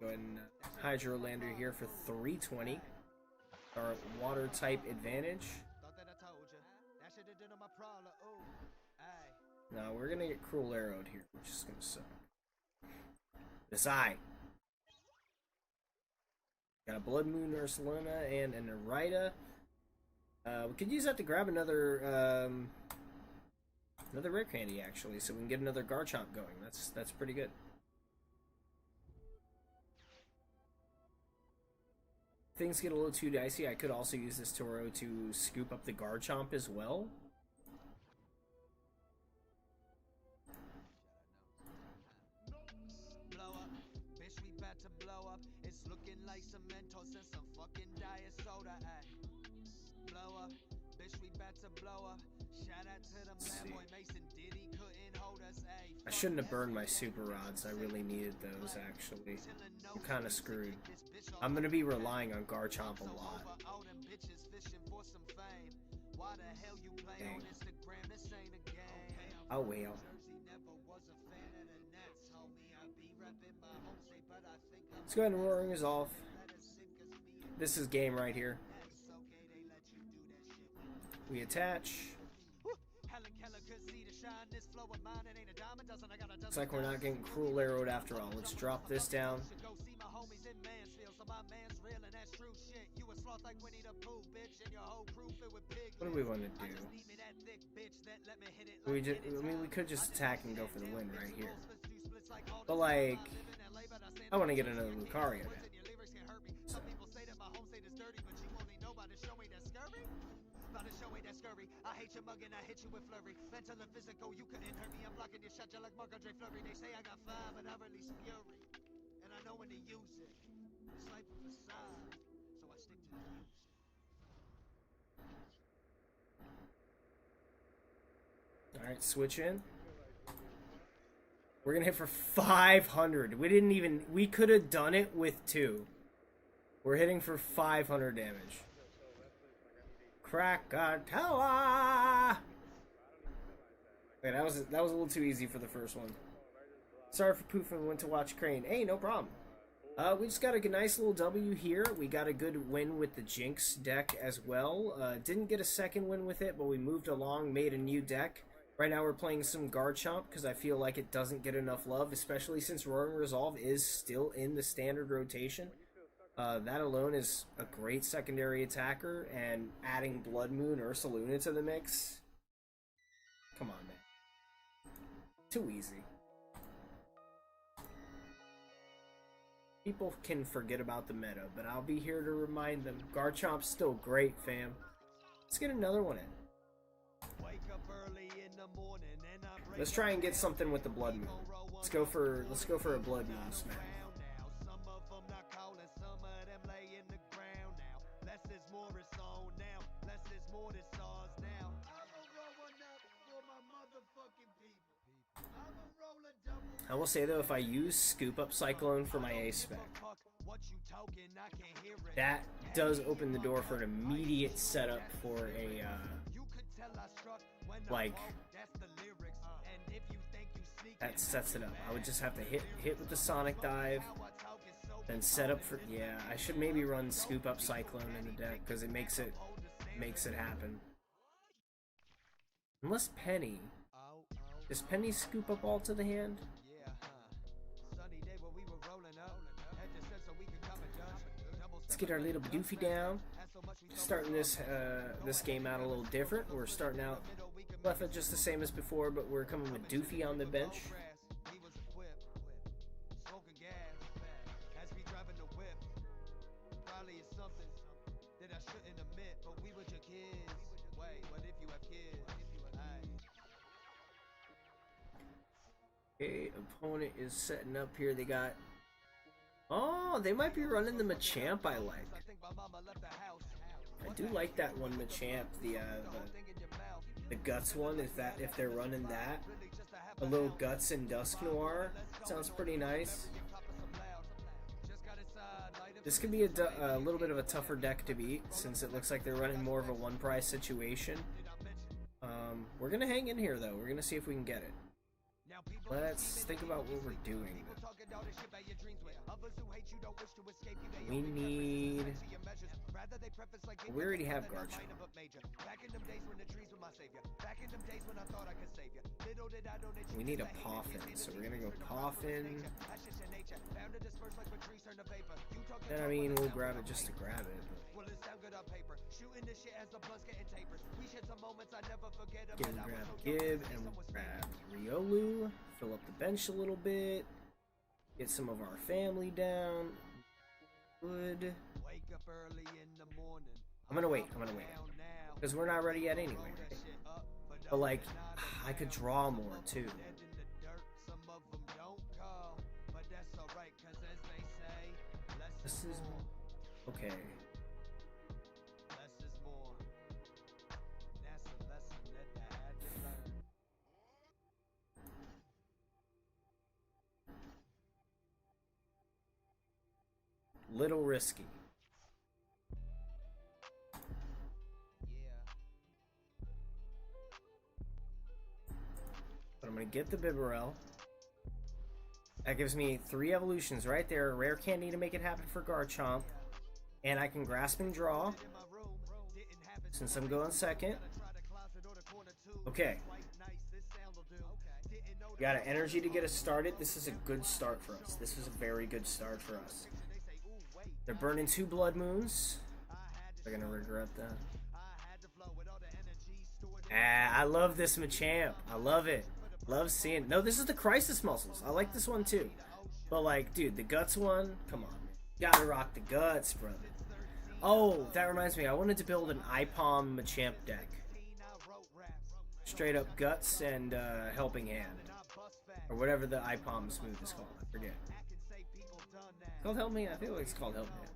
Go ahead and Hydro Lander here for 320. Our water type advantage. Now we're gonna get Cruel Arrowed here, which is gonna suck. Decide. Got a Blood Moon Ursaluna and a Narita. We could use that to grab another rare candy actually, so we can get another Garchomp going. That's pretty good. Things get a little too dicey. I could also use this Toro to scoop up the Garchomp as well. I shouldn't have burned my super rods. I really needed those, actually. I'm kind of screwed. I'm going to be relying on Garchomp a lot. Dang. Oh, well. Let's go ahead and Roaring Resolve. This is game right here. We attach. Looks like we're not getting Cruel Arrowed after all. Let's drop this down. What do we want to do? We could just attack and go for the win right here. But like, I want to get another Lucario now. So. I hate your mugging, I hit you with flurry. Mental and physical, you couldn't hurt me. I'm blocking your shot, you like Marc-Andre Fleury. They say I got 5, but I release fury. And I know when to use it. It's like a facade, so I stick to the music. Alright, switch in. We're gonna hit for 500. We could have done it with 2. We're hitting for 500 damage. Krakatoa! Okay, that was a little too easy for the first one. Sorry for poofing, went to watch Crane. Hey, no problem. We just got a nice little W here. We got a good win with the Jinx deck as well. Didn't get a second win with it, but we moved along, made a new deck. Right now we're playing some Garchomp because I feel like it doesn't get enough love, especially since Roaring Resolve is still in the standard rotation. That alone is a great secondary attacker, and adding Blood Moon Ursaluna to the mix. Come on, man. Too easy. People can forget about the meta, but I'll be here to remind them. Garchomp's still great, fam. Let's get another one in. Let's try and get something with the Blood Moon. Let's go for a Blood Moon smack. I will say though, if I use Scoop Up Cyclone for my ace spec, that does open the door for an immediate setup for a that sets it up. I would just have to hit with the Sonic Dive, then set up for I should maybe run Scoop Up Cyclone in the deck because it makes it happen. Unless Penny. Does Penny scoop up all to the hand? Let's get our little Doofy down. Starting this game out a little different. We're starting out left it just the same as before, but we're coming with Doofy on the bench. Okay, opponent is setting up here. They got... Oh, they might be running the Machamp I like. I do like that one Machamp, the Guts one, if they're running that. A little Guts and Dusk Noir. Sounds pretty nice. This could be a little bit of a tougher deck to beat, since it looks like they're running more of a one prize situation. We're gonna hang in here though. We're gonna see if we can get it. Let's think about what we're doing. We need... We already have Garchomp. We need a Poffin, so we're gonna go Poffin. And I mean, we'll grab it just to grab it. Grab Gib, and we'll grab Riolu. Fill up the bench a little bit. Get some of our family down. Good. I'm gonna wait. Because we're not ready yet anyway, right? But like, I could draw more too. This is... Okay. Little risky. But I'm gonna get the Bibarel. That gives me 3 evolutions right there. A rare candy to make it happen for Garchomp. And I can Grasping Draw, since I'm going second. Okay. Got an energy to get us started. This is a good start for us. This is a very good start for us. They're burning 2 Blood Moons. They're gonna regret that. I love this Machamp. I love it. Love seeing... No, this is the Crisis Muscles. I like this one too. But like, dude, the Guts one, come on. Gotta rock the Guts, brother. Oh, that reminds me. I wanted to build an IPOM Machamp deck. Straight up Guts and Helping Hand. Or whatever the IPOM smooth is called. I forget. It's called Help Me? I feel like it's called Help Me.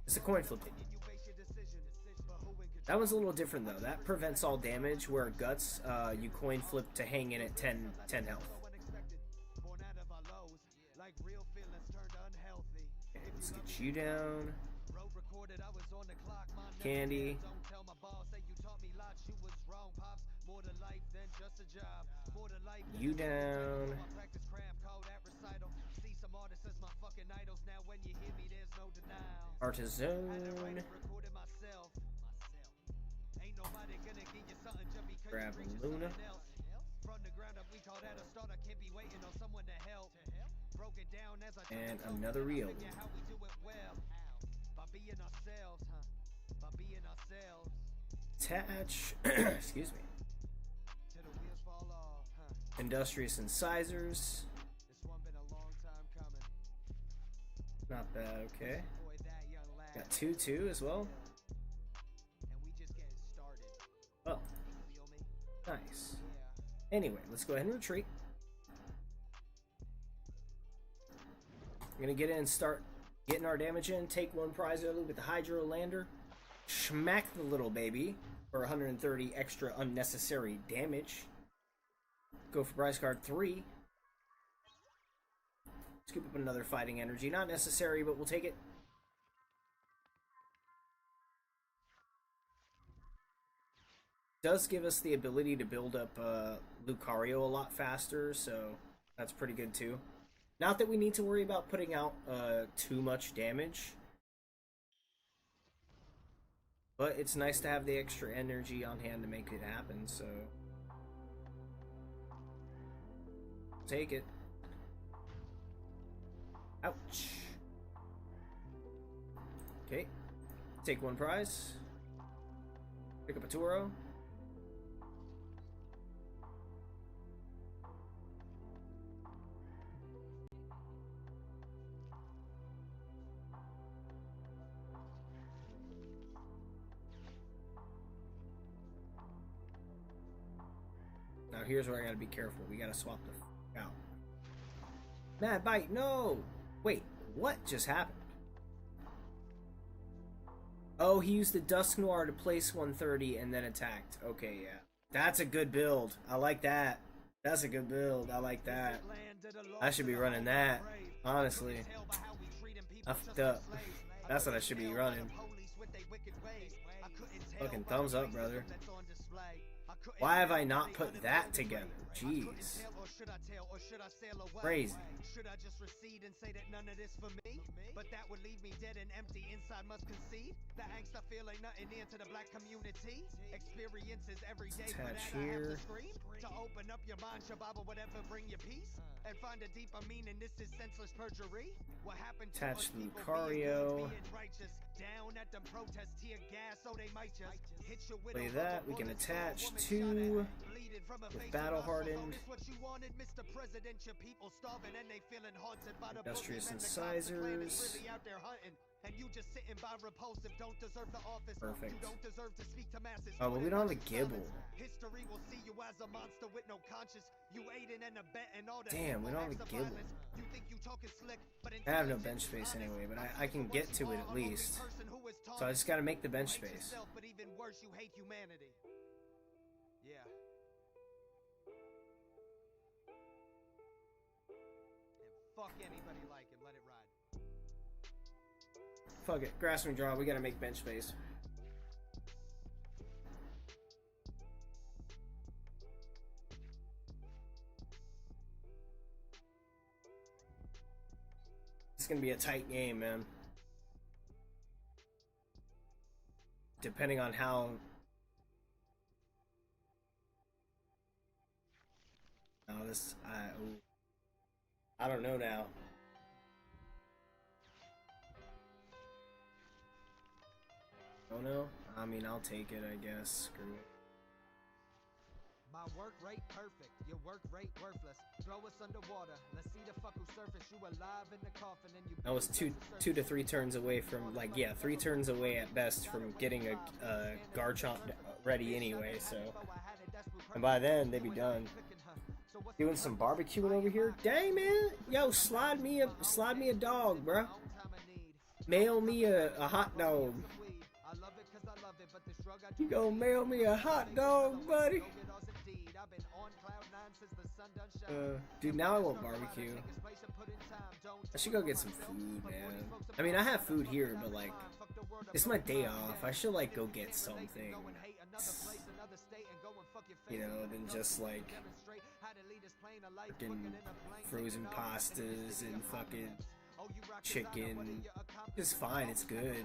It's a coin flip thing. That one's a little different though. That prevents all damage, where Guts, you coin flip to hang in at 10 health. Okay, let's get you down. Candy. You down. Artisan. Grab Luna. And another reel. Attach. Excuse me. Industrious incisors. Not bad, okay. Got 2-2 as well. Oh. Nice. Anyway, let's go ahead and retreat. We're gonna get in and start getting our damage in. Take one prize early with the Hydro Lander. Smack the little baby for 130 extra unnecessary damage. Go for prize card 3. Scoop up another fighting energy. Not necessary, but we'll take it. Does give us the ability to build up Lucario a lot faster, so that's pretty good too. Not that we need to worry about putting out too much damage, but it's nice to have the extra energy on hand to make it happen, so take it. Ouch. Okay, take one prize. Pick up a Turo. Now here's where I gotta be careful. We gotta swap the f out. Mad Bite, no! Wait, what just happened? Oh, he used the Dusk Noir to place 130 and then attacked. Okay, yeah. That's a good build. I like that. That's a good build. I like that. I should be running that. Honestly. I fucked up. That's what I should be running. Fucking thumbs up, brother. Why have I not put that together? Jeez. Crazy. Should I just recede and say that none of this for me? But that would leave me dead and empty inside, must concede. The angst I feel ain't nothing near to the black community. Experiences every day, but Attach I have here. to scream. To open up your mind, Shababa, whatever, bring your peace. And find a deeper meaning, this is senseless perjury. What happened to Attach us people Lucario. being righteous? Down at them protests, tear gas, so they might just hit you with Play a that. We can attach 2 with Battle Hardened. Industrious Incisors. And you just sitting by repulsive, don't deserve the office. Perfect. You don't deserve to speak to masses. Oh, but we don't have a Gibble. History will see you as a monster with no conscience. You aiding and abetting all the Damn, we don't have a Gibble. You think you talking slick, but I have no bench space anyway, but I can get to it at least. So I just gotta make the bench space. But even worse, you hate humanity. Yeah. And fuck anybody like him, let it ride. Fuck it, grasping draw, we gotta make bench space. It's gonna be a tight game, man. Depending on how... Oh, this... I don't know now. Oh no? I mean, I'll take it, I guess. Screw it. My work rate perfect, your work rate worthless. Throw us underwater, let's see the fuck who surface. You alive in the coffin and you... I was two to three turns away from, like, yeah, 3 turns away at best from getting a Garchomp ready anyway, so... And by then, they'd be done. Doing some barbecuing over here? Dang, man! Yo, slide me a dog, bruh. Mail me a hot dog. You gonna mail me a hot dog, buddy? Dude, now I want barbecue. I should go get some food, man. I mean, I have food here, but like, it's my day off. I should like go get something, you know, than just like Fucking frozen pastas and fucking chicken. It's fine, it's good.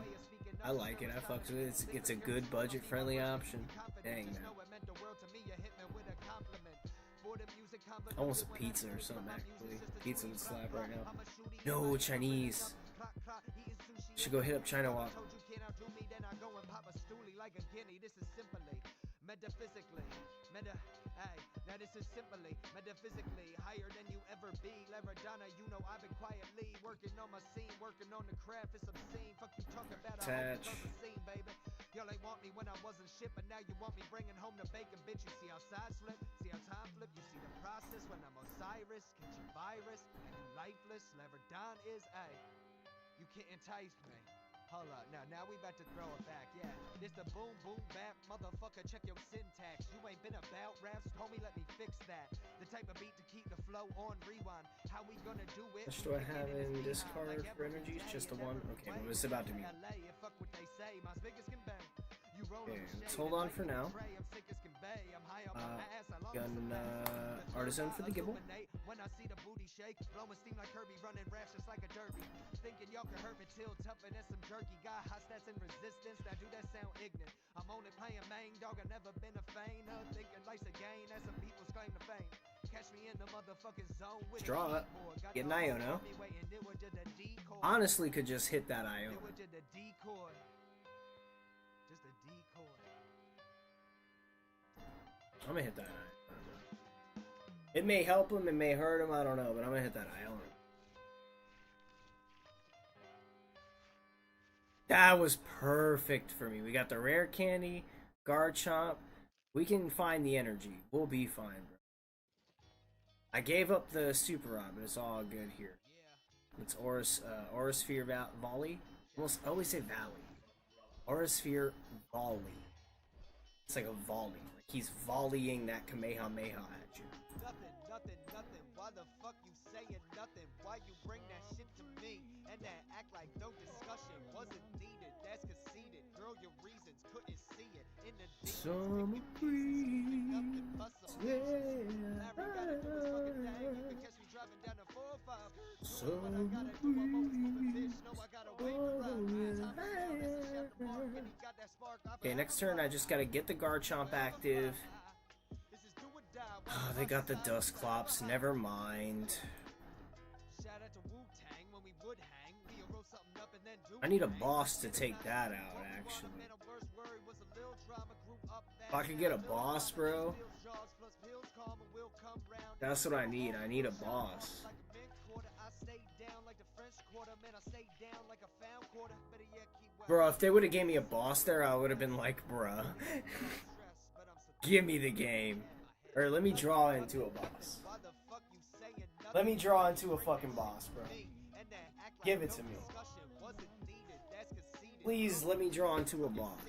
I like it, I fucks with it. It's a good budget friendly option. Dang, man. Almost a pizza or something, actually. Pizza would slap right now. No, Chinese. Should go hit up China Walk. Metaphysically, now this is simply metaphysically higher than you ever be. Laradonna, you know I've been quietly working on my scene, working on the craft. It's obscene. Fuck you talking about a scene, baby. Y'all ain't want me when I wasn't shit, but now you want me bringing home the bacon, bitch. You see how sides flip, see how time flip. You see the process when I'm Osiris, catch a virus, and you lifeless. Laradonna is a. You can't entice me. Hold up, now we about to throw it back, yeah. This the boom, boom, bap, motherfucker, check your syntax. You ain't been about raps, homie, let me fix that. The type of beat to keep the flow on rewind. How we gonna do it? What do I have in discard for energies? Just the one? Okay, well, it's about to be. Okay, let's hold on for now. Gun artisan for the gibble. When I see the booty shake, blowing steam like Kirby, running raps just like a derby. Thinking y'all can hurt me till tougher than some jerky. Got hot stats and resistance, now do that sound ignorant? I'm only playing main dog, I never been a feigner. Thinking life's a game, as some people's claim to fame. Catch me in the motherfucking zone with draw it. Get an Iono. Honestly, could just hit that Iono. Just a decoy. I'm gonna hit that Iono. It may help him, it may hurt him, I don't know, but I'm gonna hit that Iono. That was perfect for me. We got the rare candy, Garchomp. We can find the energy. We'll be fine, bro. I gave up the Super Rod, but it's all good here. It's Aurasphere Volley. I always say Valley. Aurasphere Volley. It's like a volley. Like he's volleying that Kamehameha at you. Nothing. Why the fuck you saying nothing? Why you bring that shit to me? And that act like no discussion wasn't needed. That's conceded. Girl, your reasons couldn't see it. In the Summer breeze. Yeah. Summer breeze. Okay, next turn I just gotta get the Garchomp active. Oh, they got the Dusclops, never mind. I need a boss to take that out, actually. If I could get a boss, bro. That's what I need. I need a boss. Bro, if they would have gave me a boss there, I would have been like, bruh. Give me the game. Or let me draw into a boss. Let me draw into a fucking boss, bro. Give it to me. Please let me draw into a boss.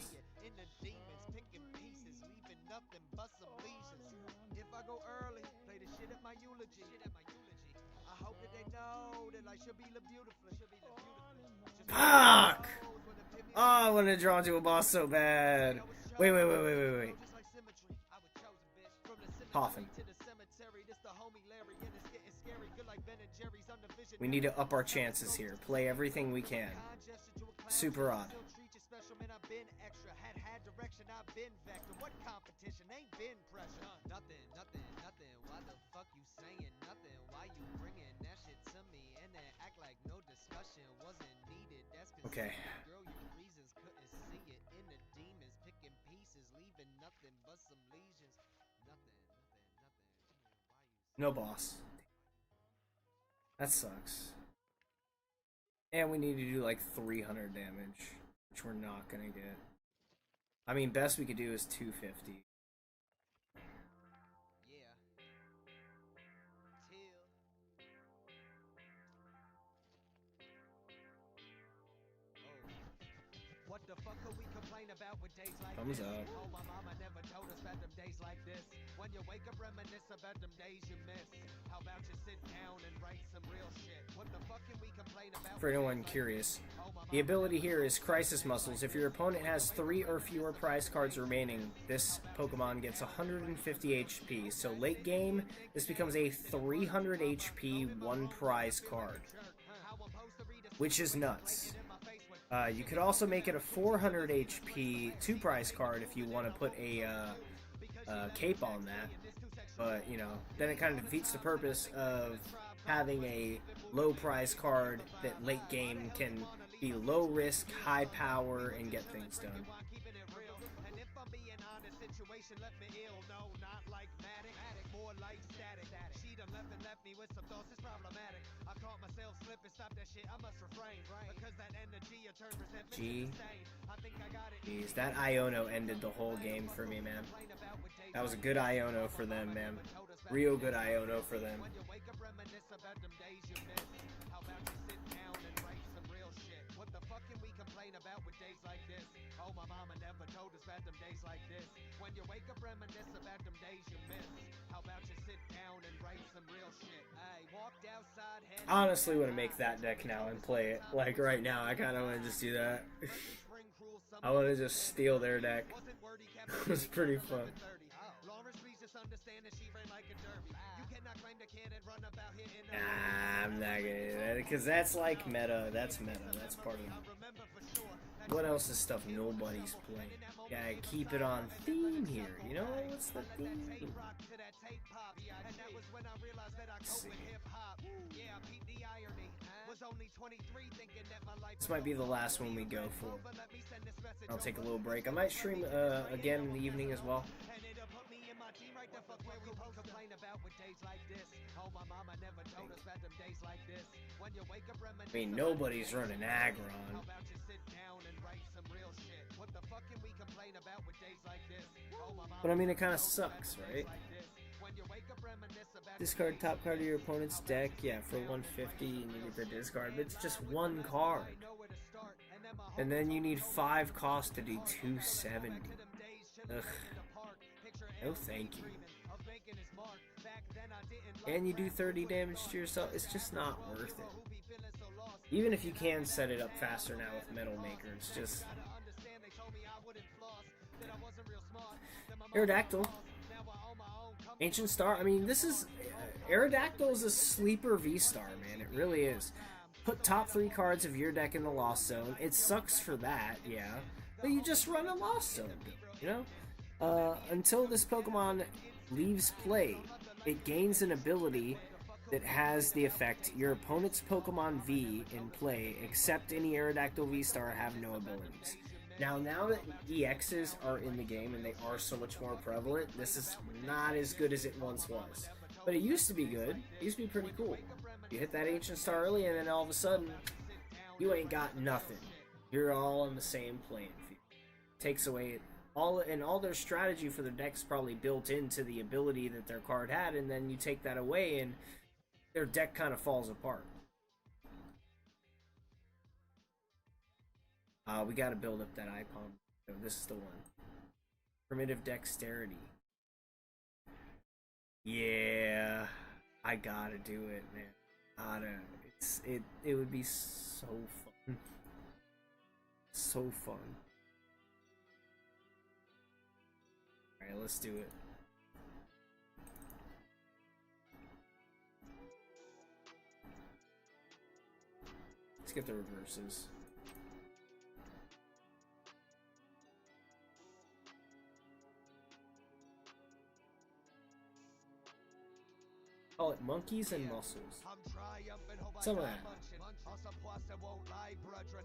Fuck! Oh, I want to draw into a boss so bad. Wait. Coffin. We need to up our chances here. Play everything we can. Super odd. Nothing. Why the fuck you saying nothing? Why you bringing that shit to me and then act like no discussion wasn't needed? That's okay. Girl, your reasons couldn't see it. In the demons picking pieces, leaving nothing but some lesions. Nothing. No boss. That sucks. And we need to do like 300 damage, which we're not gonna get. I mean, best we could do is 250. What the fuck are we complain about? Thumbs up. Oh, my mama never told us about them days like this. When you wake up, reminisce about them days you miss. How about you sit down and write some real shit? What the fuck can we complain about? For anyone curious, the ability here is Crisis Muscles. If your opponent has 3 or fewer prize cards remaining, this Pokemon gets 150 HP. So late game, this becomes a 300 HP 1 prize card, which is nuts. You could also make it a 400 HP 2 prize card if you want to put a cape on that. But, you know, then it kind of defeats the purpose of having a low prize card that late game can be low risk, high power, and get things done. Jeez, that Iono ended the whole game for me, man. That was a good Iono for them, man. Real good Iono for them. Oh, my mama never told us about them days like this. When you wake up, reminisce about them days you miss. How about you sit down and write some real shit? Hey, walked outside. I honestly want to make that deck now and play it. Like right now, I kind of want to just do that. I want to just steal their deck. It was pretty fun. Nah, I'm not gonna do that because that's like meta. That's meta. That's part of it. What else is stuff nobody's playing? Gotta keep it on theme here. You know what's the theme? Let's see. This might be the last one we go for. I'll take a little break. I might stream again in the evening as well. I mean, nobody's running Aggron. But I mean, it kind of sucks, right? Discard top card of your opponent's deck. Yeah, for 150 you need the discard, but it's just one card. And then you need 5 costs to do 270. Ugh. No thank you. And you do 30 damage to yourself. It's just not worth it. Even if you can set it up faster now with Metal Maker, it's just... Aerodactyl. Ancient Star. I mean, this is... Aerodactyl is a sleeper V-Star, man. It really is. Put top 3 cards of your deck in the Lost Zone. It sucks for that, yeah. But you just run a Lost Zone, you know? Until this Pokemon leaves play, it gains an ability that has the effect your opponent's Pokemon V in play, except any Aerodactyl V-Star, have no abilities. Now that EXs are in the game and they are so much more prevalent, this is not as good as it once was. But it used to be good. It used to be pretty cool. You hit that Ancient Star early and then all of a sudden, you ain't got nothing. You're all on the same playing field. Takes away all their strategy for their deck's probably built into the ability that their card had, and then you take that away and their deck kind of falls apart. We gotta build up that icon. No, this is the one. Primitive Dexterity. Yeah, I gotta do it, man. It would be so fun. So fun. Alright, let's do it. Let's get the reverses. Call it monkeys and muscles. Some of that.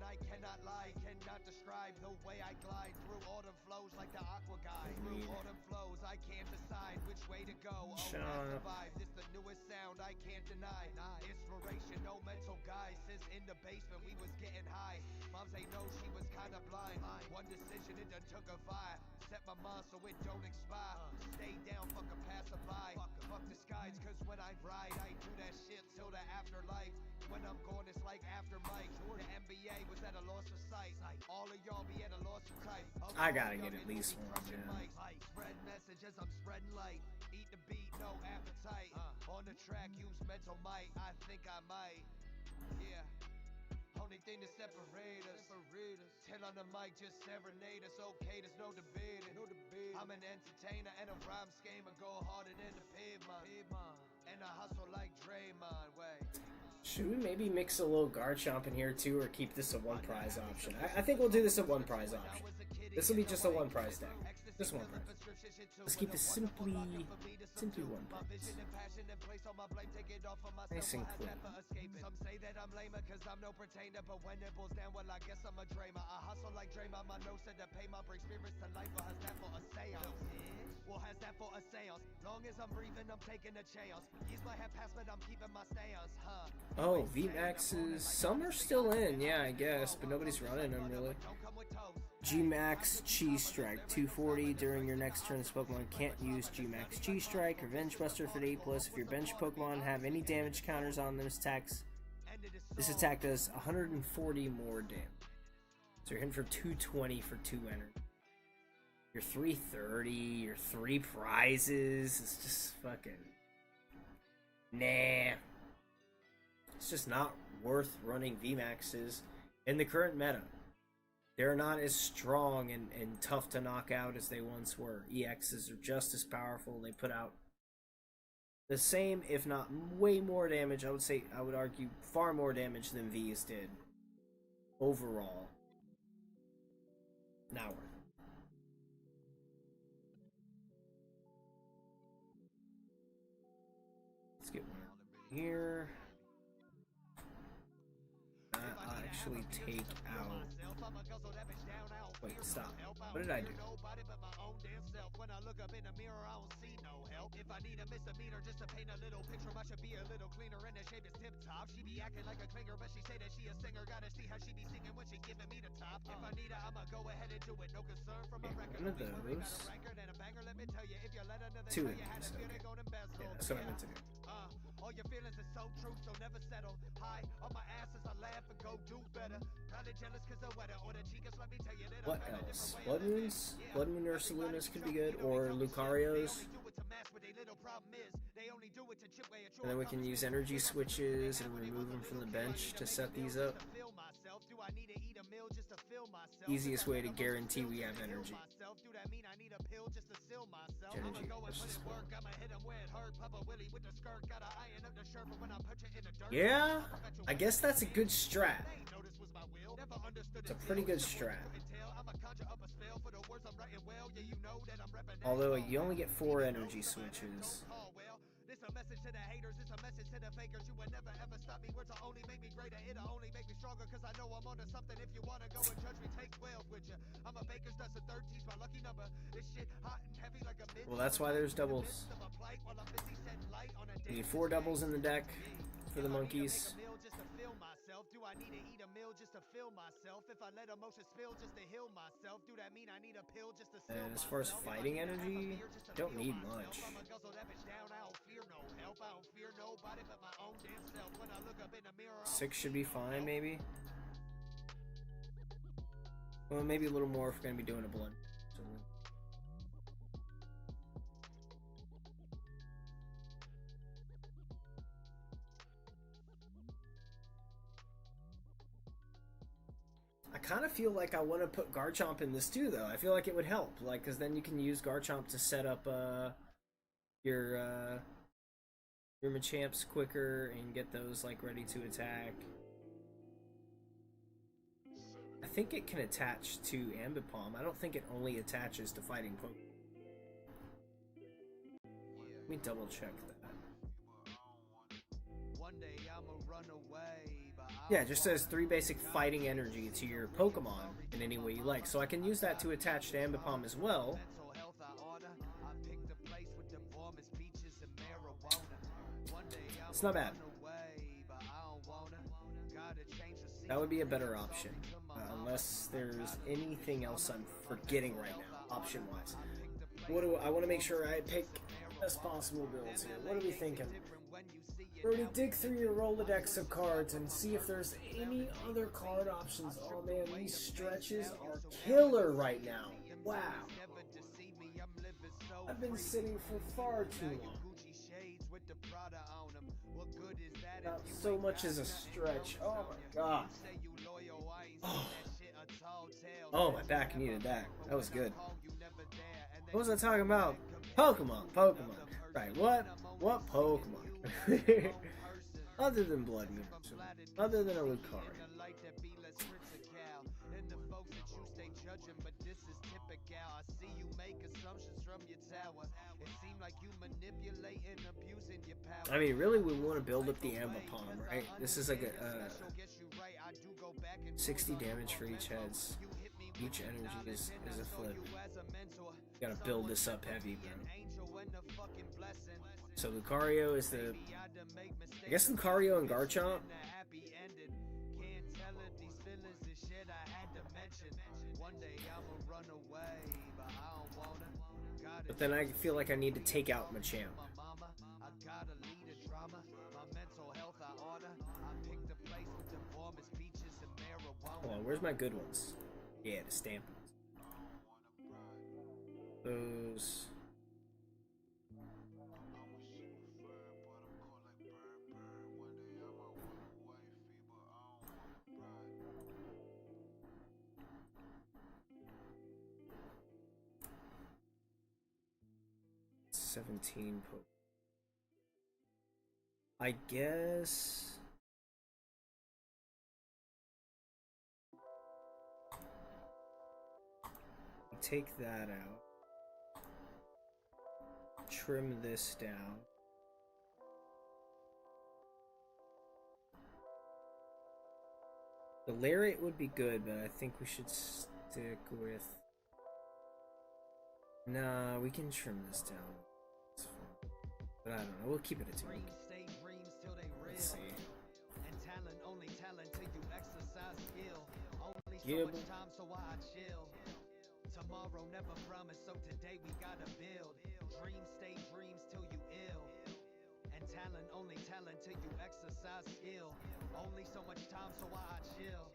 I cannot lie, cannot describe the way I glide through autumn flows like the aqua guy. Through autumn flows, I can't decide which way to go. Survive. This the newest sound I can't deny. Inspiration, no mental guide. Since in the basement we was getting high. Mom say no, she was kinda blind. One decision, it done took a vibe. Set my mind so it don't expire. Stay down, fuck a passerby. Fuck the skies, cause when I ride, I do that shit till the afterlife. When I'm gone, it's like after Mike. The NBA was at a loss of sight. All of y'all be at a loss of sight. I gotta get at least one, man. Spread messages, I'm spreading light. Eat the beat, no appetite. On the track, use mental might. I think I might. Yeah. Only thing to separate us. Tell on the mic, just serenade us. Okay, there's no debating. I'm an entertainer and a rhyme schemer. Go harder than the pavement. And I hustle like Draymond. Way. Should we maybe mix a little Garchomp in here too, or keep this a one prize option? I think we'll do this a one prize option. This will be just a one prize deck. Just one prize. Let's keep this simply one prize. Nice and clean. Some say that I'm lamer cause I'm no pretender, but when it boils down, well I guess I'm a dreamer. I hustle like Draymond, my nose said to pay my bring spirits to life, or has that for a seance? Well, has that for a seance? Long as I'm breathing, I'm taking a chance. Years might have passed, but I'm keeping my stance, huh? Oh, VMAXs, some are still in, yeah, I guess, but nobody's running them really. G-Max Chi Strike 240. During your next turn, this Pokemon can't use G-Max Chi Strike. Revenge Buster for 8+. If your bench Pokemon have any damage counters on them, this attack does 140 more damage. So you're hitting for 220 for 2 energy. Your 330, your 3 prizes. It's just fucking... Nah. It's just not worth running VMAXs in the current meta. They're not as strong and tough to knock out as they once were. EXs are just as powerful. They put out the same, if not way more damage. I would argue far more damage than Vs did overall. Not worth it. Let's get one here. I'll actually take out... Wait, stop. What did I do? When I look up in the mirror, I don't see no help. If I need a misdemeanor just to paint a little picture, I should be a little cleaner and the shape is tip top. She be acting like a clinger, but she say that she a singer. Gotta see how she be singing when she giving me the top. If I need her, I'ma go ahead and do it. No concern from a record. One of those. Two of these. Okay. Yeah, that's what I meant to do. All your feelings are so true, so never settle. High on my ass as I laugh and go do better. Probably jealous cause the weather or the chicas, let me tell you that. What else? Blood Moons? Blood Moon Ursalunas could be good, or Lucarios. And then we can use energy switches and remove them from the bench to set these up. Easiest way to guarantee we have energy. Yeah, I guess that's a good strat. It's a pretty good strat. Although you only get 4 energy switches. This a message to the haters, this a message to the fakers. You will never ever stop me. Words will only make me greater. It'll only make me stronger. Cause I know I'm onto something. If you wanna go and judge me, take 12 with you. I'm a baker's dozen, 13's my lucky number. This shit hot and heavy like a mid. Well, that's why there's doubles. You need 4 doubles in the deck for the monkeys. Do I need to eat a meal just to fill myself? If I let emotions spill just to heal myself, do that mean I need a pill just to still? And as far as fighting energy, don't need much. 6 should be fine, maybe. Well, maybe a little more if we're gonna be doing a blood. I kind of feel like I want to put Garchomp in this too, though. I feel like it would help, like, because then you can use Garchomp to set up your Machamps quicker and get those like ready to attack. I think it can attach to Ambipom. I don't think it only attaches to fighting Pokemon. Let me double check that. Yeah, it just says 3 basic fighting energy to your Pokemon in any way you like. So I can use that to attach to Ambipom as well. It's not bad. That would be a better option. Unless there's anything else I'm forgetting right now, option-wise. I want to make sure I pick best possible builds here. What are we thinking? Brody, dig through your Rolodex of cards and see if there's any other card options. Oh man, these stretches are killer right now. Wow. I've been sitting for far too long. Not so much as a stretch. Oh my god. Oh, my back needed that. That was good. What was I talking about? Pokemon. Right, what Pokemon? Other than Blood Moon. Other than a Lucario. I mean, really, we want to build up the Ambipom, right? This is like a 60 damage for each heads. Each energy is a flip. You gotta build this up heavy, bro. So Lucario is the... I guess Lucario and Garchomp. But then I feel like I need to take out Machamp. Hold on, where's my good ones? Yeah, the Stampede. Those... $17 po. I guess... take that out. Trim this down. The Lariat would be good, but I think we should stick with... Nah, we can trim this down. It's fine. But I don't know, we'll keep it at 2. Let's see. Gib. Tomorrow never promised, so today we gotta build. Dreams stay dreams till you ill. And talent only talent till you exercise skill. Only so much time, so I chill.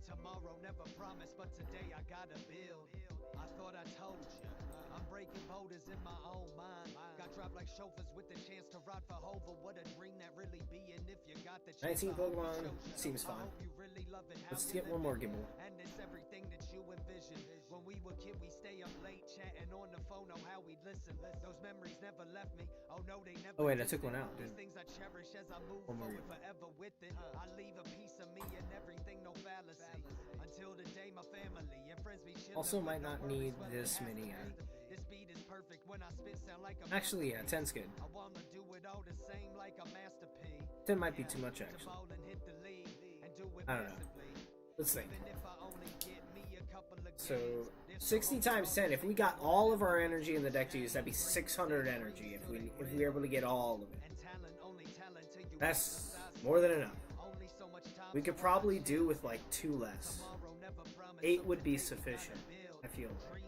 Tomorrow never promised, but today I gotta build. I thought I told you, I'm breaking boulders in my own mind. Got dropped like chauffeurs with the chance to ride for Hova. What a dream that really be, and if you got the chance. 19 Pokemon seems fine. Let's get one more Gible. And it's everything that you envision. When we were kid, we stay up late chatting on the phone. Oh, how we listen. Those memories never left me. Oh no, they never. Oh wait, I took one out. These things I cherish as I move forward forever with it. I leave a piece of me and everything, no fallacy. Until the day my family and friends be chilling. Also, might not need this many. This beat is perfect when I spit sound like a... Actually, yeah, 10's good. I wanna do it all the same like a masterpiece. 10 might be too much, actually. I don't know. Let's think. So, 60 times 10. If we got all of our energy in the deck to use, that'd be 600 energy if we were able to get all of it. That's more than enough. We could probably do with like 2 less. 8 would be sufficient, I feel like.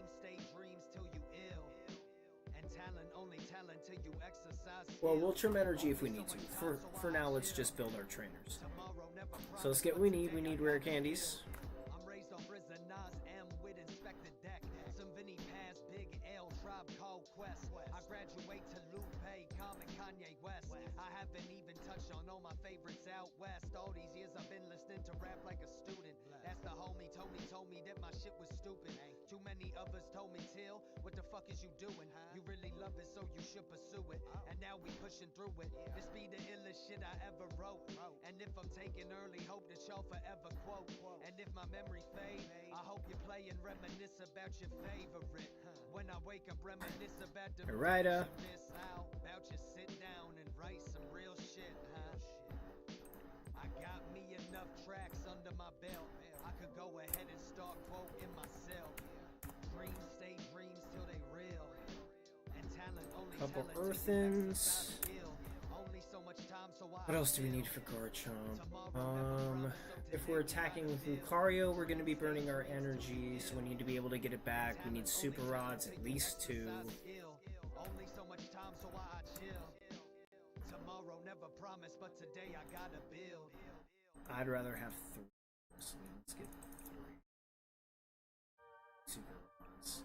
Well, we'll trim energy if we need to. For now, let's just build our trainers. So let's get what we need. We need rare candies. I haven't even touched on all my favorites out west. All these years I've been listening to rap like a student. That's the homie told me that my shit was stupid. Too many others told me, Till, what the fuck is you doing? You really love it, so you should pursue it. And now we pushing through it. This be the illest shit I ever wrote. And if I'm taking early, hope that y'all forever quote. And if my memory fade, I hope you play and reminisce about your favorite. When I wake up, reminisce about the about you sit down and write some real shit, I got me enough tracks under my belt. I could go ahead and start quoting myself. Dreams stay dreams till they real. And talent only couple earthens. What else do we need for Garchomp? If we're attacking with Lucario, we're going to be burning our energy, so we need to be able to get it back. We need super rods, at least 2. never promise, but today I gotta build. I'd rather have 3. So let's get 3. Super robots.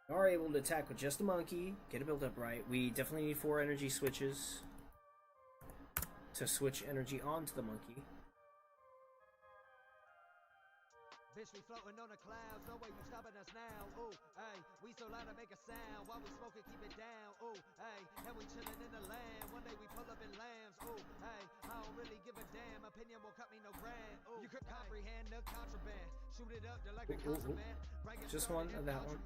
We are able to attack with just a monkey, get a build up right. We definitely need 4 energy switches to switch energy onto the monkey. Bitch, we floating on the clouds, no way you stopping us now. Ooh, hey, we so loud to make a sound. While we smoking, keep it down. Ooh, hey, and we chilling in the land. One day we pull up in lambs. Ooh, hey, I don't really give a damn. Opinion won't cut me no grand. Ooh, you could comprehend the contraband. Shoot it up, they're like the contraband. Just one of that one.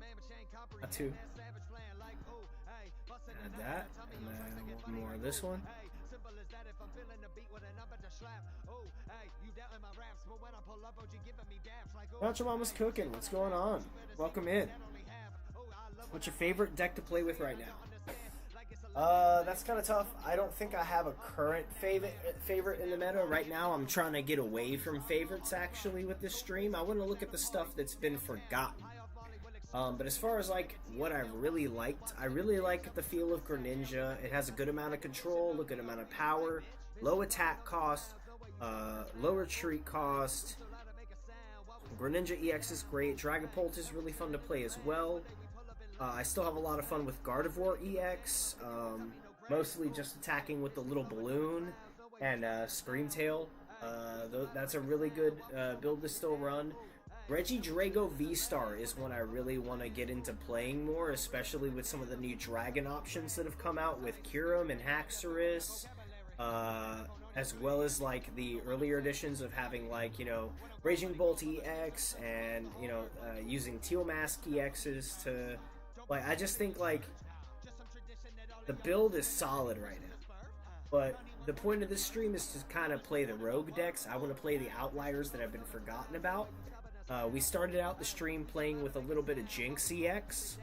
Not 2. Add that, and then one more of this one. Simple as that. If I'm feeling the beat with a number to slap. Oh, hey, you doubting my raps, but when I pull up, you giving me daps like. Nacho Mama's cooking. What's going on? Welcome in. What's your favorite deck to play with right now? That's kind of tough. I don't think I have a current favorite in the meta right now. I'm trying to get away from favorites actually with this stream. I want to look at the stuff that's been forgotten. But as far as like what I really like the feel of Greninja. It has a good amount of control, a good amount of power, low attack cost, low retreat cost. Greninja EX is great. Dragapult is really fun to play as well. I still have a lot of fun with Gardevoir EX, mostly just attacking with the little balloon and Screamtail. That's a really good build to still run. Regidrago V-Star is one I really want to get into playing more, especially with some of the new dragon options that have come out with Kyurem and Haxorus, as well as like the earlier editions of having like, you know, Raging Bolt EX and, you know, using Teal Mask EXs to, like, I just think like the build is solid right now. But the point of this stream is to kind of play the rogue decks. I want to play the outliers that have been forgotten about. We started out the stream playing with a little bit of Jinx EX.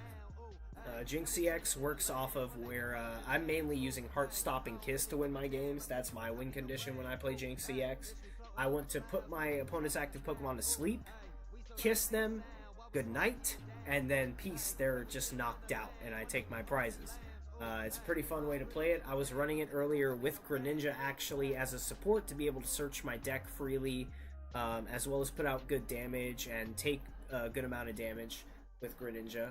Jinx EX works off of where I'm mainly using Heart-Stopping Kiss to win my games. That's my win condition when I play Jinx EX. I want to put my opponent's active Pokemon to sleep, kiss them, good night, and then peace, they're just knocked out, and I take my prizes. It's a pretty fun way to play it. I was running it earlier with Greninja actually as a support to be able to search my deck freely, as well as put out good damage and take a good amount of damage with Greninja.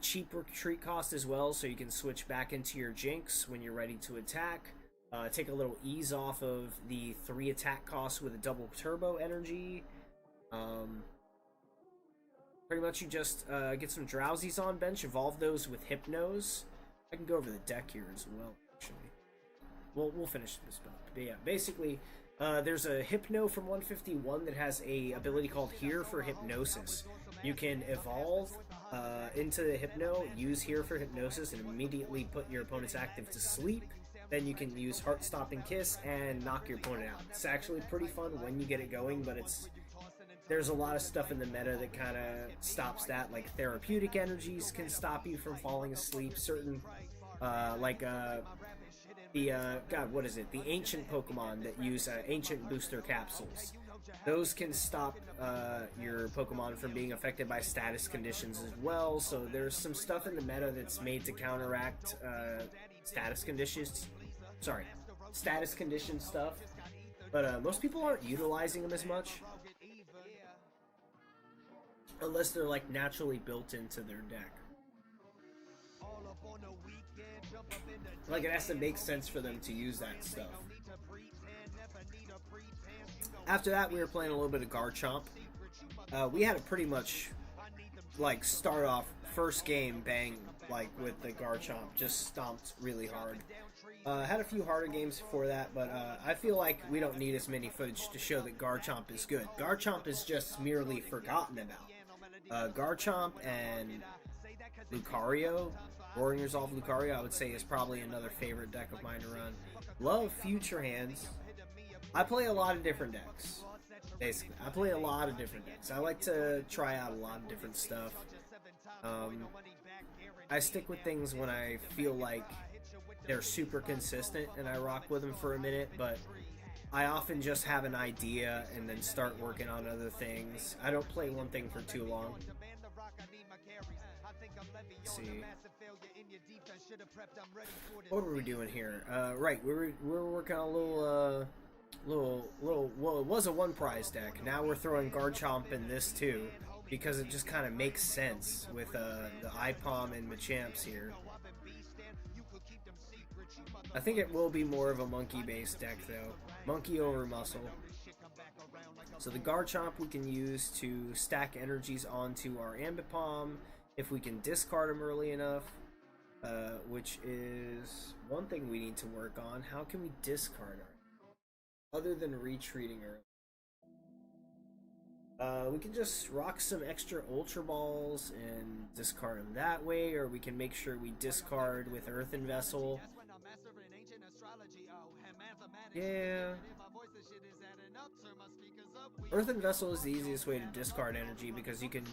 Cheap retreat cost as well, so you can switch back into your Jinx when you're ready to attack. Take a little ease off of the 3 attack costs with a double turbo energy. Pretty much you just get some Drowsies on bench, evolve those with Hypnos. I can go over the deck here as well, actually. We'll finish this build. But yeah, basically, there's a Hypno from 151 that has a ability called Here for Hypnosis. You can evolve into the Hypno, use Here for Hypnosis, and immediately put your opponent's active to sleep. Then you can use Heart-Stopping Kiss and knock your opponent out. It's actually pretty fun when you get it going, but there's a lot of stuff in the meta that kind of stops that, like therapeutic energies can stop you from falling asleep. Certain, the ancient Pokemon that use ancient booster capsules. Those can stop your Pokemon from being affected by status conditions as well. So there's some stuff in the meta that's made to counteract status condition stuff. But most people aren't utilizing them as much. Unless they're like naturally built into their deck. Like it has to make sense for them to use that stuff. After that, we were playing a little bit of Garchomp. We had to pretty much like start off first game bang like with the Garchomp, just stomped really hard. Had a few harder games before that, but I feel like we don't need as many footage to show that Garchomp is good. Garchomp is just merely forgotten about. Garchomp and Lucario, Roaring Resolve Lucario, I would say is probably another favorite deck of mine to run. Love Future Hands. I play a lot of different decks. Basically, I play a lot of different decks. I like to try out a lot of different stuff. I stick with things when I feel like they're super consistent and I rock with them for a minute, but I often just have an idea and then start working on other things. I don't play one thing for too long. Let's see. What were we doing here? Right, we were working on a little. Well, it was a one prize deck. Now we're throwing Garchomp in this too, because it just kind of makes sense with the IPOM and Machamps here. I think it will be more of a monkey-based deck though. Monkey over muscle. So the Garchomp we can use to stack energies onto our Ambipom if we can discard them early enough, which is one thing we need to work on. How can we discard our, other than retreating early? We can just rock some extra Ultra Balls and discard them that way, or we can make sure we discard with Earthen Vessel. Yeah. Earthen Vessel is the easiest way to discard energy because you can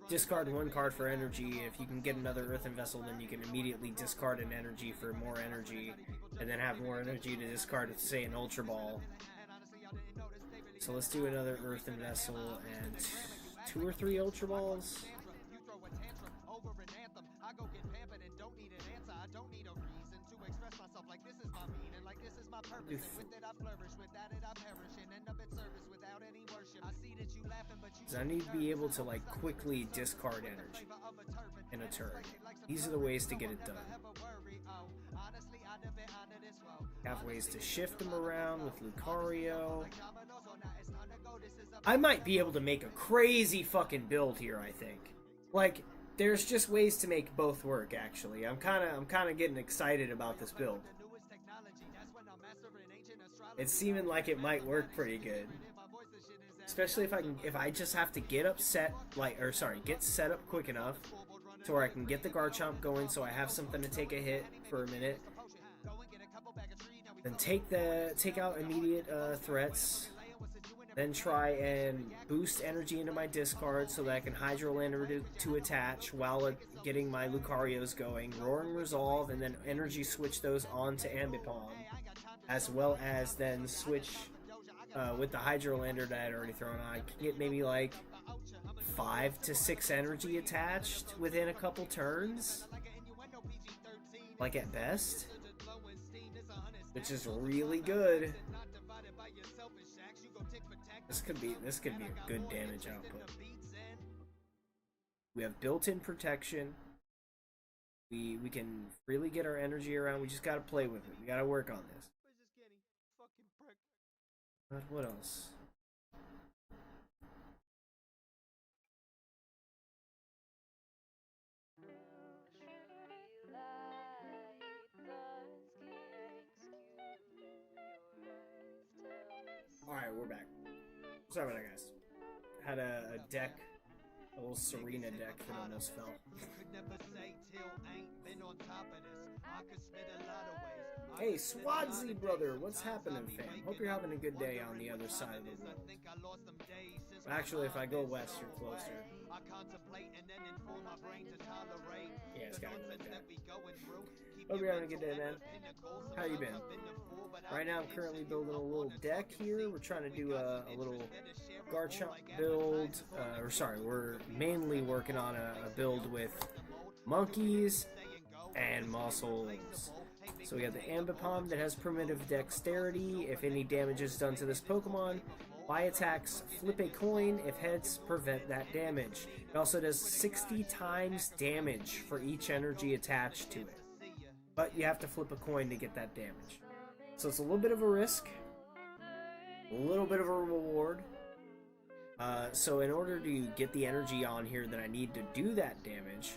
discard one card for energy. If you can get another Earthen Vessel, then you can immediately discard an energy for more energy, and then have more energy to discard with, say, an Ultra Ball. So let's do another Earthen Vessel and 2 or 3 Ultra Balls. I need to be able to like quickly discard energy in a turn. These are the ways to get it done. Have ways to shift them around with Lucario. I might be able to make a crazy fucking build here, I think. Like, there's just ways to make both work, actually. I'm kinda getting excited about this build. It's seeming like it might work pretty good. Especially if I just have to get upset, get set up quick enough to where I can get the Garchomp going so I have something to take a hit for a minute. Then take out immediate threats. Then try and boost energy into my discard so that I can Hydro Lander to attach while getting my Lucarios going. Roaring Resolve, and then energy switch those onto Ambipom. As well as then switch with the Hydro Lander that I had already thrown on. I can get maybe like 5 to 6 energy attached within a couple turns. Like at best. Which is really good. This could be a good damage output. We have built-in protection. We can really get our energy around. We just gotta play with it. We gotta work on this. But what else? Alright, we're back. Sorry about that, guys. Had a deck, a little Serena deck that almost fell. Hey, Swadsy brother, what's happening, fam? Hope you're having a good day on the other side of the world. Actually, if I go west, you're closer. Yeah, it's gotta go like that. Hope you're having a good day, man. How you been? Right now, I'm currently building a little deck here. We're trying to do a little Garchomp build. We're mainly working on a build with monkeys and muscles. So we got the Ambipom that has primitive dexterity. If any damage is done to this Pokemon, by attacks, flip a coin. If heads, prevent that damage. It also does 60 times damage for each energy attached to it. But you have to flip a coin to get that damage. So it's a little bit of a risk, a little bit of a reward. So in order to get the energy on here that I need to do that damage,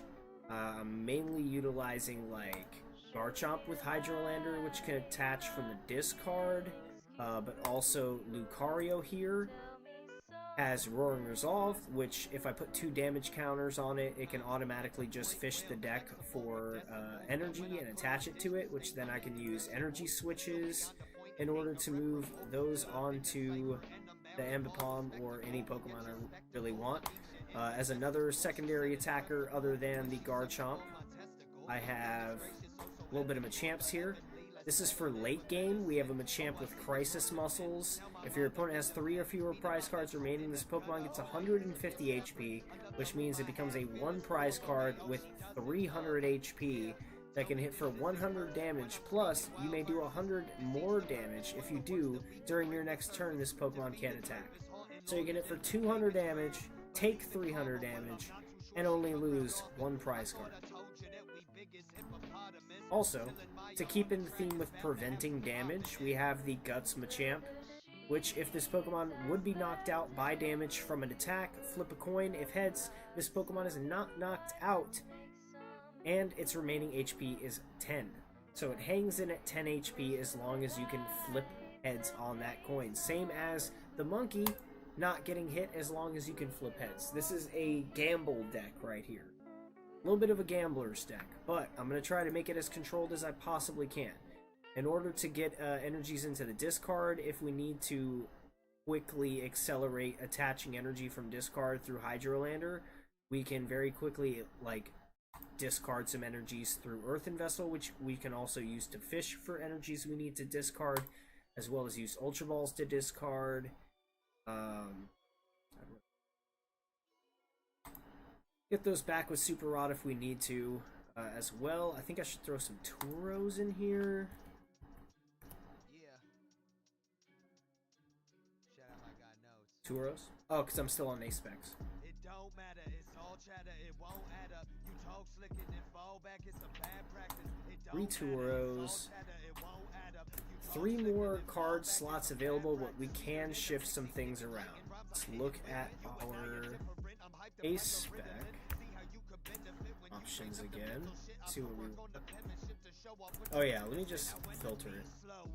I'm mainly utilizing like Garchomp with Hydro Lander, which can attach from the discard, but also Lucario here has Roaring Resolve, which if I put 2 damage counters on it, it can automatically just fish the deck for energy and attach it to it, which then I can use energy switches in order to move those onto the Ambipom or any Pokemon I really want. As another secondary attacker other than the Garchomp, I have a little bit of Machamps here. This is for late game. We have a Machamp with Crisis Muscles. If your opponent has 3 or fewer prize cards remaining, this Pokemon gets 150 HP, which means it becomes a 1 prize card with 300 HP that can hit for 100 damage, plus you may do 100 more damage. If you do, during your next turn, this Pokemon can't attack. So you can hit for 200 damage, take 300 damage, and only lose 1 prize card. Also, to keep in the theme with preventing damage, we have the Guts Machamp, which, if this Pokemon would be knocked out by damage from an attack, flip a coin. If heads, this Pokemon is not knocked out, and its remaining HP is 10. So it hangs in at 10 HP as long as you can flip heads on that coin. Same as the Monkey, not getting hit as long as you can flip heads. This is a gamble deck right here. A little bit of a gambler's deck, but I'm going to try to make it as controlled as I possibly can. In order to get energies into the discard, if we need to quickly accelerate attaching energy from discard through Hydrolander, we can very quickly discard some energies through Earthen Vessel, which we can also use to fish for energies we need to discard, as well as use Ultra Balls to discard. Get those back with Super Rod if we need to as well. I think I should throw some Turos in here. Yeah. Shout out my guy Notes. Turos? Oh, because I'm still on A-Specs. It don't matter, it's all chatter, it won't add up. You talk slick and then fall back, it's a bad practice. It don't 3 matter, Turos. it's all chatter, it won't add up. You talk 3 slick more and then card fall back, slots it's a available, bad but we practice. can shift some things around. Let's look at our A-Spec options again. See what we want. Oh yeah, let me just filter it.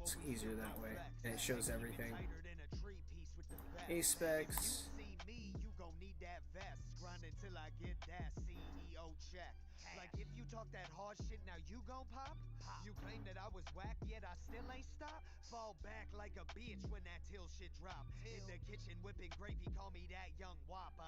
It's easier that way, and it shows everything. A-Specs. Like if you talk that hard shit, now you gon' pop? You claim that I was whack, yet I still ain't stop? Fall back like a bitch when that till shit drop. In the kitchen whipping gravy, call me that young wop,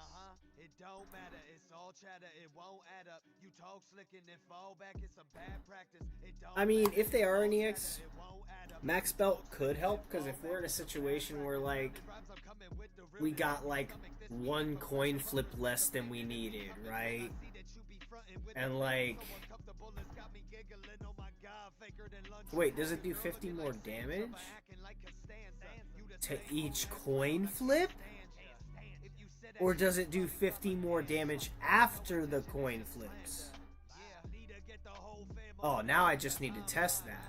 It don't matter, it's all chatter, it won't add up. You talk slick and then fall back, it's a bad practice. It don't I mean, matter, if they are an it's all EX, chatter, it won't add up. Max Belt could help, because if we're in a situation where, we got, 1 coin flip less than we needed, right? And, wait, does it do 50 more damage to each coin flip? Or does it do 50 more damage after the coin flips? Oh, now I just need to test that.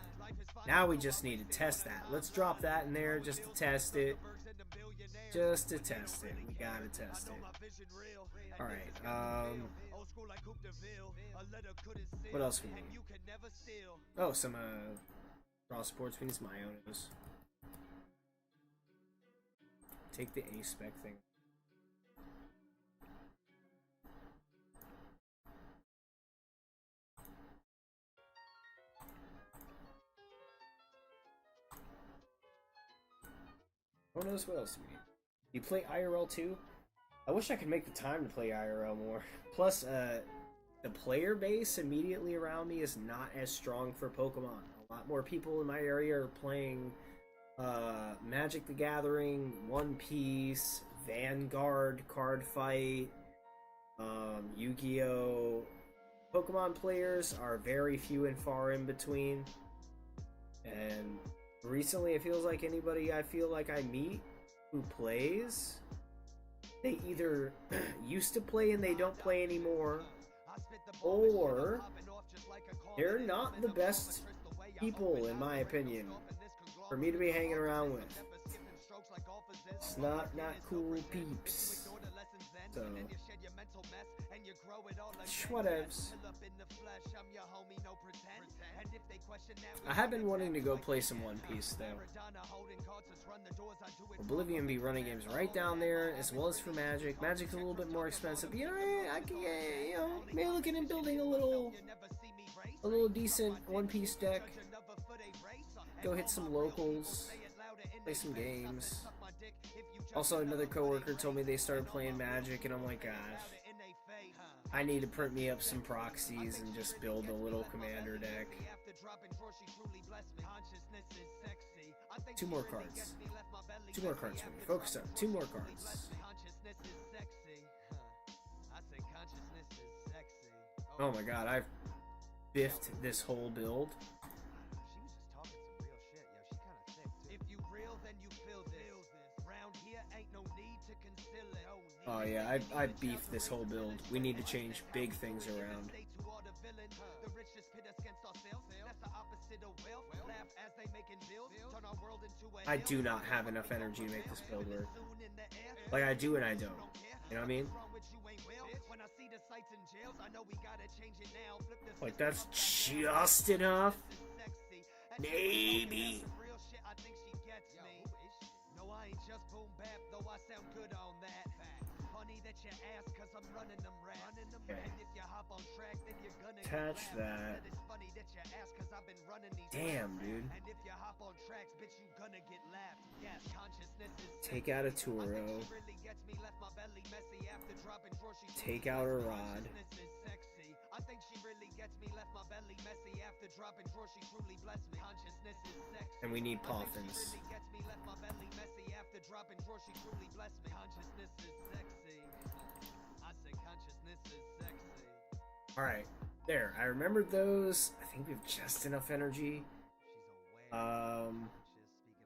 Now we just need to test that. Let's drop that in there just to test it. Just to test it. We gotta test it. Alright, what else we need? Oh, some, raw sports. We need some Ionos. Take the A-Spec thing. Who knows what else do we need? You play IRL too? I wish I could make the time to play IRL more. Plus, the player base immediately around me is not as strong for Pokemon. A lot more people in my area are playing Magic the Gathering, One Piece, Vanguard, Card Fight, Yu-Gi-Oh! Pokemon players are very few and far in between. And recently it feels like anybody I feel like I meet who plays, they either used to play and they don't play anymore, or they're not the best people, in my opinion, for me to be hanging around with. It's not cool peeps. So, whatevs. I have been wanting to go play some One Piece, though. Oblivion be running games right down there, as well as for Magic. Magic's a little bit more expensive. You know, I can, maybe looking at building a little decent One Piece deck. Go hit some locals, play some games. Also, another coworker told me they started playing Magic, and I'm like, gosh, I need to print me up some proxies and just build a little commander deck. 2 more cards. 2 more cards for me. Focus up. 2 more cards. Oh my god, I've biffed this whole build. She was just talking some real shit, yo. She kind of thick too. If you real, then you feel this. Round here ain't no need to conceal it. Oh yeah, I beefed this whole build. We need to change big things around. The richest pit us against ourselves. That's the opposite of wealth. Laugh as they making bills. Turn our world into a I do not have enough energy to make this build work. Like I do and I don't. You know what I mean? Like that's just enough. Maybe. No, I ain't just boom bap, though I sound good on that. Funny that you ask, cause I'm running them raps. Okay. And if you hop on track, then you're gonna Attach get that. It's funny that you ask, cause I've been running these Damn, raps. dude. And if you hop on tracks, bitch, you gonna get laughed. Yes, consciousness is Take out a Toro. really gets me, left my belly messy after dropping groceries. Take out a rod. I think she really gets me, left my belly messy after dropping groceries. Truly bless me. Consciousness is sexy. And we need poffins. Really gets me, left my belly messy after dropping groceries. Truly bless me. Consciousness is sexy. I said consciousness is sexy. Alright. There. I remembered those. I think we have just enough energy. She's aware.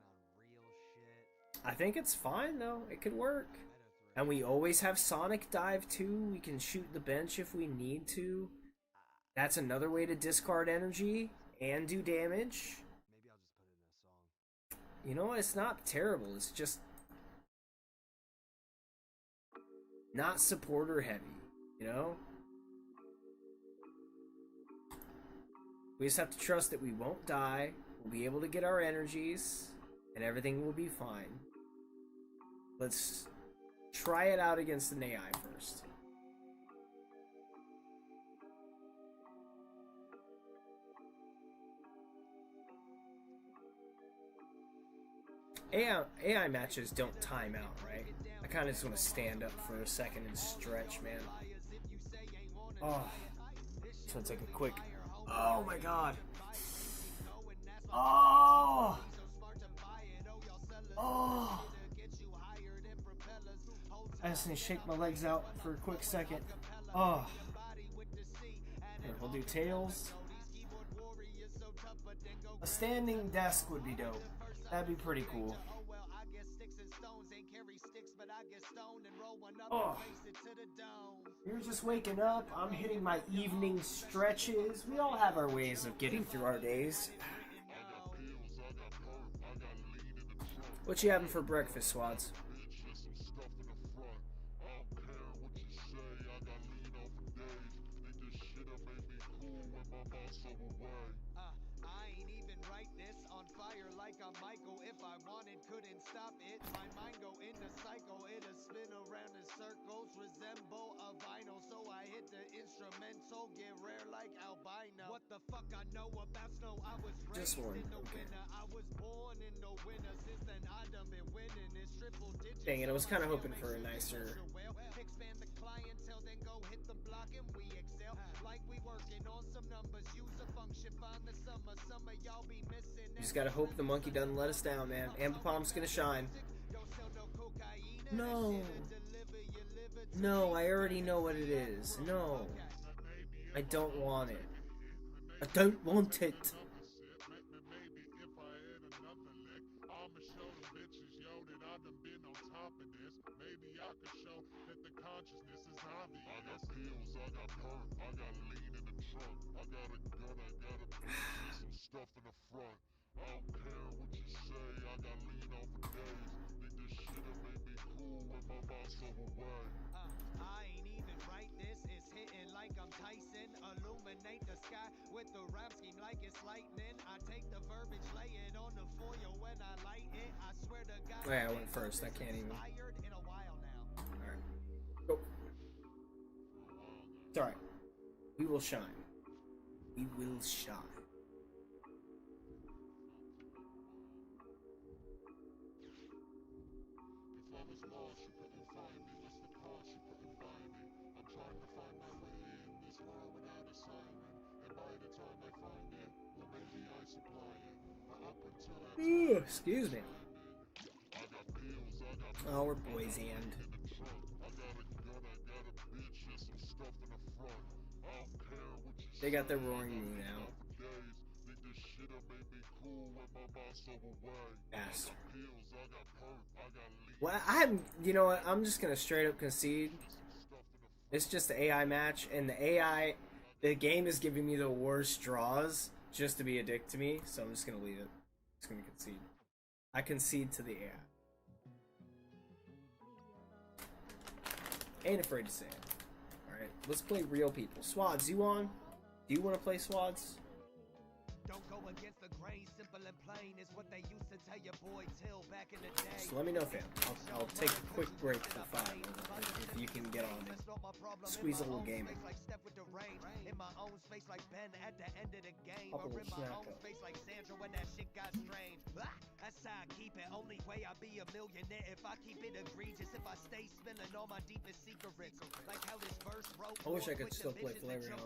Just speaking on real shit. I think it's fine though. It could work. And we always have Sonic Dive too. We can shoot the bench if we need to. That's another way to discard energy and do damage. Maybe I'll just put it in a song. You know what? It's not terrible. It's just not supporter heavy. You know? We just have to trust that we won't die. We'll be able to get our energies. And everything will be fine. Let's try it out against an AI first. AI matches don't time out, right? I kind of just want to stand up for a second and stretch, man. Oh, just want to take a quick. Oh my god. Oh. Oh. I just need to shake my legs out for a quick second. Oh. Here, we'll do tails. A standing desk would be dope. That'd be pretty cool. Oh. You're just waking up. I'm hitting my evening stretches. We all have our ways of getting through our days. What you having for breakfast, Swads? I ain't even write this on fire like I'm Michael. If I wanted, couldn't stop it. My mind go into cycle. It'll spin around in circles, resemble a vinyl. So I hit the instrumental, get rare like albino. What the fuck I know about snow? I was Just raised one. in the Okay. winter. I was born in the winter. Since then I done been winning. It's triple digits. Dang it, I was kind of hoping for a nicer. Expand the clientele, then go hit the block and we excel. Like we working on some numbers. Use a function, find the summer. Some of y'all be missing. You just gotta hope the monkey doesn't let us down, man. Ampapom's gonna shine. No. No, I already know what it is. No. I don't want it. I don't want it. I ain't even write this, it's hitting like I'm Tyson. Illuminate the sky with the rhyme scheme like it's lightning. I take the verbiage, lay it on the foil when I light it. I swear to God. Oh, yeah, I went first. I can't even. In a while now. Alright. Go. It's alright. We will shine. We will shine. Ooh, excuse me. Oh, we're Boise end. They got their roaring moon out. Bastard. Well, I haven't. You know what? I'm just gonna straight up concede. It's just an AI match, and the game is giving me the worst draws just to be a dick to me. So I'm just gonna leave it. Just gonna concede. I concede to the AI. Ain't afraid to say it. Alright, let's play real people. Swads, you on? Do you want to play Swads? Don't go against the grain, simple and plain is what they used to tell your boy Till back in the day. So let me know, fam. I'll take a quick break for 5 if you can get on it. Squeeze a little game in. In my own space like Ben at the end of the game. Pop a Or little in my snack own up. space like Sandra when that shit got strange. That's how I keep it. Only way I be a millionaire if I keep it egregious. If I stay spilling all my deepest secrets. Like how this verse wrote. I wish I could still play Flareon.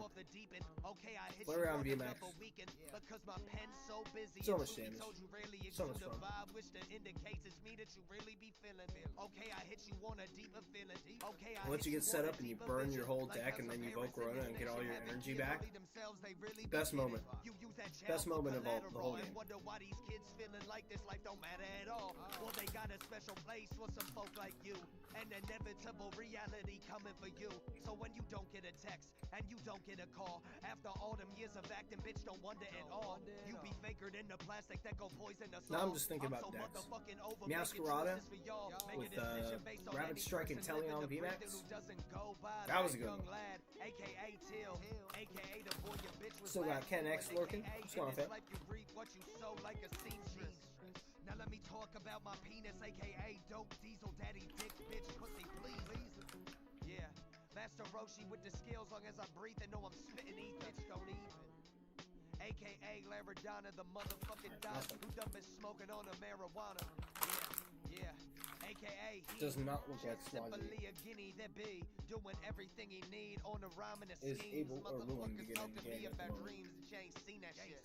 Okay, I hit Flareon you VMAX. for a weekend because my pen's so busy. So And much Ruby damage. told you really So much exude a fun. vibe, which that indicates it's me that you really be feeling. Okay, I hit you on a deeper feeling. Okay, I Once hit you get set on a up and you deeper burn vision. your whole Like deck how and then some you vote parents Corona in and this get all nation your have energy kids back. only themselves, they really be Best kidding. moment. You use that Best child moment of all the collateral whole and game. wonder why these kids feeling like this life don't matter at all. Well, they got a special place for some folk like you. An inevitable reality coming for you. So when you don't get a text and you don't get a call, after all them years of acting, bitch, don't wonder at all. You be fakered in the plastic that go poison us all. Now I'm just thinking about so decks. motherfucking over Meowscarada making choices for y'all. Make with a decision based on Rapid any Strike and person living Teleon to breathe VMAX. who doesn't go by That was a like good young one. lad, aka Till, aka the boy your bitch was Still got last Ken with, X lurking. AKA What's going on, in this fam? life you reap what you sow like a seamstress. Now let me talk about my penis, aka dope diesel daddy dick bitch pussy please. Yeah, Master Roshi with the skills, long as I breathe and know I'm spitting eat bitch don't even. AKA Laradonna, the motherfucking dog who done been smoking on the marijuana. Yeah, yeah. AKA he Does not look like just Swazi. simply a guinea that be doing everything he need on the rhyme and the Is schemes. able or willing to Motherfuckers get talk in to the me game at the about moment. dreams that you ain't seen that shit.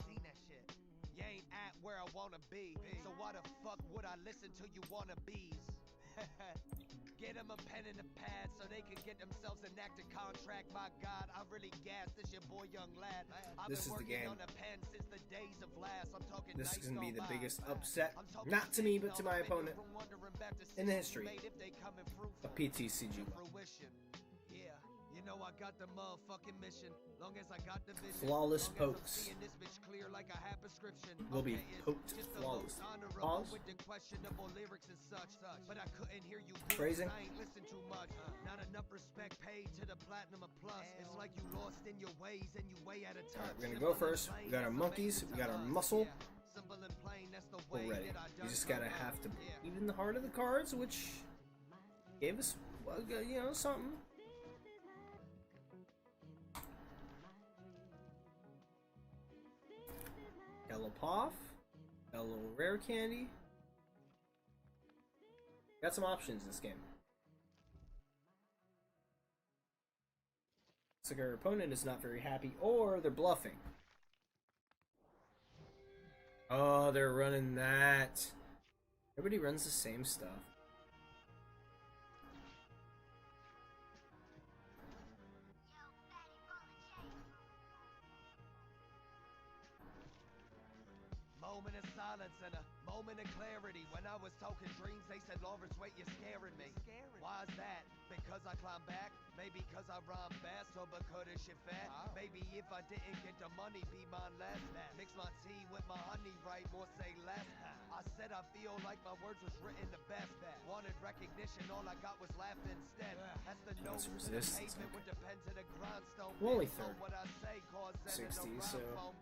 You ain't at where I wanna be. So why the fuck would I listen to you wannabes? Get them a pen and a pad so they can get themselves an acting contract. My God, I really gassed this your boy young lad. I've This been is the working game. on the pen since the days of last. I'm talking This is nights gonna be gone the by. biggest upset, I'm talking not to me, sitting but to on my the menu opponent room wondering about in the decisions history made if they coming fruitful. of PtcgLive. Fruition. Yeah, you know I got the motherfucking mission. Long as I got the vision. Flawless long as I'm pokes. seeing this bitch clear like I have prescription. Will be it's poked just the flawless. most honorable Pause. with the questionable lyrics and such. But I couldn't hear you good, Phrasing. 'cause I ain't listen too much. Not enough respect paid to the platinum of plus. It's like you lost in your ways and you way out of touch. Alright, we're gonna go first. We got our monkeys, we got our muscle. Simple and plain, that's the We're way ready. that I You done just gotta come up. have to Yeah. even the heart of the cards, which gave us, well, you know, something. Got a little Poff, got a little rare candy. Got some options in this game. Looks like our opponent is not very happy, or they're bluffing. Oh, they're running that. Everybody runs the same stuff. Moment of silence and a moment of clarity. When I was talking dreams, they said, Lawrence, wait, you're scaring me. Why is that? Because I climb back? Maybe because I rhyme fast or because this shit fat? Maybe if I didn't get the money, be mine less. Mix my tea with my honey, right? More say less. I said I feel like my words was written the best. Wanted recognition, all I got was laughter instead. That's the note to the resistance, pavement with the pen to the grindstone. We're only So third. what I say cause 60, so we'll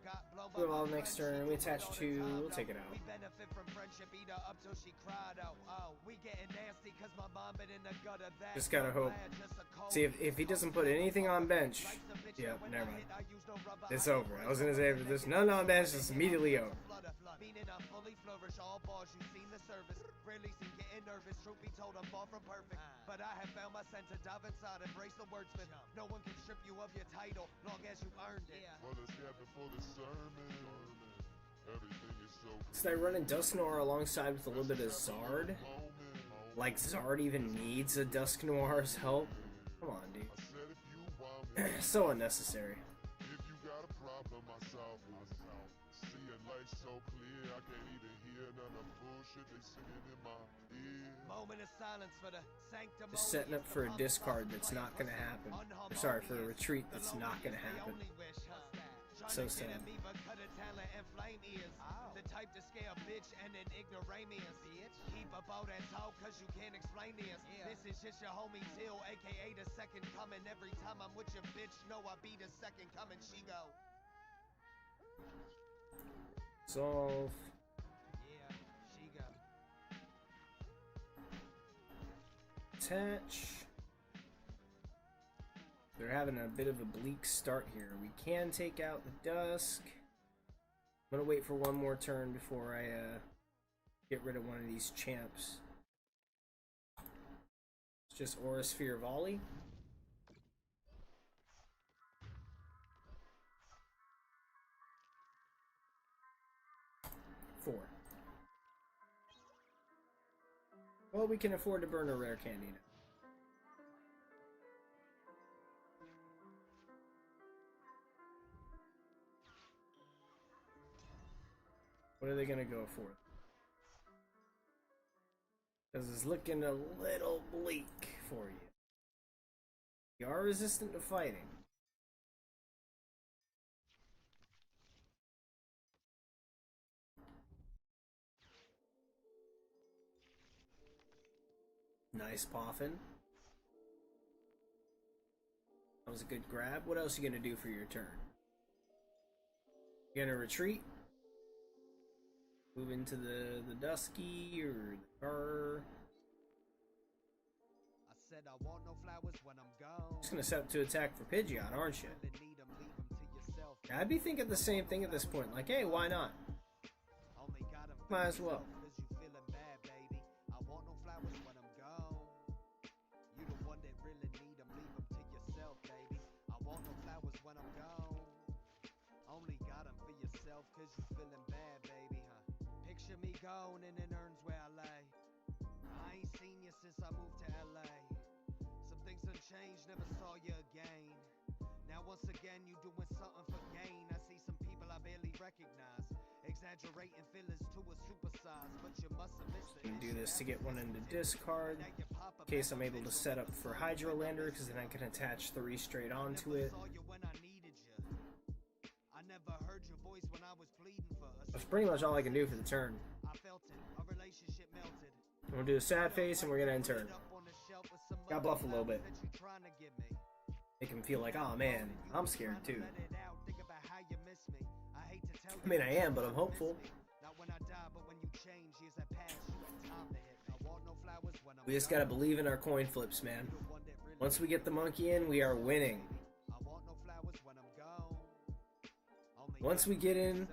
we'll have all next turn. We attach 2, we'll take it out. We benefit from friendship, eat her up till she cried out. Oh, we getting nasty cause my mom been in the gutter. That Just gotta hope. See, if he doesn't put anything on bench, yeah, never mind. It's over. I was gonna say, if there's none on bench, it's immediately over. Meaning I fully flourish, all bars you've seen the service. Rarely seen getting nervous, truth be told I'm far from perfect. But I have found my center, dive inside, embrace the wordsmith. No one can strip you of your title, long as you earned it. Well, let's get before the sermon. Everything is so So I run in Dusknoir alongside with a little bit of Zard. Like Zard even needs a Dusknoir's help. Come on, dude. So unnecessary. If you got a problem, myself. Seeing life so clear, I can't even hear none of bullshit they singing in my ear. Moment of silence for the sanctimonious. Just setting up for a discard that's not gonna happen. Sorry, for a retreat that's not gonna happen. So sad. The type to scare a bitch and an ignoramus. Keep up all that talk cause you can't explain this. This is just your homie Till, aka the second coming. Every time I'm with your bitch, know I be the second coming. She go. Solve. Yeah, she go. Attach. They're having a bit of a bleak start here. We can take out the Dusk. I'm gonna wait for one more turn before I get rid of one of these champs. It's just Aura Sphere Volley. Four. Well, we can afford to burn a rare candy now. What are they gonna go for? Because it's looking a little bleak for you. You are resistant to fighting. Nice Poffin. That was a good grab. What else are you gonna do for your turn? You gonna retreat? Move into the Dusky or the car? I said I want no flowers when I'm gone. Just gonna set up to attack for Pidgeot, aren't you? Yeah, I'd be thinking the same thing at this point. Like, hey, why not? Might as well. Gone and it earns where I lay. I ain't seen you since I moved to LA. Some things done changed, never saw you again. Now once again you doing something for gain. I see some people I barely recognize, exaggerating feelings to a supersize, but you must have missed it. Gonna do this to get one into discard in case I'm able to set up for Hydrolander, because then I can attach 3 straight onto it. I never heard your voice when I was pleading for us. That's pretty much all I can do for the turn. I'm gonna do a sad face and we're gonna end turn. Got bluff a little bit. Make him feel like, oh man, I'm scared too. I mean, I am, but I'm hopeful. We just gotta believe in our coin flips, man. Once we get the monkey in, we are winning. Once we get in,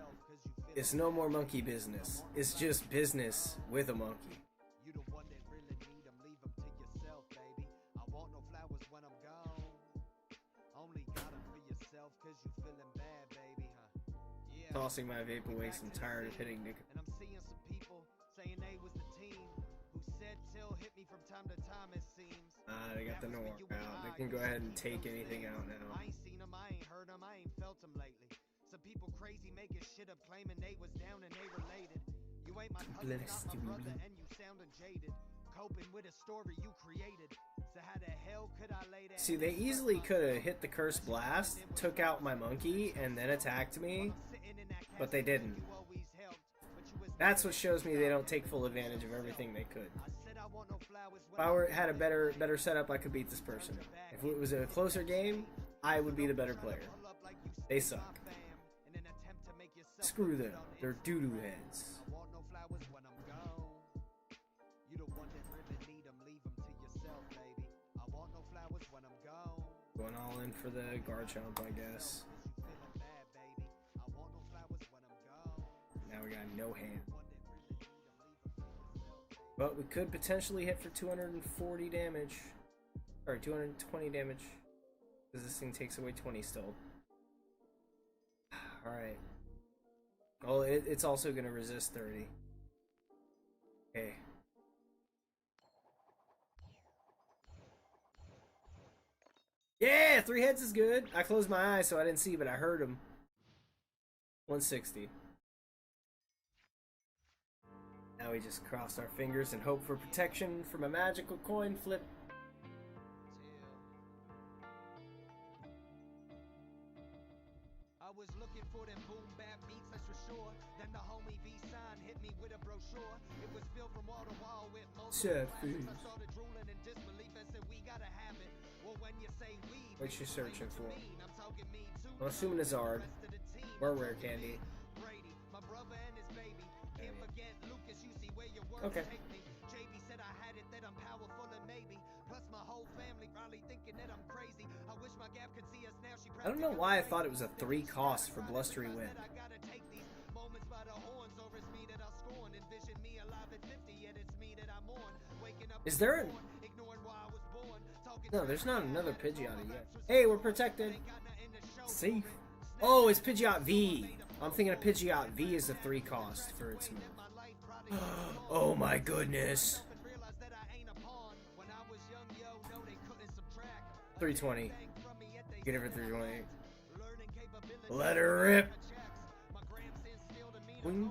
it's no more monkey business. It's just business with a monkey. Tossing my vaporwaves, I'm tired of hitting Nick. And I'm seeing some people saying they was the team who said Till hit me from time to time, it seems. They got the Noir out. They can go ahead and take anything out now. I ain't seen them, I ain't heard them, I ain't felt them lately. Some people crazy making shit up, claiming they was down and they related. You ain't my cousin, not my brother, and you sounding jaded. Coping with a story you created. So how the hell could I lay that? See, they easily could have hit the Curse Blast, took out my monkey, and then attacked me, but they didn't. That's what shows me they don't take full advantage of everything they could. If I had a better setup, I could beat this person. If it was a closer game, I would be the better player. They suck. Screw them. They're doo-doo heads. Going all in for the Garchomp, I guess. Now we got no hand. But we could potentially hit for 240 damage. Or 220 damage. Because this thing takes away 20 still. Alright. Oh, it's also gonna resist 30. Okay. Yeah, 3 heads is good. I closed my eyes so I didn't see, but I heard him. 160. Now we just cross our fingers and hope for protection from a magical coin flip. I was looking for them boom bap beats, that's for sure. Then the homie V sign hit me with a brochure. It was filled from wall to wall with multiple classics. I started drooling in disbelief and said we gotta have it. Well, when you say we, what you searching for? I'm talking me too. I'm assuming a Zard or rare candy. Brady, my brother and his baby. Can't forget Lucas, you see where your words Okay. take me. JB said I had it, that I'm powerful and maybe. Plus my whole family probably thinking that I'm crazy. I wish my gap could see us now. She I don't know why I thought it was a 3 cost for Blustery Wind. I gotta take these moments by the horns, or it's me that I'll scorn. Envision me alive at 50, yet it's me that I mourn. Waking up Is there a... ignoring why I was born. No, there's not another Pidgeot yet. Hey, we're protected. Safe. Oh, it's Pidgeot V. I'm thinking of Pidgeot V is the 3 cost for its move. Oh my goodness. 320. Get it for 320. Let her rip. Wing.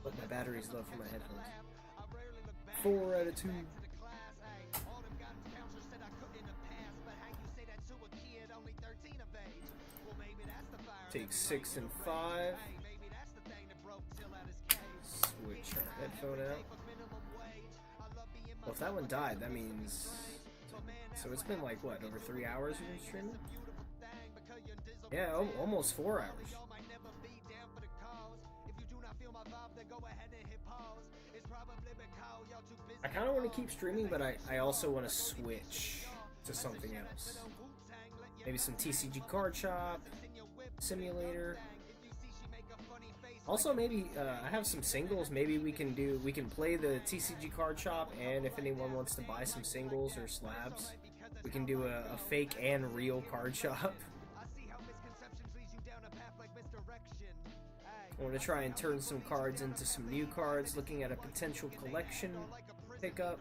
But my battery's low for my headphones. 4 out of 2. Take 6 and 5. Switch our headphone out. Well, if that one died, that means... So it's been like, what, over 3 hours you've been streaming? Yeah, almost 4 hours. I kind of want to keep streaming, but I also want to switch to something else. Maybe some TCG Card Shop, Simulator. Also, maybe I have some singles. Maybe we can play the TCG Card Shop, and if anyone wants to buy some singles or slabs, we can do a fake and real card shop. I want to try and turn some cards into some new cards, looking at a potential collection pickup.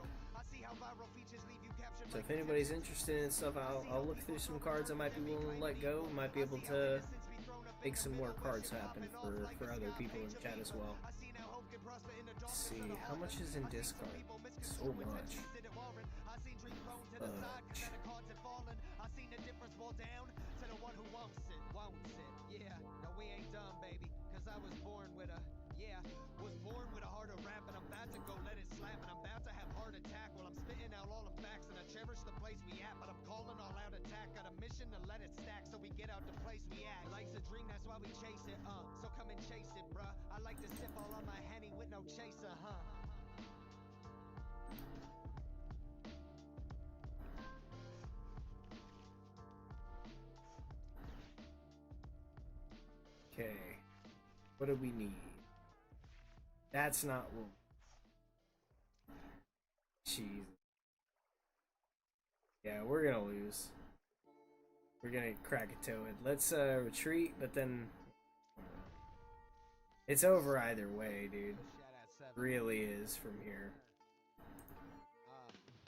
So if anybody's interested in stuff, I'll look through some cards I might be willing to let go. Might be able to make some more cards happen for other people in chat as well. Let's see, how much is in discard? So much. We chase it, so come and chase it, bruh. I like to sip all on my Henny with no chaser, huh? Okay, what do we need? That's not what. Jeez. Yeah, we're gonna lose. We're gonna crack a toe in. Let's retreat, but then it's over either way, dude. It really is from here.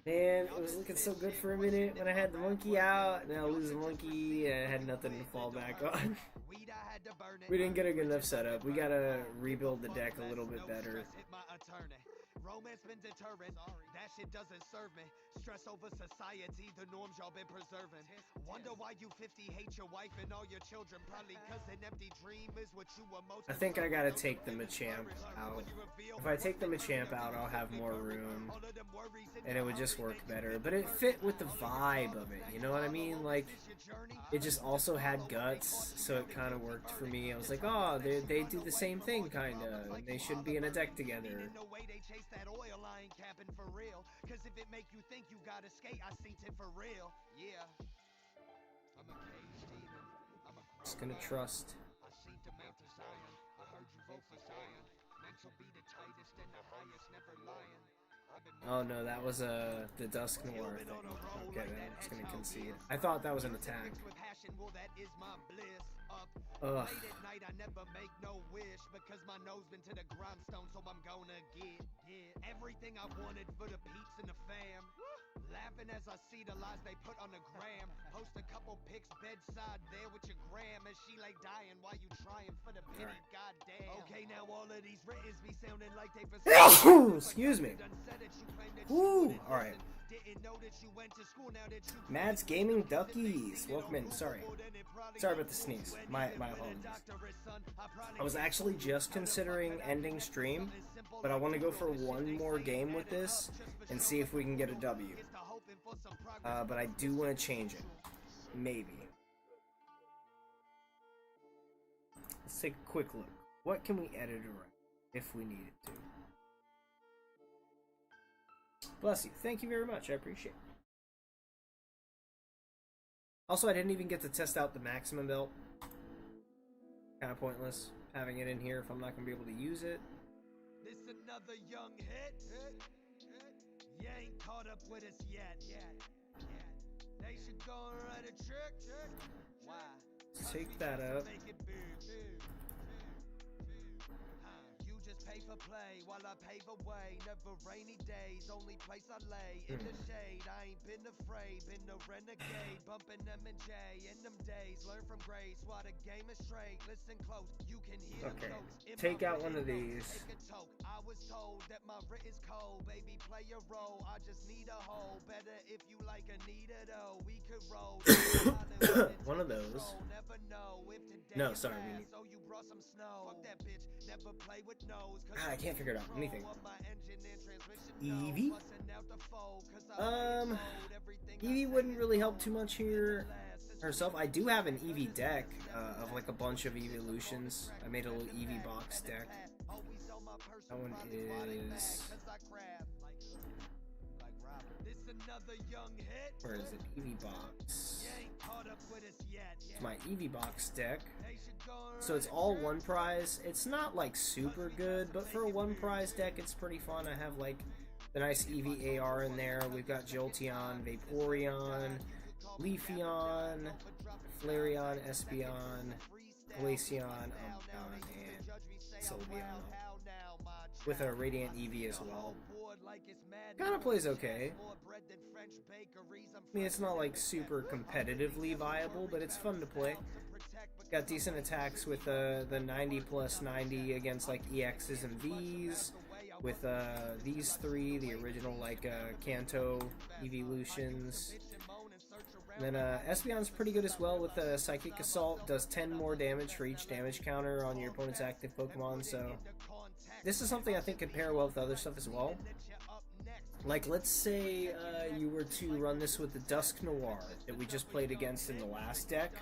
Man, it was looking so good for a minute when I had the monkey out, and I lose the monkey, and I had nothing to fall back on. We didn't get a good enough setup. We gotta rebuild the deck a little bit better. Romance been deterrent, that shit doesn't serve me. Stress over society, the norms y'all been preserving. Wonder why you 50 hate your wife and all your children. Probably cause an empty dream is what you were most. I think I gotta take the Machamp out. If I take the Machamp out, I'll have more room. And it would just work better. But it fit with the vibe of it, you know what I mean? Like, it just also had guts, so it kind of worked for me. I was like, oh, they do the same thing, kind of. And they should be in a deck together. That oil I ain't capping for real, cause if it make you think you gotta skate, I seen it for real. Yeah, I'm a caged demon. I'm a just gonna trust. I seen the Mount of Zion. I heard you vote for Zion. Mental be the tightest and the highest, never lying. Oh no, that was the Dusk Noir thing. Okay, then I'm just gonna concede. I thought that was an attack. Ugh. Late at night, I never make no wish because my nose been to the grindstone, so I'm gonna get everything I wanted for the peeps and the fam. Laughing as I see the lies they put on the gram. Post a couple pics bedside there with your gram as she lay dying while you trying for the pity. Goddamn. Okay, now all of these writtens be sounding like they Excuse me. Woo. All right. Mads Gaming Duckies, welcome in. Sorry about the sneeze. My apologies. I was actually just considering ending stream, but I want to go for one more game with this and see if we can get a W. But I do want to change it. Maybe. Let's take a quick look. What can we edit around if we needed to? Bless you. Thank you very much. I appreciate it. Also, I didn't even get to test out the maximum belt. Kind of pointless having it in here if I'm not going to be able to use it. This another young hit. You ain't caught up with us yet. They should go and write a trick. Why? Take that up. You just pay for play while I pave a way. Never rainy days, only place I lay in the shade. I ain't been afraid, been a renegade, bumping them and J in them days. Learn from grace while the game is straight. Listen close, you can hear the notes. Take out one of these. I was told that my writ is cold, baby. Play your role. I just need a hole. Better if you like Anita though. We could roll. One of those. No, sorry, we need. So you brought some snow. Fuck that bitch. Never play with nose. I can't figure it out. Anything. Eevee? Eevee wouldn't really help too much here herself. I do have an Eevee deck of like a bunch of evolutions. I made a little Eevee box deck. That one is... Where is it? Eevee box. It's my Eevee box deck. So it's all one prize. It's not like super good, but for a one prize deck, it's pretty fun. I have like the nice Eevee AR in there. We've got Jolteon, Vaporeon, Leafeon, Flareon, Espeon, Glaceon, Umbreon, and Sylveon. With a Radiant Eevee as well. Kinda plays okay. I mean, it's not like super competitively viable, but it's fun to play. Got decent attacks with the 90 plus 90 against like EXs and Vs. With these three, the original like Kanto evolutions. And then Espeon's pretty good as well with Psychic Assault. Does 10 more damage for each damage counter on your opponent's active Pokemon, so this is something I think could pair well with other stuff as well. Like, let's say you were to run this with the Dusk Noir that we just played against in the last deck.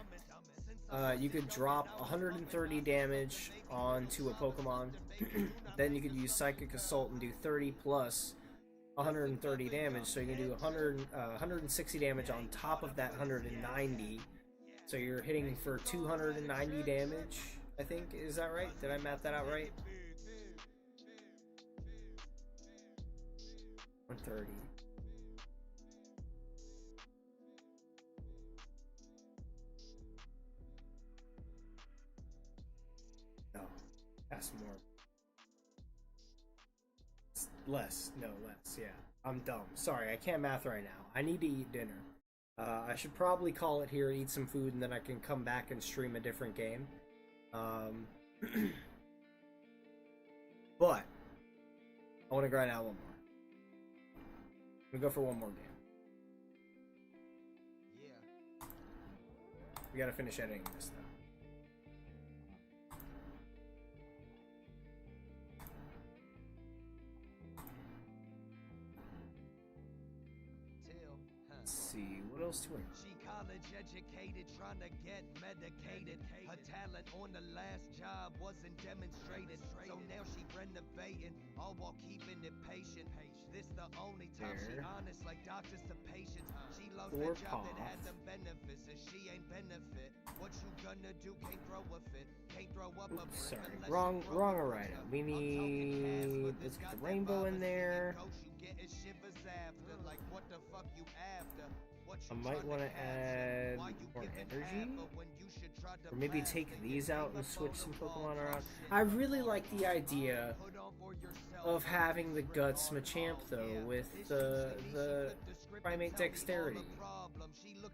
You could drop 130 damage onto a Pokemon. Then you could use Psychic Assault and do 30 plus 130 damage. So you can do 160 damage on top of that 190. So you're hitting for 290 damage, I think. Is that right? Did I math that out right? 130. No, that's more. Less. No, less. Yeah. I'm dumb. Sorry, I can't math right now. I need to eat dinner. I should probably call it here and eat some food, and then I can come back and stream a different game. But I want to grind out one more. I'm gonna go for one more game. Yeah. We gotta finish editing this though. Let's see, what else do I? She college educated, trying to get medicated. Her talent on the last job wasn't demonstrated, so now she renovating, all while keeping it patient. This the only time she honest, like doctors to patients. She loves the job that had them benefits, and she ain't benefit. What you gonna do? Can't throw a fit, can't throw up a brick. Sorry, wrong item. We need, let's get the rainbow in there. You getting shivers after, like what the fuck you after? I might want to add more energy, or maybe take these out and switch some Pokemon around. I really like the idea of having the Guts Machamp though with the Primate Dexterity,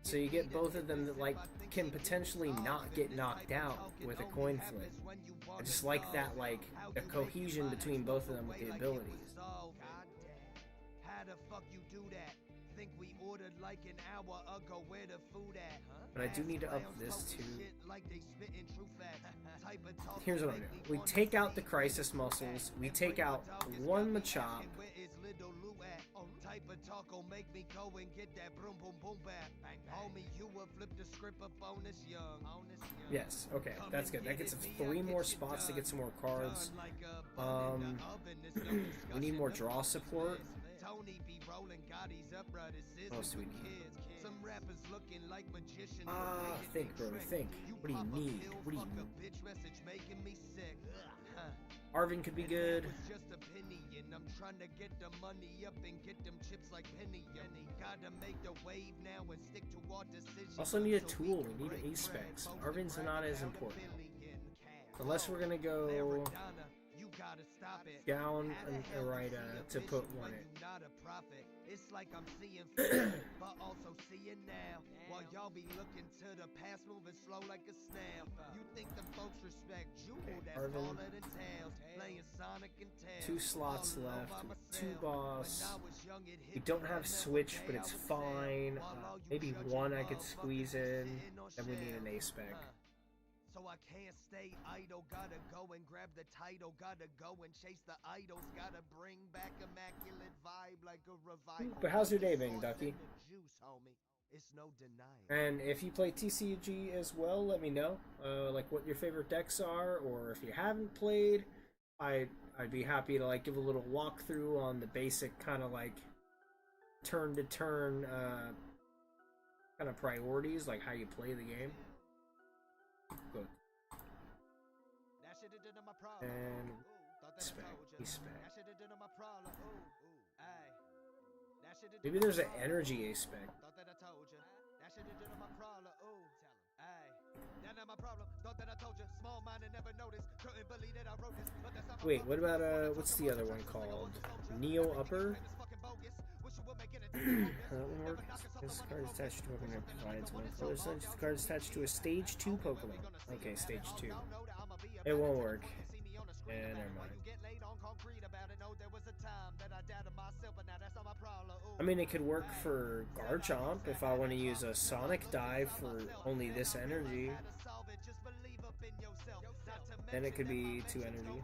so you get both of them that like can potentially not get knocked out with a coin flip. I just like that, like the cohesion between both of them with the abilities. But I do need to up this too. Here's what I'm doing. We take out the Crisis Muscles. We take out one Machop. Yes, okay, that's good. That gets us 3 more spots to get some more cards. We need more draw support. What else do we need? Think, bro, think. What do you need? What do you need? Arvin could be good. Also need a tool. We need ace specs. Arvin's not as important. Unless we're gonna go down and right to put one in. It's like I'm seeing but also seeing now. While y'all be looking to the past, moving slow like a snail. You think the folks respect Jewel that's smaller than tails, playing Sonic and Tails. 2 slots left, 2 boss. We don't have switch, but it's fine. Maybe 1 I could squeeze in. Then we need an ace spec. So I can't stay idle, gotta go and grab the title, gotta go and chase the idols, gotta bring back immaculate vibe like a revival. But how's your day been, Ducky? And if you play TCG as well, let me know, like what your favorite decks are, or if you haven't played, I'd be happy to like give a little walkthrough on the basic kind of like turn to turn kind of priorities, like how you play the game. Good. And spec. Maybe there's an energy ace spec. Wait, what about what's the other one called? Neo Upper? That won't work. This card is attached to Pokemon provides one color. This card is attached to a stage 2 Pokemon. Okay, stage 2. It won't work. Yeah, never mind. I mean, it could work for Garchomp if I want to use a Sonic Dive for only this energy. Then it could be 2 energy.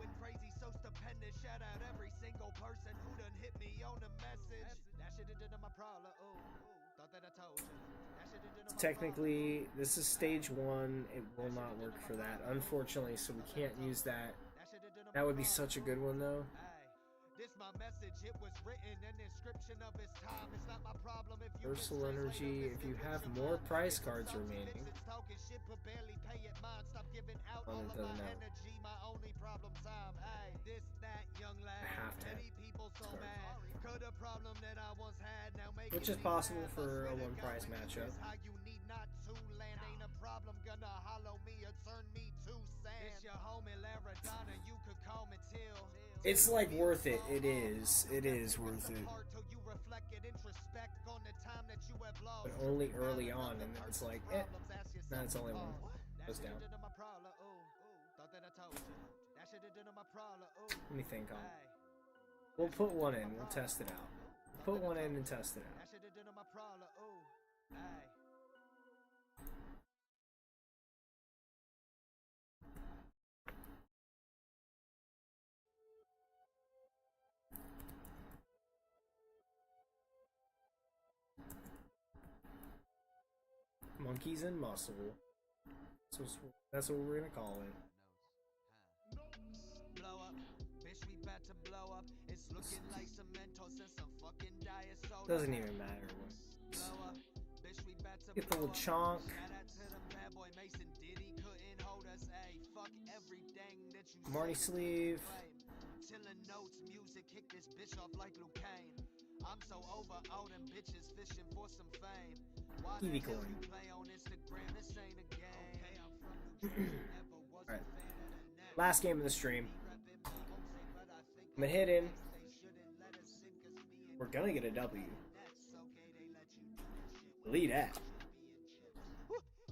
So technically, this is stage 1. It will not work for that, unfortunately, so we can't use that. That would be such a good one, though. Versal energy, if you have more prize cards remaining. Oh, it doesn't matter. I have to have which is possible for a 1 prize matchup. It's like worth it. It is worth it. But only early on, and then it's like, eh. No, it's only 1. Goes down. Let me think on it. We'll put 1 in. We'll test it out. We'll put 1 in and test it out. Monkeys and muscle. So that's what we're gonna call it. Doesn't even matter what. Get the little chonk. Marty sleeve. I'm so over all them bitches fishing for some fame. Why Eevee the hell coin. you play on Instagram? This ain't a game. Okay, I'm from New Jersey, never was a Alright. fan of the net. Last game of the stream. Reppin' my homesy, but I think I'm gonna hit in. they shouldn't let us in 'cause me and We're gonna get a W. Nets, okay, they let you do this shit. Lead at.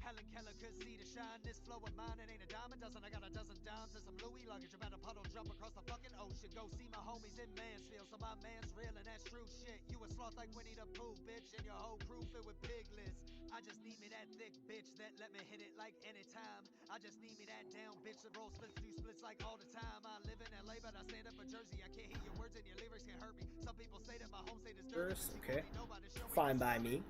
Helen Keller could see the shine. This flow of mine, it ain't a dime a dozen. I got a dozen dimes and some Louis luggage. About a puddle jump across the fucking ocean. Go see my homies in Mansfield. So my man's real and that's true shit. You a sloth like Winnie the Pooh, bitch, and your whole crew filled with piglets. I just need me that thick bitch that let me hit it like anytime. I just need me that down bitch that rolls splits, do splits like all the time. I live in LA, but I stand up for Jersey. I can't hear your words and your lyrics can hurt me. Some people say that my home state is dirty. First, okay. Fine by me.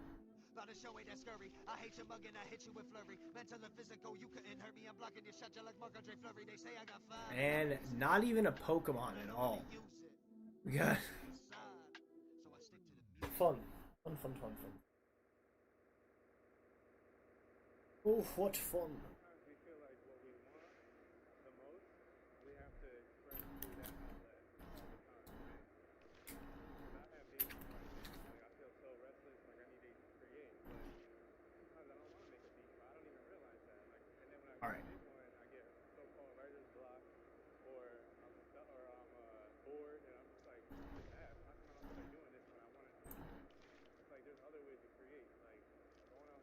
About to show that scurry. I hate your mug and I hit you with flurry. Mental and physical, you couldn't hurt me. I'm blocking your shot, you like Marc-Andre Fleury. They say I got fire. And not even a Pokemon at all. We got fun. Fun. Oh, what fun. Sometimes we feel like what we want the most, we have to express through that outlet all the time. Because I have days where like I feel so restless, like I need to create, but sometimes I don't want to make a beat, but I don't even realize that. Like, and then when I All right. make one, I get so-called writer's block, or I'm bored, and I'm just like, how come I don't feel like doing this when I want to do it? It's like there's other ways to create, like going on,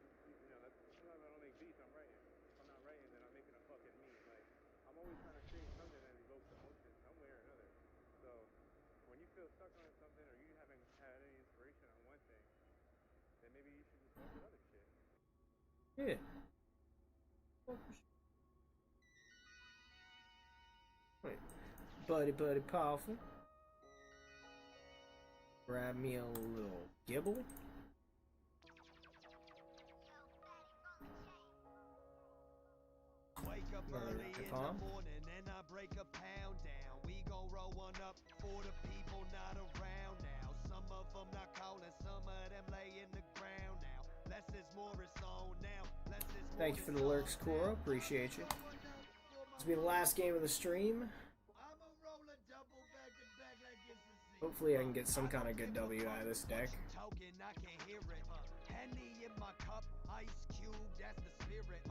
that's sometimes I don't make beats, I'm writing. If I'm not writing, then I'm making a fucking meme. Like, I'm always trying to create something that evokes emotion somewhere or another. So, when you feel stuck on something or you haven't had any inspiration on one thing, then maybe you should just work with other shit. Yeah. Wait. Buddy powerful. Grab me a little gibble. Wake up early in the morning and I break a pound down. We gon' roll one up for the people not around now. Some of them not calling, some of them lay in the ground now. Less is more, it's on now. Less is more. Thank you for the lurks, Koro. Appreciate you. This will be the last game of the stream. Hopefully I can get some kind of good W out of this deck. Token, I can hear it. Henny in my cup, ice cube, that's the spirit.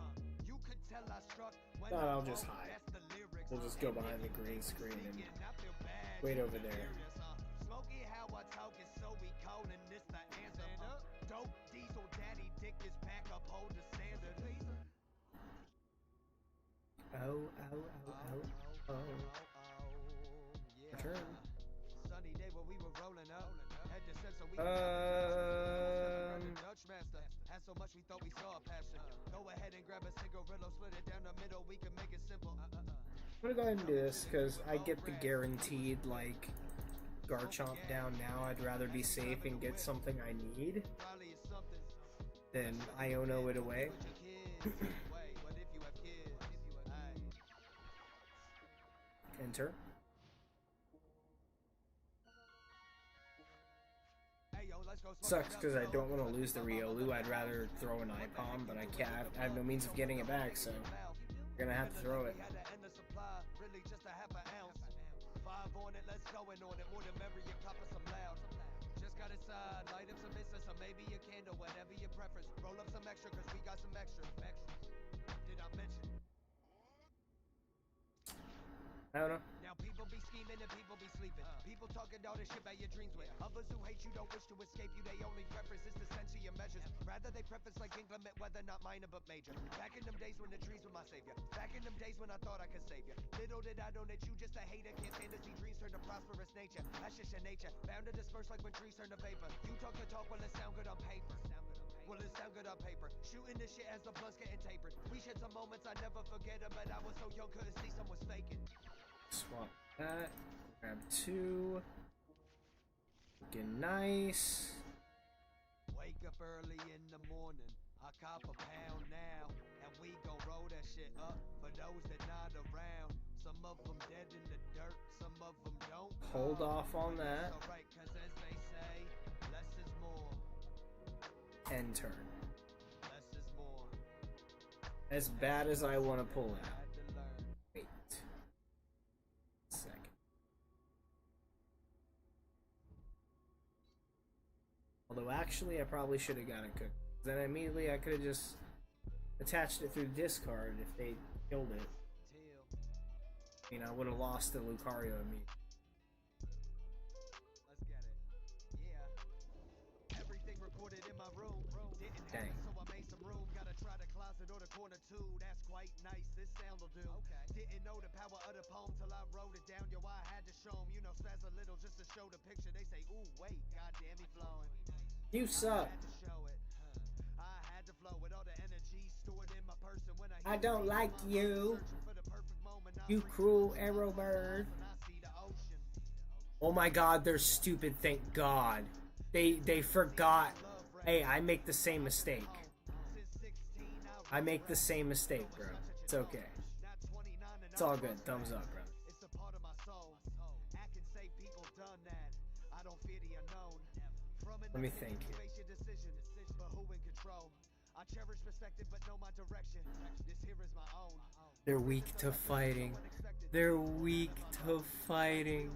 You could tell I struck when Thought I'll just hide. We'll just go behind the green screen and wait over there. Smoky how I talk is so we calling this the answer. Dope diesel daddy dick is back up, hold the standard. Oh. Return. Sunny day when we were rolling up. Had to set so we Dutch master. Had so much we thought we saw a passion. Go ahead and grab a cigarillo, split it down the middle, we can make it simple. I'm gonna go ahead and do this because I get the guaranteed like Garchomp down now. I'd rather be safe and get something I need than Iono it away. Enter. Sucks because I don't want to lose the Riolu. I'd rather throw an Ipom, but I can't. I have no means of getting it back, so we're gonna have to throw it. Five on it, let's go in on it. More than memory, your copper some loud. Just got inside, light up some business, or maybe a candle, whatever your preference. Roll up some extra, cause we got some extra. Did I mention? I don't know. Now people be scheming and people be sleeping. People talking all this shit about your dreams with. Others who hate you don't wish to escape you. They only preference is the sense of your measures. Rather they preference like inclement weather, not minor but major. Back in them days when the trees were my savior. Back in them days when I thought I could save you. Little did I know that you just a hater. Can't stand to see dreams turn to prosperous nature. That's just your nature. Bound to disperse like when trees turn to vapor. You talk the talk, well it sound good on paper. Well, it sound good on paper. Shooting this shit as the blood's getting tapered. We shared some moments I never forget them, but I was so young couldn't see some was faking. Swap that. Grab two. Looking nice. Wake up early in the morning. I cop a pound now, and we gon' roll that shit up for those that not around. Some of them dead in the dirt, some of them don't. Hold off on that. Alright, cause as they say, less is more. End turn. Less is more. As bad as I want to pull it out. Wait. Second. Although actually I probably should have gotten cooked. Then immediately I could have just attached it through discard if they killed it. You know, I would have lost the Lucario immediately. Let's get it. Yeah. Everything recorded in my room. Didn't have Dang. it, so I made some room. Gotta try the closet or the corner too. That's quite nice. This sound will do. Okay. Didn't know the power of the poem till I wrote it down. Yo, I had to show 'em. You know, spaz a little just to show the picture. They say, ooh, wait, goddamn, he flowing. You suck. I had to show it. I had to flow with all the energy stored in my person when I don't like you. You cruel arrow bird. Oh my god, they're stupid, thank god. They forgot. Hey, I make the same mistake. I make the same mistake, bro. It's okay. It's all good. Thumbs up, bro. It's a part of my soul. I can say people done that. I don't fear the unknown. Let me think here. Face your decision, but who in control? I cherish perspective, but know my direction. This here is my own. They're weak to fighting. They're weak to fighting.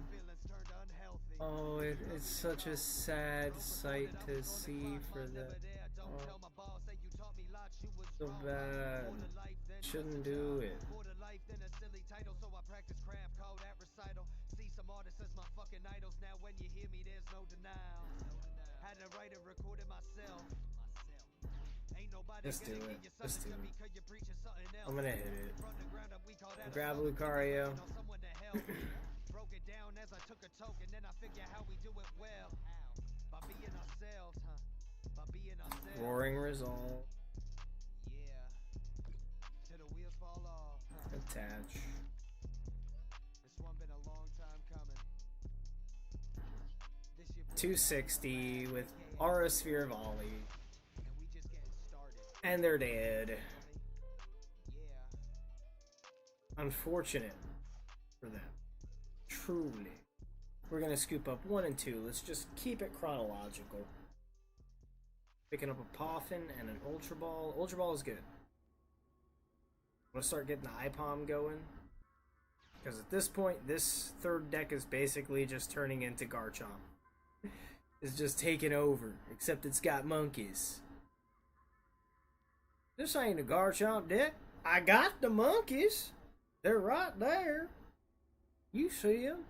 Oh, it's such a sad sight to see for them. Oh, so bad. Shouldn't do it. Just do it. Just do it. I'm gonna hit it. Grab Lucario. Broke it down as I took a token, then I figure how we do it well. By being ourselves, By being ourselves. Roaring Resolve. Yeah. Till the wheels fall off. Attach. This one been a long time coming. This your boy, 260 with Aura Sphere Volley. and we just getting started. And they're dead. Yeah. Unfortunate for them. Truly. We're gonna scoop up 1 and 2. Let's just keep it chronological. Picking up a Poffin and an Ultra Ball. Ultra Ball is good. I'm gonna start getting the IPOM going. Because at this point, this third deck is basically just turning into Garchomp. It's just taking over. Except it's got monkeys. This ain't a Garchomp deck. I got the monkeys. They're right there. You see them?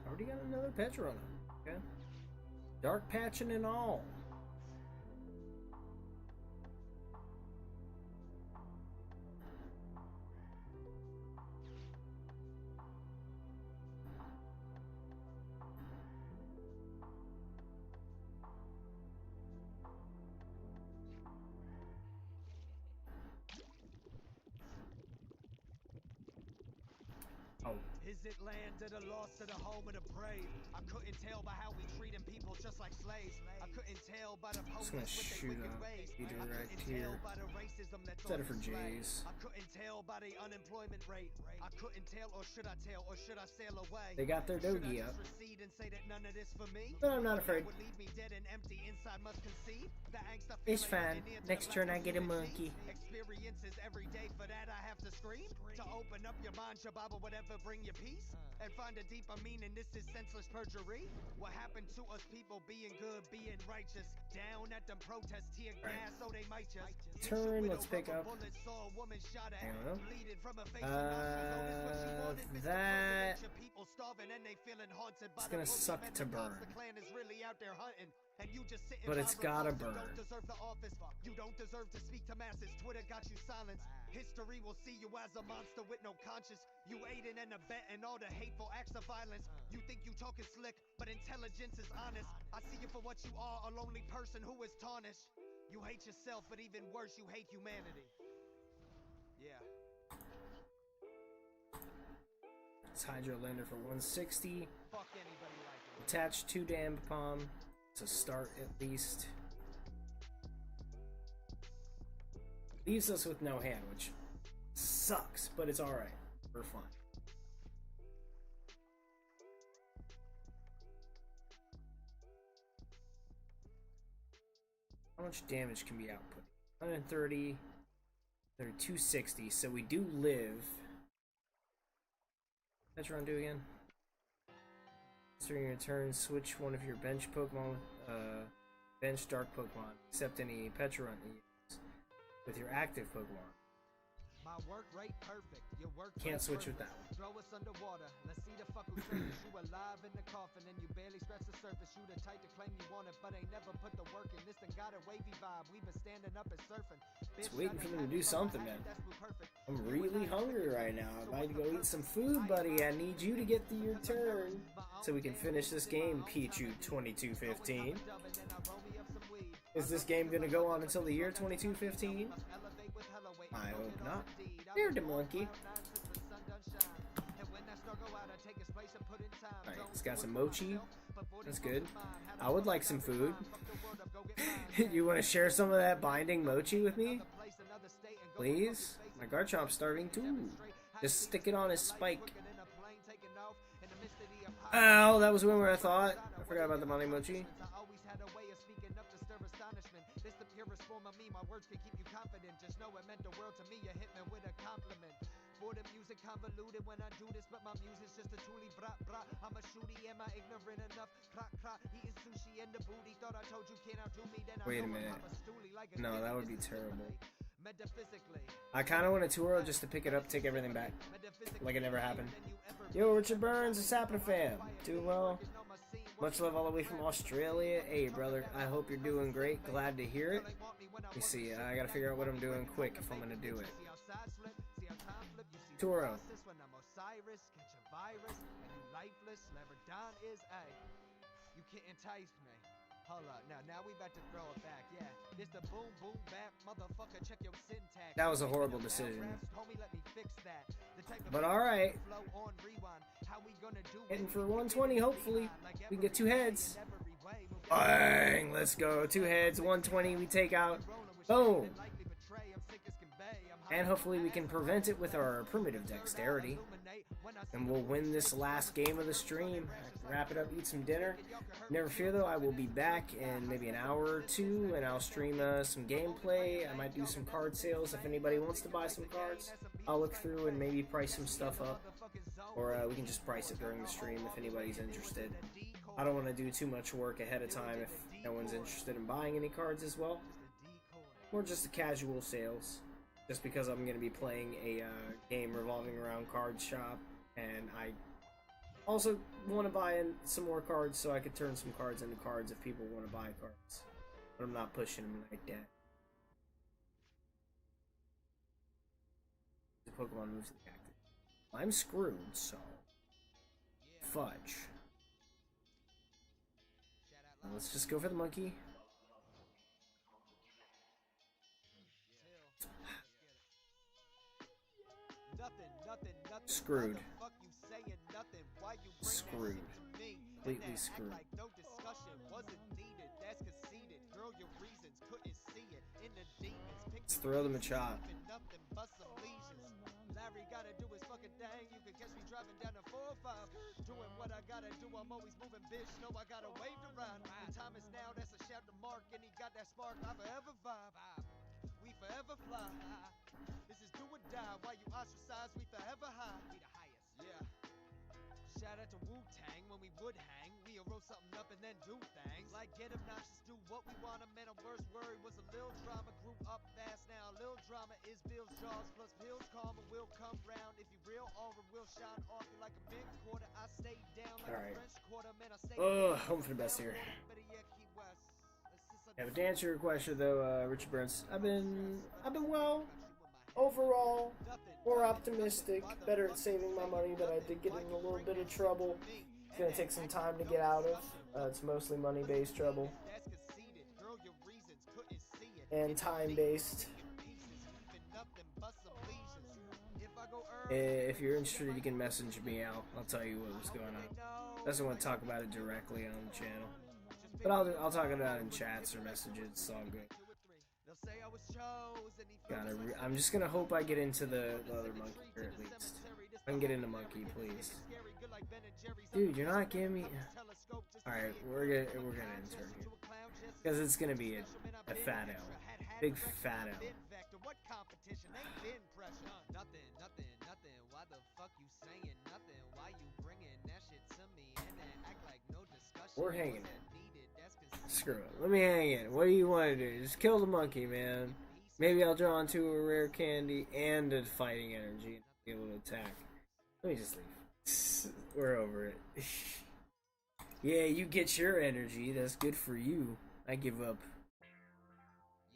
Already got another Petra on him. Okay. Dark patching and all. Oh. Is it land of the lost to the home of the brave? I couldn't tell by how we treating people just like slaves. I couldn't tell by the Just gonna police with their shoot wicked a ways. Peter I right couldn't here. tell by the racism that's Set it on for display. Jays. I couldn't tell by the unemployment rate. I couldn't tell, or should I tell, or should I sail away? They got their Should I Dogi just up. recede and say that none of this for me? But I'm not afraid. That would leave me dead and empty inside must concede. The angst I feel It's ain't fine. nothing near to Next the turn lack I of get a human monkey. needs. Experiences every day, for that I have to scream. To open up your mind, Shababa, whatever, bring your peace. And find a deeper meaning, this is senseless perjury. What happened to us people being good, being righteous? Down at them protests, tear gas, so they might just Turn, let's pick up. Bullets, saw a woman shot at, I don't know. bleeding from her face and nostrils. Oh, this what you wanted, Mr. That- President. Your people starving and they feeling haunted by It's the gonna suck boogeyman. to The cops, burn. The clan is really out there hunting, and you just sitting But by it's gotta remote. You burn. don't deserve the office. You don't deserve to speak to masses. Twitter got you silenced. History will see you as a monster with no conscience. You aiding and abetting all the hateful acts of violence. You think you talking slick, but intelligence is honest. I see you for what you are, a lonely person who is tarnished. You hate yourself, but even worse, you hate humanity. Yeah. It's Hydro Lander for 160. Fuck anybody like me. Attach 2 Damn Palm to start at least. Leaves us with no hand, which sucks, but it's alright. We're fine. How much damage can be output? 130, 260, so we do live. What's your run do again? During your turn, switch one of your bench Pokemon, bench dark Pokemon, except any Petra you use, with your active Pokemon. My work rate perfect. Your work Can't switch with that one. Throw us underwater. Let's see the fuck who surface. You alive in the coffin and you barely scratch the surface. You the type to claim you want it, but ain't never put the work in. This thing got a wavy vibe. We been standing up and surfing. Just waiting for them to do something, man. I'm really hungry right now. I'm about to go eat some food, buddy. I need you to get to your turn so we can finish this game, Pichu2215. Is this game gonna go on until the year 2215? I hope not. There, the monkey. Alright, it's got some mochi. That's good. I would like some food. You want to share some of that binding mochi with me? Please? My Garchomp's starving too. Just stick it on his spike. Oh, that was one where I thought. I forgot about the binding mochi. Just know it meant the world to me. You hit me with a compliment. For the music convoluted when I do this, but my music's just a truly bra bra. I'm a shooty, am I ignorant enough? Clock clock, eating sushi in the booty. Thought I told you can't outdo me. Then wait a minute. No, that would be terrible. Metaphysically, I kind of want a Turo just to pick it up, take everything back, like it never happened. Yo, Richard Burns, what's happening, fam? Doing well? Much love all the way from Australia. Hey, brother, I hope you're doing great. Glad to hear it. Let me see, I gotta figure out what I'm doing quick if I'm gonna do it. Turo. You can't entice me. Hold up, now we about to throw it back, yeah. This the boom boom bap, motherfucker, check your syntax. That was a horrible decision. But alright. Heading for 120, hopefully. We can get 2 heads. Bang! Let's go. 2 heads, 120, we take out. Boom! And hopefully we can prevent it with our primitive dexterity. And we'll win this last game of the stream. I can wrap it up, eat some dinner. Never fear though, I will be back in maybe an hour or 2 and I'll stream some gameplay. I might do some card sales if anybody wants to buy some cards. I'll look through and maybe price some stuff up. Or we can just price it during the stream if anybody's interested. I don't want to do too much work ahead of time if no one's interested in buying any cards as well. Or just the casual sales. Just because I'm going to be playing a game revolving around Card Shop. And I also want to buy in some more cards so I could turn some cards into cards if people want to buy cards. But I'm not pushing them like that. The Pokemon moves the cactus. I'm screwed, so fudge. Now let's just go for the monkey. Screwed. Screwed. Completely screwed. Let's throw them a chop. Larry gotta do his fucking thing. You can catch me driving down the 405. Doing what I gotta do. I'm always moving, bitch. No, I gotta wave around. The time is now. That's a shout to Mark. And he got that spark. I forever vibe. We forever fly. This is do or die. While you ostracize, we forever high. We the highest. Yeah. Shout out to Wu-Tang when we would hang. We'll roll something up and then do things. Like get obnoxious, do what we want. Man, a worst worry was a little drama. Grew up fast now. A little drama is Bill's jaws. Plus pills karma will come round. If you real aura will shine off you like a mid quarter. I stay down like a French quarter. Man, I stay home for the best here. Yeah, but to answer your question though, Richard Burns, I've been well. Overall, more optimistic, better at saving my money, but I did get in a little bit of trouble. It's gonna take some time to get out of. It's mostly money-based trouble. And time-based. If you're interested, you can message me out. I'll tell you what was going on. Doesn't want to talk about it directly on the channel. But I'll talk about it in chats or messages, it's all good. I'm just gonna hope I get into the other monkey, or at least I can get into monkey, please. Dude, you're not giving me. All right, we're gonna insert here because it's gonna be a fat L, big fat L. Why the fuck you saying nothing? Why you bringing that shit to me and then act like no discussion? We're hanging in. Screw it. Let me hang in. What do you want to do? Just kill the monkey, man. Maybe I'll draw into a rare candy and a fighting energy and be able to attack. Let me just leave. We're over it. Yeah, you get your energy. That's good for you. I give up.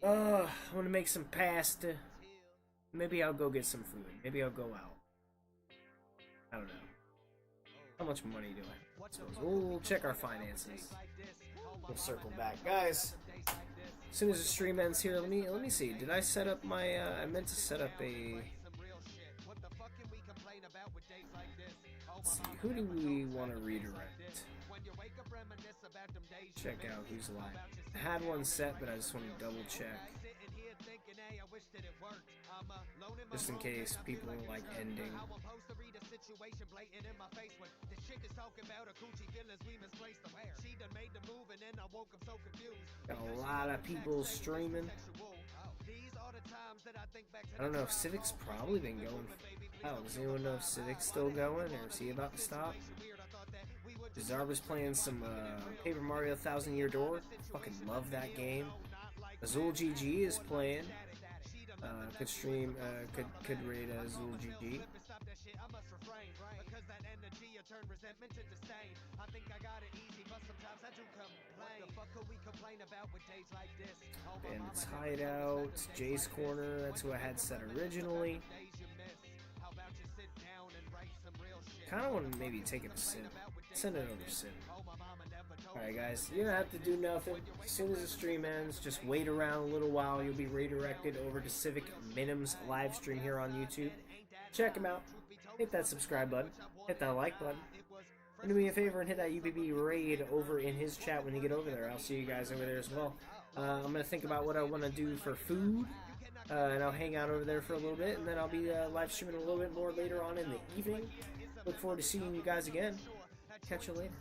I want to make some pasta. Maybe I'll go get some food. Maybe I'll go out. I don't know. How much money do I have? So we'll check our finances. We'll circle back, guys. As soon as the stream ends here, let me see. Did I set up my? I meant to set up a. Let's see. Who do we want to redirect? Check out who's live. I had one set, but I just want to double check. Just in case people like ending. Got a lot of people streaming. I don't know if Civic's probably been going. Oh, does anyone know if Civic's still going, or is he about to stop? Zarba's playing some Paper Mario 1000 Year Door. Fucking love that game. Azul GG is playing. Could stream, could raid Azul GG. Bandit's Hideout, Jay's Corner, that's who I had set originally. Kind of want to maybe take it to Sim. Send it over to Sim. Alright guys, you don't have to do nothing. As soon as the stream ends, just wait around a little while. You'll be redirected over to Civic Minim's live stream here on YouTube. Check him out. Hit that subscribe button. Hit that like button. And do me a favor and hit that UPB raid over in his chat when you get over there. I'll see you guys over there as well. I'm going to think about what I want to do for food. And I'll hang out over there for a little bit. And then I'll be live streaming a little bit more later on in the evening. Look forward to seeing you guys again. Catch you later.